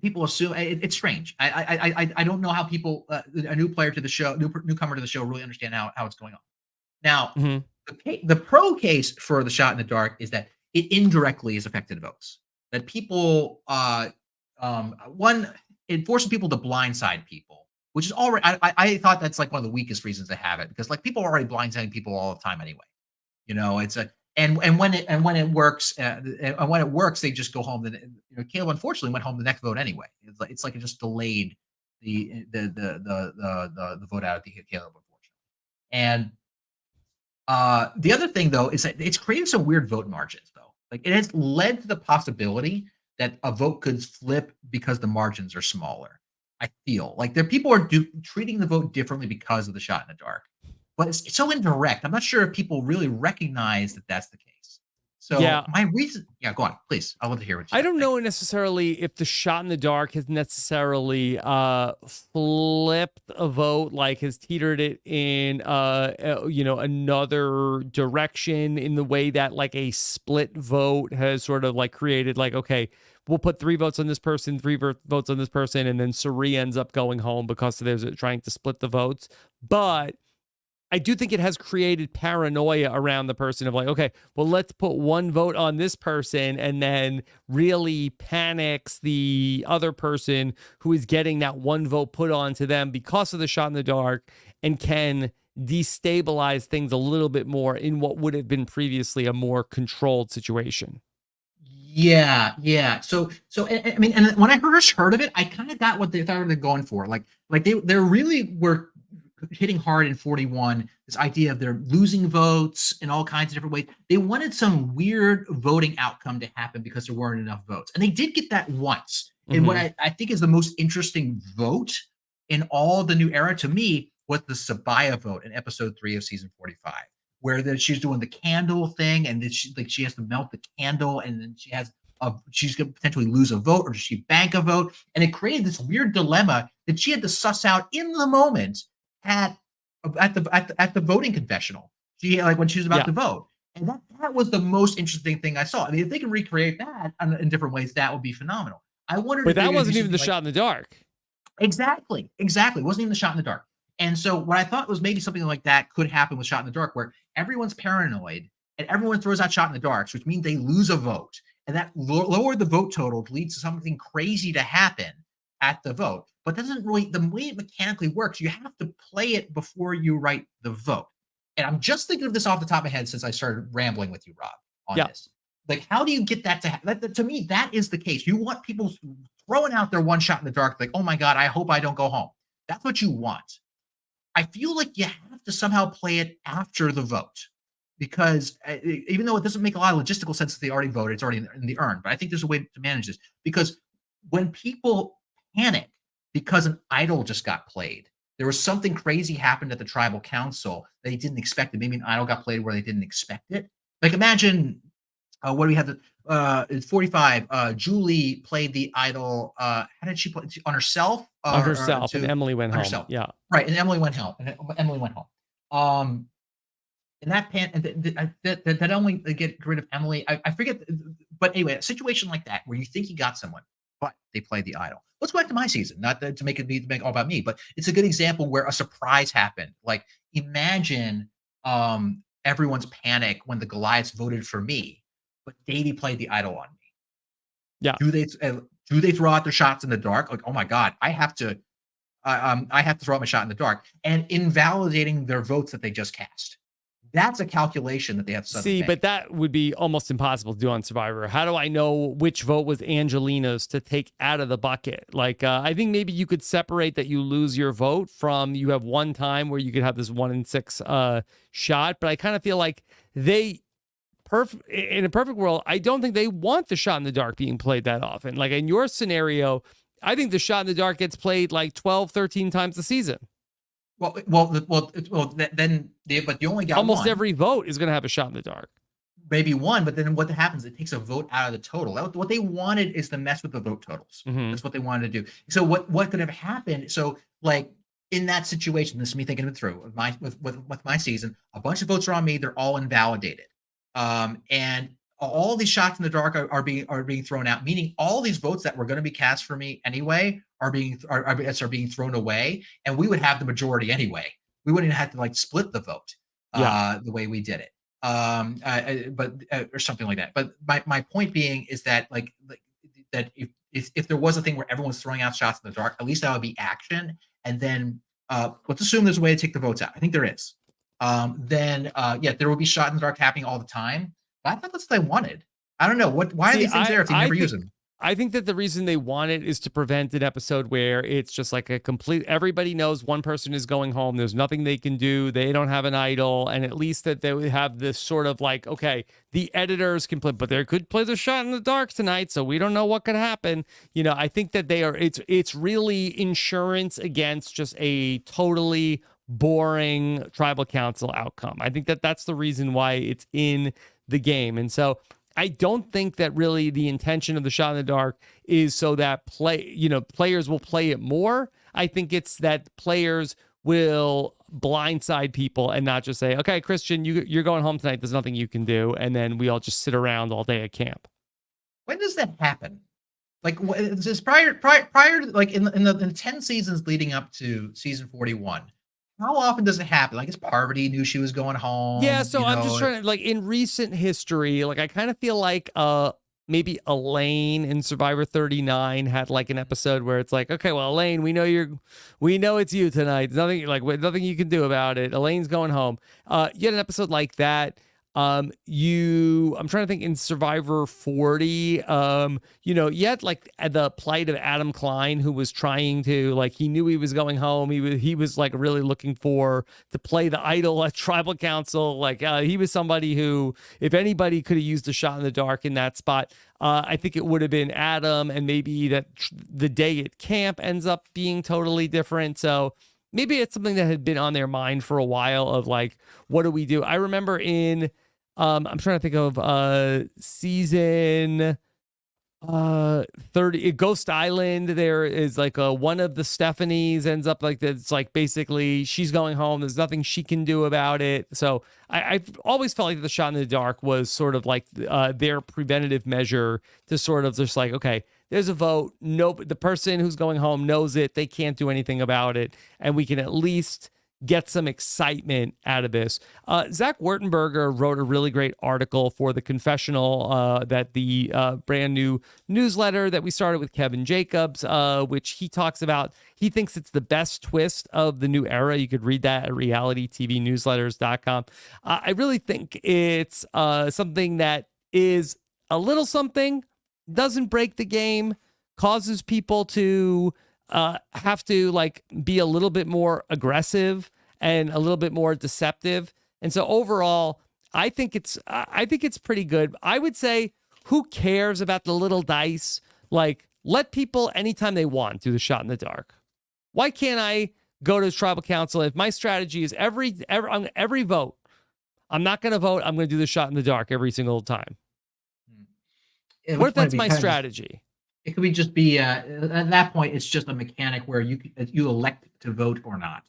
People assume it's strange. I don't know how people, a new player to the show, newcomer to the show, really understand how it's going on. Now, the pro case for the shot in the dark is that it indirectly has affected votes. That people, it forces people to blindside people, which is already. I thought that's like one of the weakest reasons to have it, because like people are already blindsiding people all the time anyway. It's a and when it works, they just go home. Then Caleb unfortunately went home the next vote anyway. It's like it just delayed the vote out at the Caleb, unfortunately. And the other thing though is that it's created some weird vote margins though. Like it has led to the possibility that a vote could flip because the margins are smaller. I feel like people are treating the vote differently because of the shot in the dark. But it's so indirect. I'm not sure if people really recognize that that's the case. So Yeah. my reason, yeah, go on, please. I want to hear what you I think. don't Thank know you. necessarily if the shot in the dark has necessarily flipped a vote, like has teetered it in another direction in the way that like a split vote has sort of like created like, okay, we'll put 3 votes on this person, votes on this person, and then Suri ends up going home because there's trying to split the votes. But I do think it has created paranoia around the person of like, okay, well, let's put 1 vote on this person and then really panics the other person who is getting that 1 vote put onto them because of the shot in the dark and can destabilize things a little bit more in what would have been previously a more controlled situation. Yeah, yeah. So I mean, and when I first heard of it, I kind of got what they thought they were going for. Like they really were hitting hard in 41. This idea of they're losing votes in all kinds of different ways. They wanted some weird voting outcome to happen because there weren't enough votes, and they did get that once. And what Mm-hmm. I think is the most interesting vote in all the new era to me was the Sabaya vote in episode 3 of season 45, where she's doing the candle thing, and then she has to melt the candle, and then she's gonna potentially lose a vote, or does she bank a vote? And it created this weird dilemma that she had to suss out in the moment at the voting confessional. She like when she was about Yeah. to vote. And that was the most interesting thing I saw. I mean, if they can recreate that in different ways, that would be phenomenal. I wondered But if they were that going to do wasn't even the something like shot in the dark. exactly, exactly. It wasn't even the shot in the dark. And so what I thought was maybe something like that could happen with shot in the dark, where everyone's paranoid and everyone throws out shot in the dark, which means they lose a vote, and that lowered the vote total to lead to something crazy to happen at the vote. But that doesn't really the way it mechanically works. You have to play it before you write the vote. And I'm just thinking of this off the top of my head since I started rambling with you, Rob, on Yeah. this. Like, how do you get that to happen? To me, that is the case. You want people throwing out their one shot in the dark, like, oh my God, I hope I don't go home. That's what you want. I feel like you have to somehow play it after the vote because even though it doesn't make a lot of logistical sense that they already voted, it's already in the urn. But I think there's a way to manage this because when people panic because an idol just got played, there was something crazy happened at the tribal council that they didn't expect it. Maybe an idol got played where they didn't expect it. Like imagine what do we have? In 45, Julie played the idol. How did she play on herself On or herself, and to Emily went on home. herself? Yeah. Right, and Emily went home. And Emily went home. Um, and that pan and that only get rid of Emily. I forget, but anyway, a situation like that where you think you got someone, but they played the idol. Let's go back to my season, not to make it to make all about me, but it's a good example where a surprise happened. Like imagine everyone's panic when the Goliaths voted for me, but Davey played the idol on me. Yeah. Do they throw out their shots in the dark? Like, oh my God, I have to throw out my shot in the dark and invalidating their votes that they just cast. That's a calculation that they have to suddenly See, make. but that would be almost impossible to do on Survivor. How do I know which vote was Angelina's to take out of the bucket? Like, I think maybe you could separate that you lose your vote from you have one time where you could have this 1 in 6 shot. But I kind of feel like in a perfect world, I don't think they want the shot in the dark being played that often. Like in your scenario, I think the shot in the dark gets played like 12, 13 times a season. Then, but you only got Almost one. every vote is going to have a shot in the dark. Maybe one, but then what happens? It takes a vote out of the total. What they wanted is to mess with the vote totals. Mm-hmm. That's what they wanted to do. So what could have happened? So like in that situation, this is me thinking it through with my season. A bunch of votes are on me. They're all invalidated, and all these shots in the dark are being thrown out. Meaning all these votes that were going to be cast for me anyway are being thrown away, and we would have the majority anyway. We wouldn't have to like split the vote the way we did it. Or something like that. But my point being is that like that if there was a thing where everyone's throwing out shots in the dark, at least that would be action. And then let's assume there's a way to take the votes out. I think there is. Then there will be shot in the dark happening all the time. But I thought that's what they wanted. I don't know why are these things there if they never use them. I think that the reason they want it is to prevent an episode where it's just like a complete, everybody knows one person is going home. There's nothing they can do. They don't have an idol. And at least that they would have this sort of like, okay, the editors can play, but they could play the shot in the dark tonight. So we don't know what could happen. You know, I think that it's really insurance against just a totally boring tribal council outcome. I think that that's the reason why it's in the game. And so I don't think that really the intention of the shot in the dark is so that players will play it more. I think it's that players will blindside people and not just say, okay, Christian, you're going home tonight. There's nothing you can do. And then we all just sit around all day at camp. When does that happen? Like, is this prior, like in the 10 seasons leading up to season 41? How often does it happen? Like, is Parvati knew she was going home? Yeah, so I'm just trying to, like, in recent history, like, I kind of feel like maybe Elaine in Survivor 39 had like an episode where it's like, okay, well, Elaine, we know it's you tonight. There's nothing you can do about it. Elaine's going home. You had an episode like that. I'm trying to think in Survivor 40, you had like the plight of Adam Klein, who was trying to, like, he knew he was going home. He was like really looking to play the idol at Tribal Council. Like, he was somebody who, if anybody could have used a shot in the dark in that spot, I think it would have been Adam, and maybe that the day at camp ends up being totally different. So maybe it's something that had been on their mind for a while of like, what do we do? I remember I'm trying to think of season 30, Ghost Island. There is like one of the Stephanies ends up like it's like basically she's going home. There's nothing she can do about it. So I've always felt like the shot in the dark was sort of like their preventative measure to sort of just like, okay, there's a vote. Nope, the person who's going home knows it. They can't do anything about it, and we can at least get some excitement out of this. Zach Wertenberger wrote a really great article for the Confessional, that the brand new newsletter that we started with Kevin Jacobs, which he talks about. He thinks it's the best twist of the new era. You could read that at realitytvnewsletters.com. I really think it's something that is a little something, doesn't break the game, causes people to have to like be a little bit more aggressive and a little bit more deceptive. And so overall, I think it's pretty good. I would say, who cares about the little dice? Like, let people anytime they want do the shot in the dark. Why can't I go to Tribal Council if my strategy is on every vote, I'm not going to vote, I'm going to do the shot in the dark every single time? What if that's my strategy? It could just be at that point, it's just a mechanic where you elect to vote or not,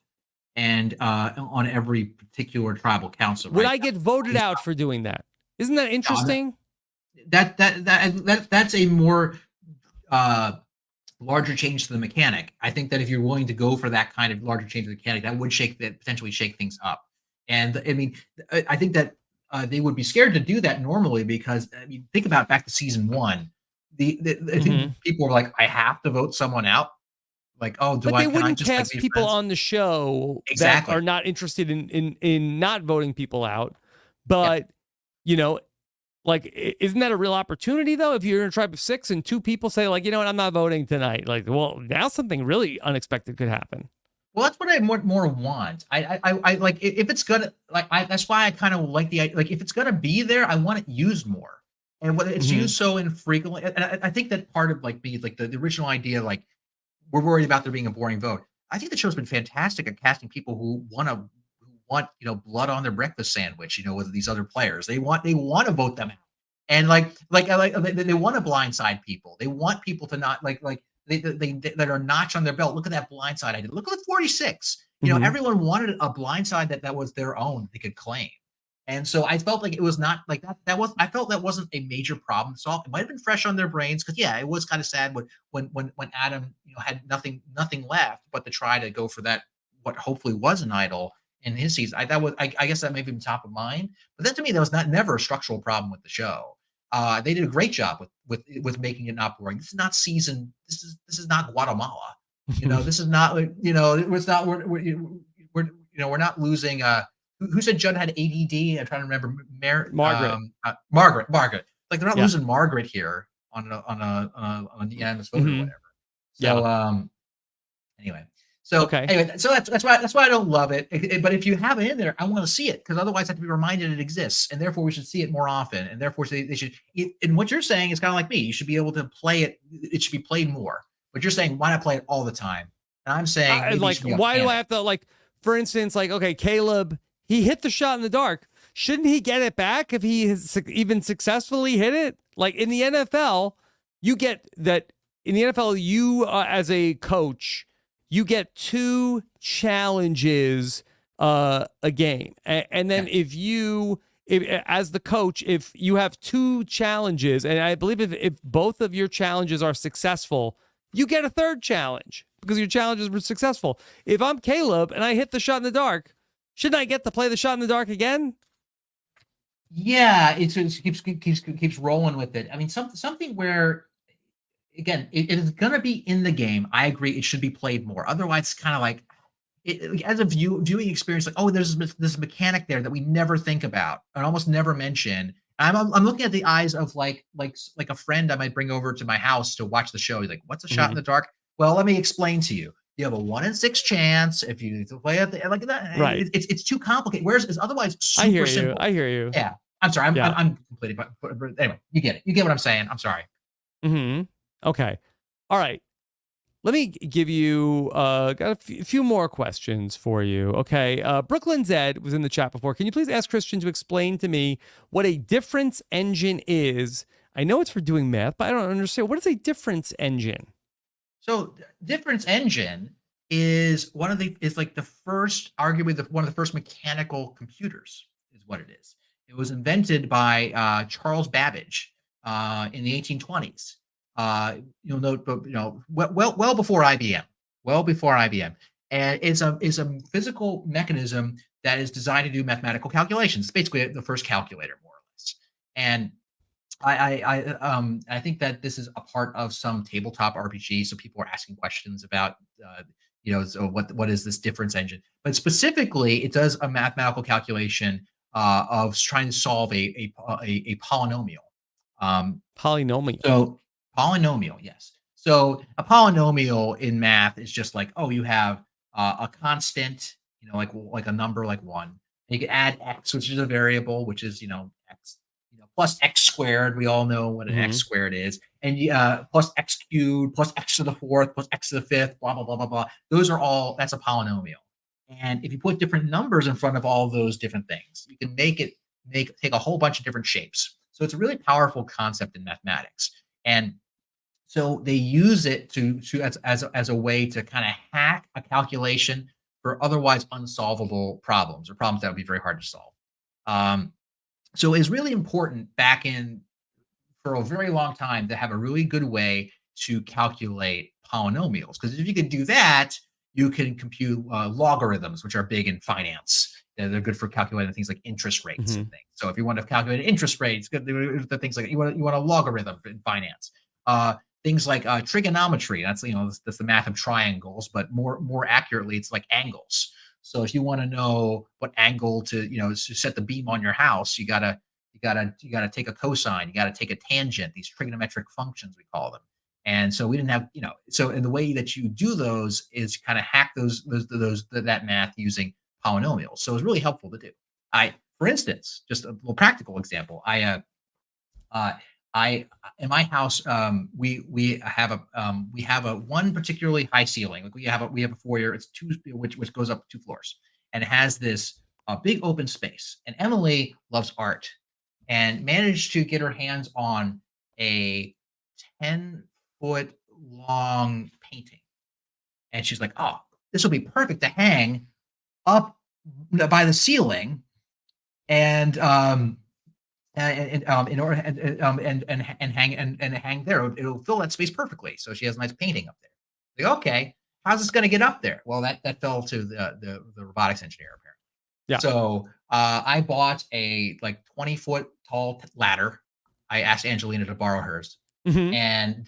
and on every particular tribal council. Would I get voted out for doing that? Isn't that interesting? That's a more larger change to the mechanic. I think that if you're willing to go for that kind of larger change to the mechanic, that would potentially shake things up. And I mean, I think that they would be scared to do that normally because, I mean, think about back to season 1. I think people were like, I have to vote someone out. Like, oh, but they wouldn't cast people on the show that are not interested in not voting people out. But like, isn't that a real opportunity though? If you're in a tribe of 6 and 2 people say like, you know what, I'm not voting tonight. Like, well, now something really unexpected could happen. Well, that's what I more want. I like if it's gonna that's why I kind of like if it's gonna be there, I want it used more. And when it's used so infrequently, and I think that part of like the original idea, like we're worried about there being a boring vote. I think the show's been fantastic at casting people who want blood on their breakfast sandwich, with these other players. They want to vote them out, and they want to blindside people. They want people to not they that are notch on their belt. Look at that blindside I did. Look at the 46. Everyone wanted a blindside that was their own they could claim. And so I felt like it was not like that. I felt that wasn't a major problem to solve. It might have been fresh on their brains because it was kind of sad when Adam had nothing left but to try to go for that what hopefully was an idol in his season. I guess that may have been top of mind, but that to me that was never a structural problem with the show. They did a great job with making it not boring. This is not season. This is not Guatemala. This is not it's not we're not losing. Who said Judd had ADD? I'm trying to remember. Margaret. Like they're not losing Margaret here on a unanimous vote or whatever. So anyway. So anyway, so that's why I don't love it. But if you have it in there, I want to see it because otherwise I have to be reminded it exists, and therefore we should see it more often. And therefore they should. And what you're saying is kind of like me. You should be able to play it. It should be played more. But you're saying why not play it all the time? And I'm saying like why do I have to, like, for instance, like, okay, Caleb, he hit the shot in the dark. shouldn't he get it back if he has even successfully hit it? Like in the NFL, you get that. In the NFL, you as a coach, you get 2 challenges a game, and then if as the coach, if you have 2 challenges, and I believe if both of your challenges are successful, you get a 3rd challenge because your challenges were successful. If I'm Caleb and I hit the shot in the dark, shouldn't I get to play the shot in the dark again? Yeah, it keeps rolling with it. I mean, something where again, it is going to be in the game. I agree, it should be played more. Otherwise, it's kind of like as a viewing experience, like, oh, there's this mechanic there that we never think about and almost never mention. I'm looking at the eyes of like a friend I might bring over to my house to watch the show. He's like, "What's a shot in the dark?" Well, let me explain to you. You have a 1 in 6 chance if you play it like that. Right. It's too complicated. Whereas it's otherwise super simple. I hear you. Yeah. I'm sorry. I'm completely. But anyway, you get it. You get what I'm saying. I'm sorry. Okay. All right. Let me give you got a few more questions for you. Okay. Brooklyn Zed was in the chat before. Can you please ask Christian to explain to me what a difference engine is? I know it's for doing math, but I don't understand. What is a difference engine? So difference engine is like the first, arguably one of the first mechanical computers is what it is. It was invented by Charles Babbage in the 1820s. You'll note, but well before IBM, and it's a physical mechanism that is designed to do mathematical calculations. It's basically the first calculator, more or less. And I think that this is a part of some tabletop RPG. So people are asking questions about, so what is this difference engine? But specifically, it does a mathematical calculation of trying to solve a polynomial. Polynomial. So polynomial, yes. So a polynomial in math is just like, oh, you have a constant, like a number like 1. You can add x, which is a variable, which is x, plus x squared. We all know what an x squared is, and plus x cubed, plus x to the 4th, plus x to the 5th, blah blah blah blah blah. That's a polynomial. And if you put different numbers in front of all those different things, you can take a whole bunch of different shapes. So it's a really powerful concept in mathematics. And so they use it as a way to kind of hack a calculation for otherwise unsolvable problems or problems that would be very hard to solve. So it's really important for a very long time to have a really good way to calculate polynomials. Because if you can do that, you can compute logarithms, which are big in finance. They're good for calculating things like interest rates and things. So if you want to calculate interest rates, the things like you want a logarithm in finance. Things like trigonometry. That's the math of triangles, but more accurately, it's like angles. So if you want to know what angle to set the beam on your house, you gotta take a cosine, you gotta take a tangent. These trigonometric functions, we call them. And so we didn't have so in the way that you do those is kind of hack that math using polynomials. So it's really helpful to do. For instance, just a little practical example. In my house, we have a one particularly high ceiling. Like we have a foyer. It's 2, which goes up 2 floors, and it has this big open space. And Emily loves art, and managed to get her hands on a 10-foot long painting. And she's like, "Oh, this will be perfect to hang up by the ceiling, and in order and hang there. It'll fill that space perfectly." So she has a nice painting up there. Like, okay, how's this going to get up there? Well, that fell to the robotics engineer apparently. Yeah. So I bought a 20-foot tall ladder. I asked Angelina to borrow hers, and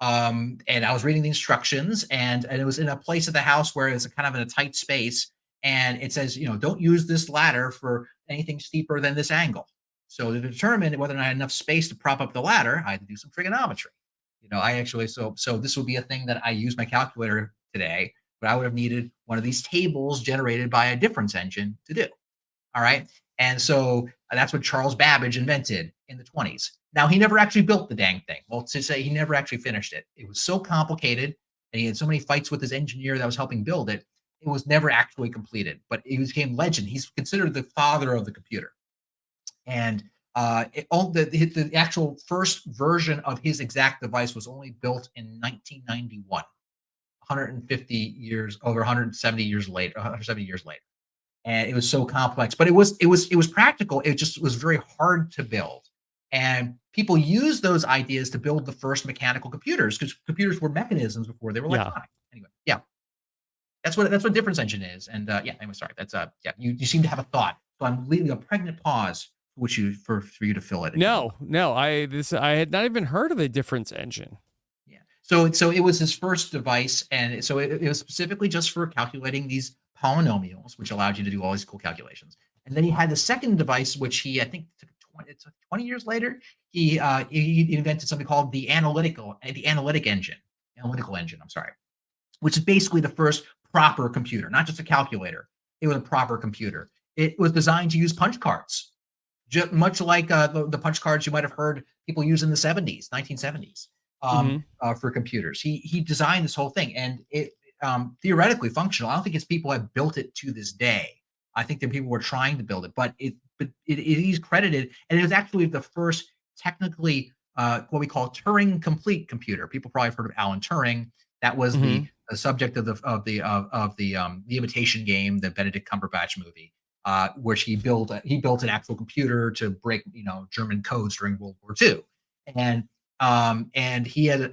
I was reading the instructions, and it was in a place of the house where it's kind of in a tight space. And it says, don't use this ladder for anything steeper than this angle. So to determine whether or not I had enough space to prop up the ladder, I had to do some trigonometry. So this would be a thing that I use my calculator today, but I would have needed one of these tables generated by a difference engine to do. All right. And so that's what Charles Babbage invented in the 20s. Now, he never actually built the dang thing. Well, to say he never actually finished it. It was so complicated, and he had so many fights with his engineer that was helping build it, it was never actually completed, but he became legend. He's considered the father of the computer. And the actual first version of his exact device was only built in 1991, 150 years, over 170 years later, 170 years later. And it was so complex, but it was practical. It just was very hard to build. And people used those ideas to build the first mechanical computers, because computers were mechanisms before they were Yeah. electronic. Anyway, yeah, that's what difference engine is. And yeah, anyway, sorry. That's yeah. You seem to have a thought, so I'm leaving a pregnant pause for you to fill it. No, I had not even heard of a difference engine. Yeah. So it was his first device, and so it was specifically just for calculating these polynomials, which allowed you to do all these cool calculations. And then he had the second device, which I think it took 20 years later. He invented something called the analytical engine. I'm sorry, which is basically the first proper computer, not just a calculator. It was a proper computer. It was designed to use punch cards, just much like the punch cards you might have heard people use in the 70s, 1970s, for computers. He designed this whole thing, and it theoretically functional. I don't think it's people have built it to this day. I think that people were trying to build it, but it is credited, and it was actually the first technically what we call Turing complete computer. People probably have heard of Alan Turing. That was the subject of the Imitation Game, the Benedict Cumberbatch movie, where he built an actual computer to break German codes during World War II, and he had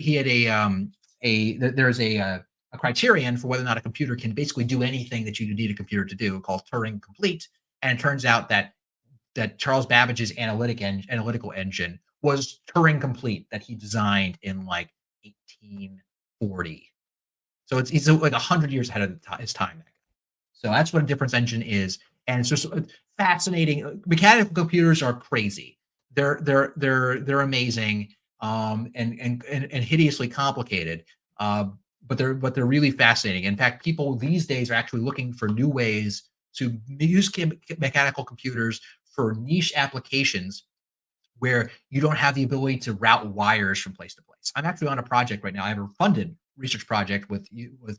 there's a criterion for whether or not a computer can basically do anything that you need a computer to do, called Turing complete. And it turns out that Charles Babbage's analytical engine was Turing complete, that he designed in like 1840. So he's like 100 years ahead of his time. So that's what a difference engine is, and it's just fascinating. Mechanical computers are crazy. They're amazing, and hideously complicated. But they're really fascinating. In fact, people these days are actually looking for new ways to use mechanical computers for niche applications where you don't have the ability to route wires from place to place. I'm actually on a project right now. I have a funded research project with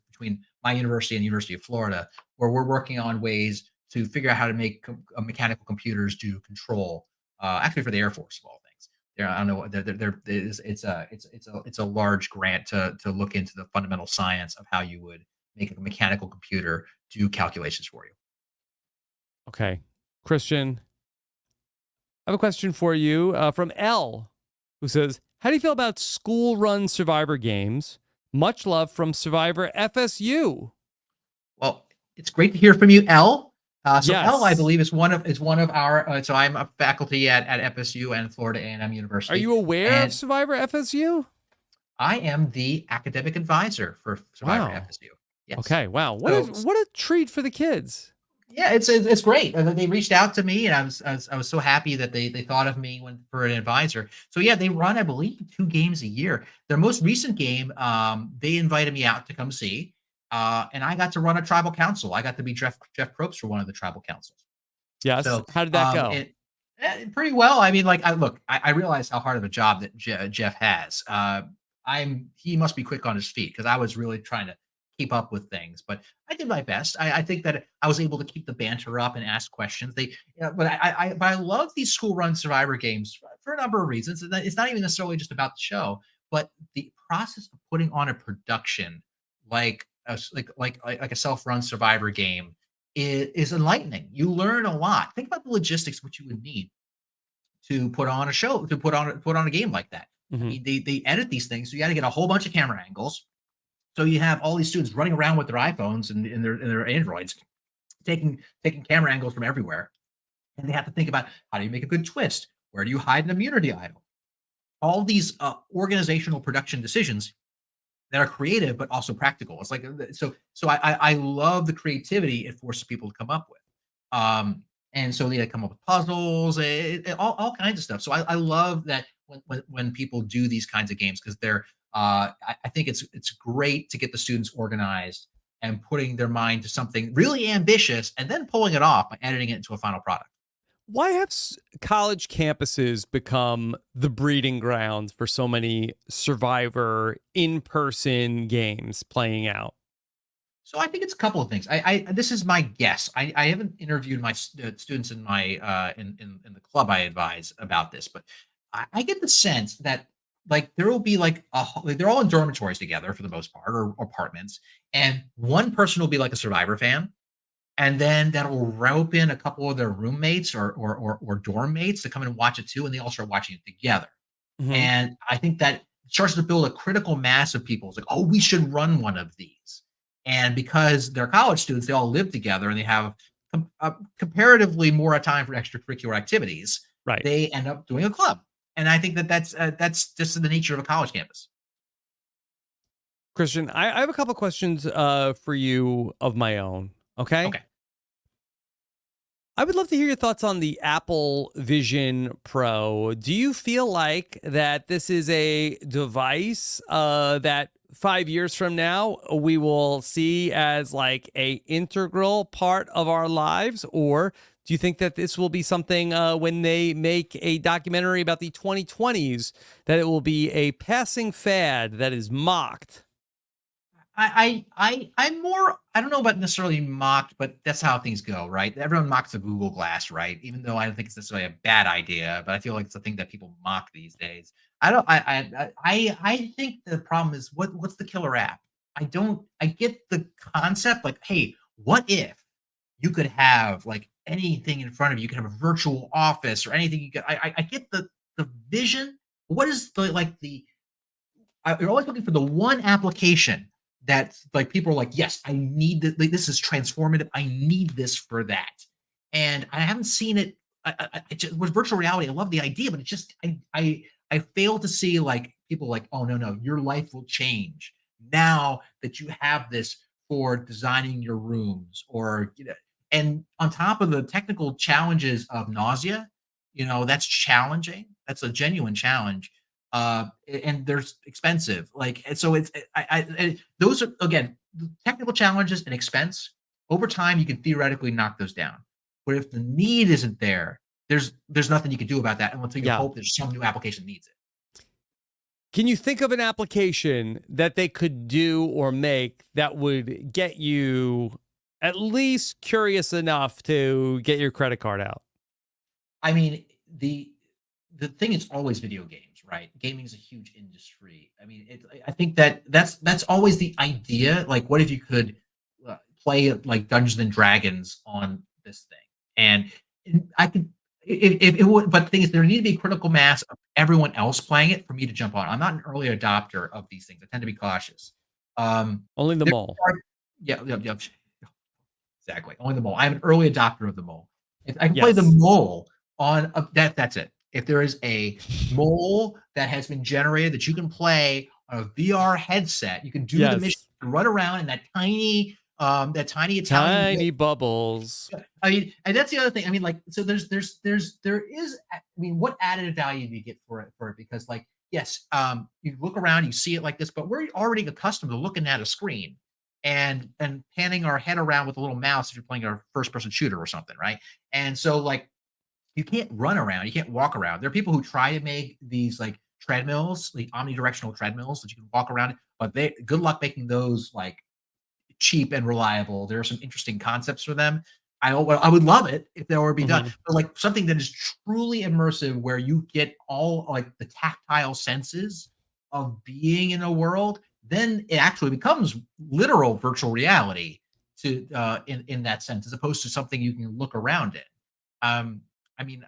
between my university and the University of Florida, where we're working on ways to figure out how to make mechanical computers do control, actually for the Air Force of all things. I don't know. It's a large grant to look into the fundamental science of how you would make a mechanical computer do calculations for you. Okay, Christian, I have a question for you from L, who says, "How do you feel about school-run Survivor games? Much love from Survivor FSU." Well, it's great to hear from you, L. So yes. L, I believe, is one of our. So I'm a faculty at FSU and Florida A&M University. Are you aware of Survivor FSU? I am the academic advisor for Survivor FSU. Yes. Okay. Wow. What a treat for the kids. Yeah, it's great. They reached out to me, and I was so happy that they thought of me for an advisor. So yeah, they run, I believe, 2 games a year. Their most recent game, they invited me out to come see, and I got to run a tribal council. I got to be Jeff Probst for one of the tribal councils. Yes. So how did that go? Pretty well. I mean, like, I realized how hard of a job that Jeff has. He must be quick on his feet, because I was really trying to keep up with things, but I did my best. I think that I was able to keep the banter up and ask questions. But I love these school run Survivor games for a number of reasons. It's not even necessarily just about the show, but the process of putting on a production like a self-run Survivor game is enlightening. You learn a lot. Think about the logistics, what you would need to put on a show, to put on a game like that. I mean, they edit these things, so you got to get a whole bunch of camera angles. So you have all these students running around with their iPhones and their Androids, taking camera angles from everywhere, and they have to think about, how do you make a good twist? Where do you hide an immunity idol? All these organizational production decisions that are creative but also practical. It's like so I love the creativity it forces people to come up with. And so they come up with puzzles, all kinds of stuff. So I love that when people do these kinds of games, because they're I think it's great to get the students organized and putting their mind to something really ambitious, and then pulling it off by editing it into a final product. Why have college campuses become the breeding grounds for so many Survivor in-person games playing out? So I think it's a couple of things. I this is my guess. I haven't interviewed my students in my in the club I advise about this, but I get the sense that like there will be like like they're all in dormitories together for the most part or apartments, and one person will be like a Survivor fan, and then that'll rope in a couple of their roommates or dorm mates to come and watch it too, and they all start watching it together. Hmm. And I think that starts to build a critical mass of people. It's like, oh, we should run one of these. And because they're college students, they all live together and they have comparatively more time for extracurricular activities. Right. They end up doing a club, and I think that that's just the nature of a college campus. Christian, I have a couple questions for you of my own. Okay. Okay. I would love to hear your thoughts on the Apple Vision Pro. Do you feel like that this is a device that 5 years from now we will see as like a integral part of our lives, or do you think that this will be something when they make a documentary about the 2020s that it will be a passing fad that is mocked? I'm more I don't know about necessarily mocked, but that's how things go, right? Everyone mocks the Google Glass, right? Even though I don't think it's necessarily a bad idea, but I feel like it's a thing that people mock these days. I don't I think the problem is what's the killer app? I get the concept like, hey, what if you could have like anything in front of you? You could have a virtual office or anything you could I get the vision. What is the like the you're always looking for the one application that's like people are like, yes, I need this. Like, this is transformative. I need this for that. And I haven't seen it. It just, with virtual reality, I love the idea, but it's just I fail to see like people like, oh no, your life will change now that you have this for designing your rooms or you know. And on top of the technical challenges of nausea, that's challenging. That's a genuine challenge and they're expensive. Like, and so it's and those are again technical challenges and expense. Over time, you can theoretically knock those down. But if the need isn't there, there's nothing you can do about that until you Yeah. hope there's some new application needs it. Can you think of an application that they could do or make that would get you at least curious enough to get your credit card out? I mean, the thing is always video games, right? Gaming is a huge industry. I mean, I think that's always the idea. Like, what if you could play like Dungeons and Dragons on this thing? And I could, if it would, but the thing is, there need to be a critical mass of everyone else playing it for me to jump on. I'm not an early adopter of these things. I tend to be cautious. Only the There mole. are, yeah, exactly. Only the mole. I'm an early adopter of the mole. If I can play the Yes. mole on that's it. If there is a mole that has been generated that you can play on a VR headset, you can do the mission, Yes. run around in that tiny Italian. Tiny bubbles. I mean, and that's the other thing. I mean, like, so there is. I mean, what added value do you get for it? Because, like, yes, you look around, you see it like this, but we're already accustomed to looking at a screen and panning our head around with a little mouse if you're playing a first person shooter or something, right? And so, like, you can't run around, you can't walk around. There are people who try to make these like treadmills, like omnidirectional treadmills that you can walk around, but they good luck making those like cheap and reliable. There are some interesting concepts for them. I would love it if that were to be done, Mhm. but like something that is truly immersive where you get all like the tactile senses of being in a world, then it actually becomes literal virtual reality to in that sense, as opposed to something you can look around in. Um, I mean,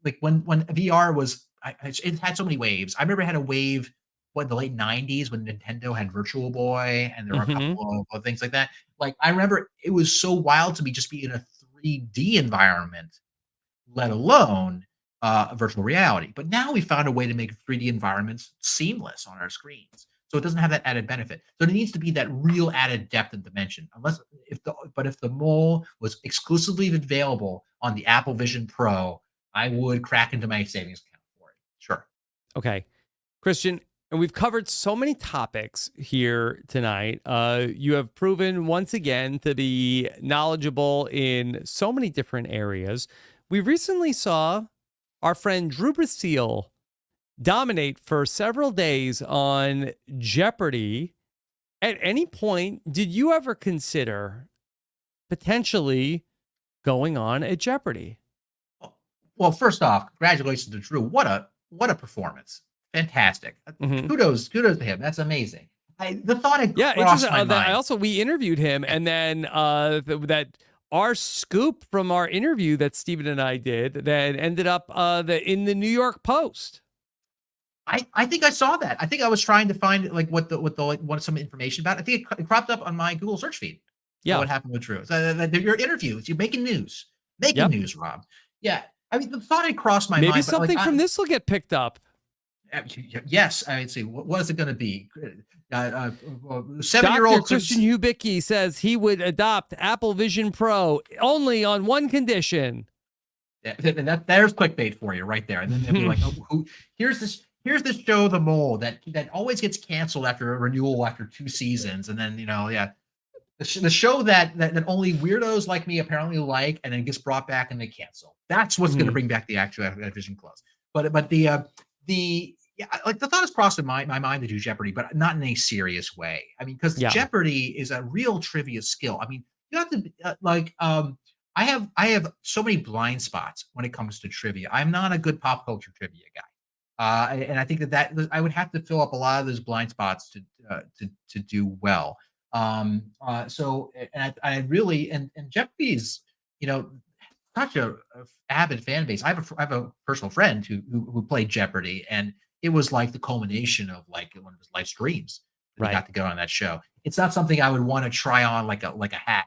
like when VR was, it had so many waves. I remember it had a wave what the late '90s when Nintendo had Virtual Boy, and there were a Mhm. couple of things like that. Like I remember it was so wild to me just be in a 3D environment, let alone virtual reality. But now we found a way to make 3D environments seamless on our screens. So it doesn't have that added benefit. So it needs to be that real added depth and dimension. If the mole was exclusively available on the Apple Vision Pro, I would crack into my savings account for it. Sure. Okay. Christian, and we've covered so many topics here tonight. You have proven once again to be knowledgeable in so many different areas. We recently saw our friend Drew Basile dominate for several days on Jeopardy At any point, did you ever consider potentially going on at Jeopardy? Well, first off, congratulations to Drew. What a performance. Fantastic. Mm-hmm. Kudos to him. That's amazing. The thought had Yeah, crossed interesting. my That I mind. also we interviewed him, Yeah. and then that our scoop from our interview that Stephen and I did that ended up in the New York Post. I think I saw that. I think I was trying to find like what some information about it. I think it cropped up on my Google search feed. Yeah. What happened with Drew? So your interviews, you're making Yep. news, Rob. Yeah, I mean the thought had crossed my Maybe mind, but like something from this will get picked up. yes, I see. What is it going to be? Uh, uh, Dr. 7-year-old Christian Hubicki says he would adopt Apple Vision Pro only on one condition. Yeah, there's clickbait for you right there. And then they'll be like, oh, here's this show, The Mole, that always gets canceled after a renewal after 2 seasons. And then, the show that only weirdos like me apparently like, and then gets brought back and they cancel. That's what's going to bring back the actual Vision close. But the yeah, like the thought has crossed in my mind to do Jeopardy, but not in a serious way. I mean, because Jeopardy is a real trivia skill. I mean, you have to I have so many blind spots when it comes to trivia. I'm not a good pop culture trivia guy, and I think that I would have to fill up a lot of those blind spots to do well. So and I really and Jeopardy is such a avid fan base. I have a personal friend who played Jeopardy, and it was like the culmination of like one of his life's dreams that he got to go on that show. It's not something I would want to try on like a hat.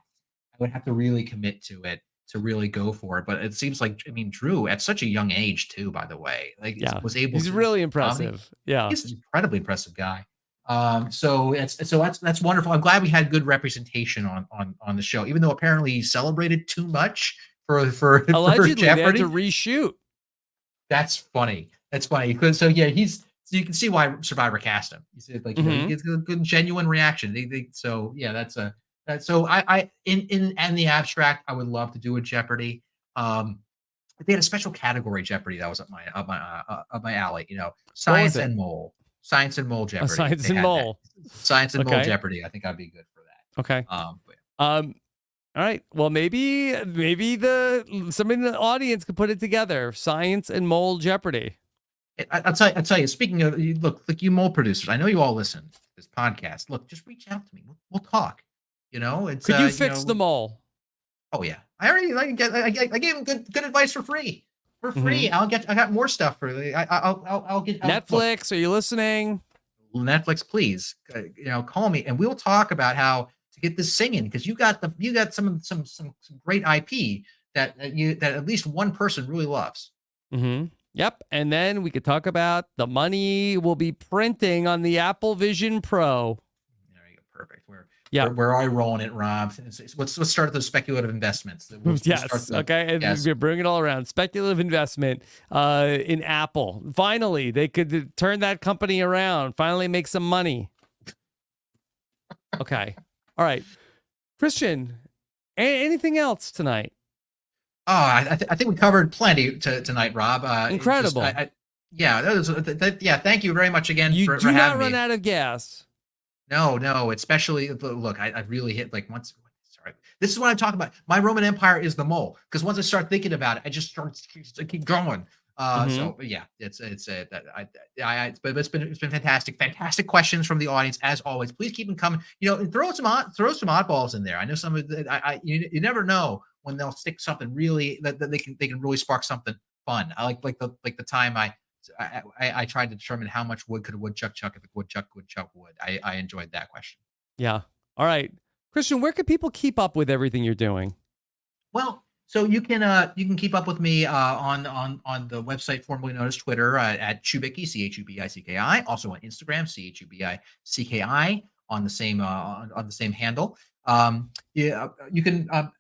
I would have to really commit to it to really go for it. But it seems like, I mean, Drew at such a young age too, by the way, like was able He's to really impressive. Yeah. He's an incredibly impressive guy. So that's wonderful. I'm glad we had good representation on the show, even though apparently he celebrated too much for allegedly Jeopardy. They had to reshoot. That's funny. That's funny. Because so you can see why Survivor cast him. He's like, he gets a good genuine reaction. So yeah, so I in the abstract, I would love to do a Jeopardy. But they had a special category Jeopardy that was up my alley. Science and mole, science and mole Jeopardy. Science and mole, science and mole Jeopardy. I think I'd be good for that. Okay. All right. Well, maybe somebody in the audience could put it together. Science and mole Jeopardy. I'll tell you. Speaking of, look, you mole producers, I know you all listen to this podcast. Look, just reach out to me. We'll talk. It's could you fix the mole? Oh yeah, I already I gave him good advice for free. For free, I got more stuff for. I'll get Netflix. Are you listening? Netflix, please. Call me and we'll talk about how to get this singing, because you got some great IP that at least one person really loves. Yep. And then we could talk about the money we'll be printing on the Apple Vision Pro. There you go. Perfect. Where are we rolling it, Rob? Let's start with those speculative investments. Okay. And we bring it all around. Speculative investment in Apple. Finally, they could turn that company around. Finally make some money. Okay. All right. Christian, anything else tonight? Oh, I think we covered plenty tonight, Rob. Incredible. Thank you very much again for having me. You do not run out of gas. No, especially look, I really hit like once. Sorry, this is what I'm talking about. My Roman Empire is the mole, because once I start thinking about it, I just keep going. So yeah, it's been fantastic questions from the audience as always. Please keep them coming. Throw some oddballs in there. I know some of you never know when they'll stick something really that they can really spark something fun. I like the time I tried to determine how much wood could a woodchuck chuck if a woodchuck would chuck wood. I enjoyed that question. Yeah. All right, Christian, where can people keep up with everything you're doing? Well, so you can keep up with me on the website formerly known as Twitter at Hubicki, Chubicki. Also on Instagram, Chubicki on the same handle. You can.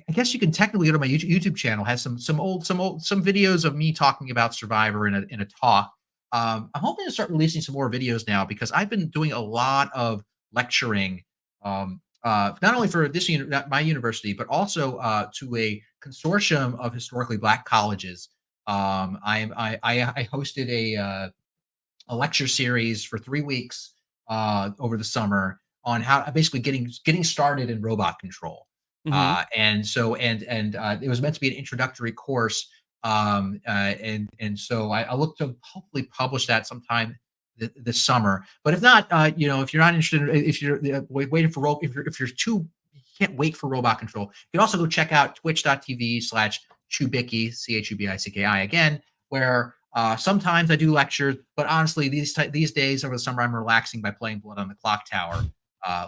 I guess you can technically go to my YouTube channel. Has some videos of me talking about Survivor in a talk. I'm hoping to start releasing some more videos now, because I've been doing a lot of lecturing. Not only for my university, but also to a consortium of historically Black colleges. I hosted a lecture series for 3 weeks over the summer on how basically getting started in robot control. Mm-hmm. And it was meant to be an introductory course. And so I look to hopefully publish that sometime this summer. But if not, if you're not interested, if you're waiting for if you're too you can't wait for robot control, you can also go check out twitch.tv/Hubicki, Chubicki again, where sometimes I do lectures, but honestly, these days over the summer, I'm relaxing by playing Blood on the Clock Tower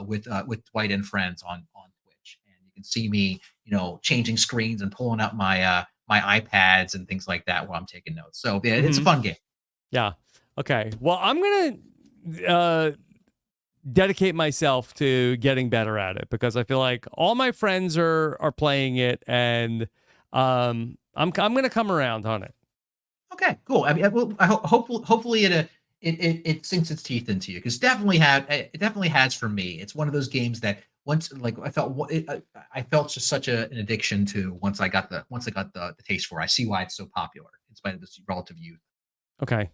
with Dwight and friends on Twitch, and you can see me, changing screens and pulling up my iPads and things like that while I'm taking notes. So yeah, it's a fun game. Yeah. Okay. Well, I'm gonna dedicate myself to getting better at it because I feel like all my friends are playing it, and I'm gonna come around on it. Okay, cool. I mean, hopefully it sinks its teeth into you, because it definitely has for me. It's one of those games that once, like, I felt just such an addiction to once I got the taste for it. I see why it's so popular in spite of this relative youth. Okay.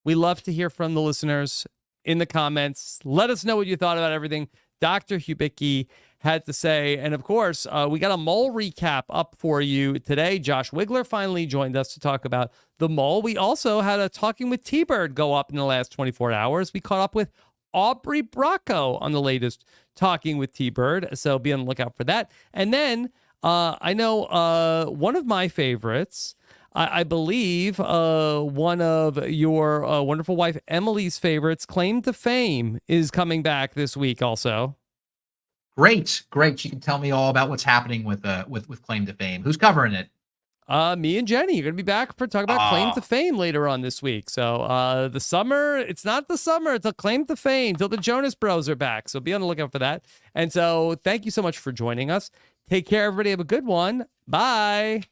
We love to hear from the listeners in the comments. Let us know what you thought about everything Dr. Hubicki had to say. And of course, we got a mole recap up for you today. Josh Wigler finally joined us to talk about the mole. We also had a Talking with T-Bird go up in the last 24 hours. We caught up with Aubrey Bracco on the latest Talking with T-Bird. So be on the lookout for that. And then I know one of my favorites, I believe one of your wonderful wife Emily's favorites, Claim to Fame, is coming back this week also. Great. You can tell me all about what's happening with Claim to Fame. Who's covering it? Me and Jenny are going to be back for talk about Claim to Fame later on this week. So the summer, it's not the summer, it's a Claim to Fame till the Jonas Bros are back. So be on the lookout for that. And so thank you so much for joining us. Take care, everybody. Have a good one. Bye.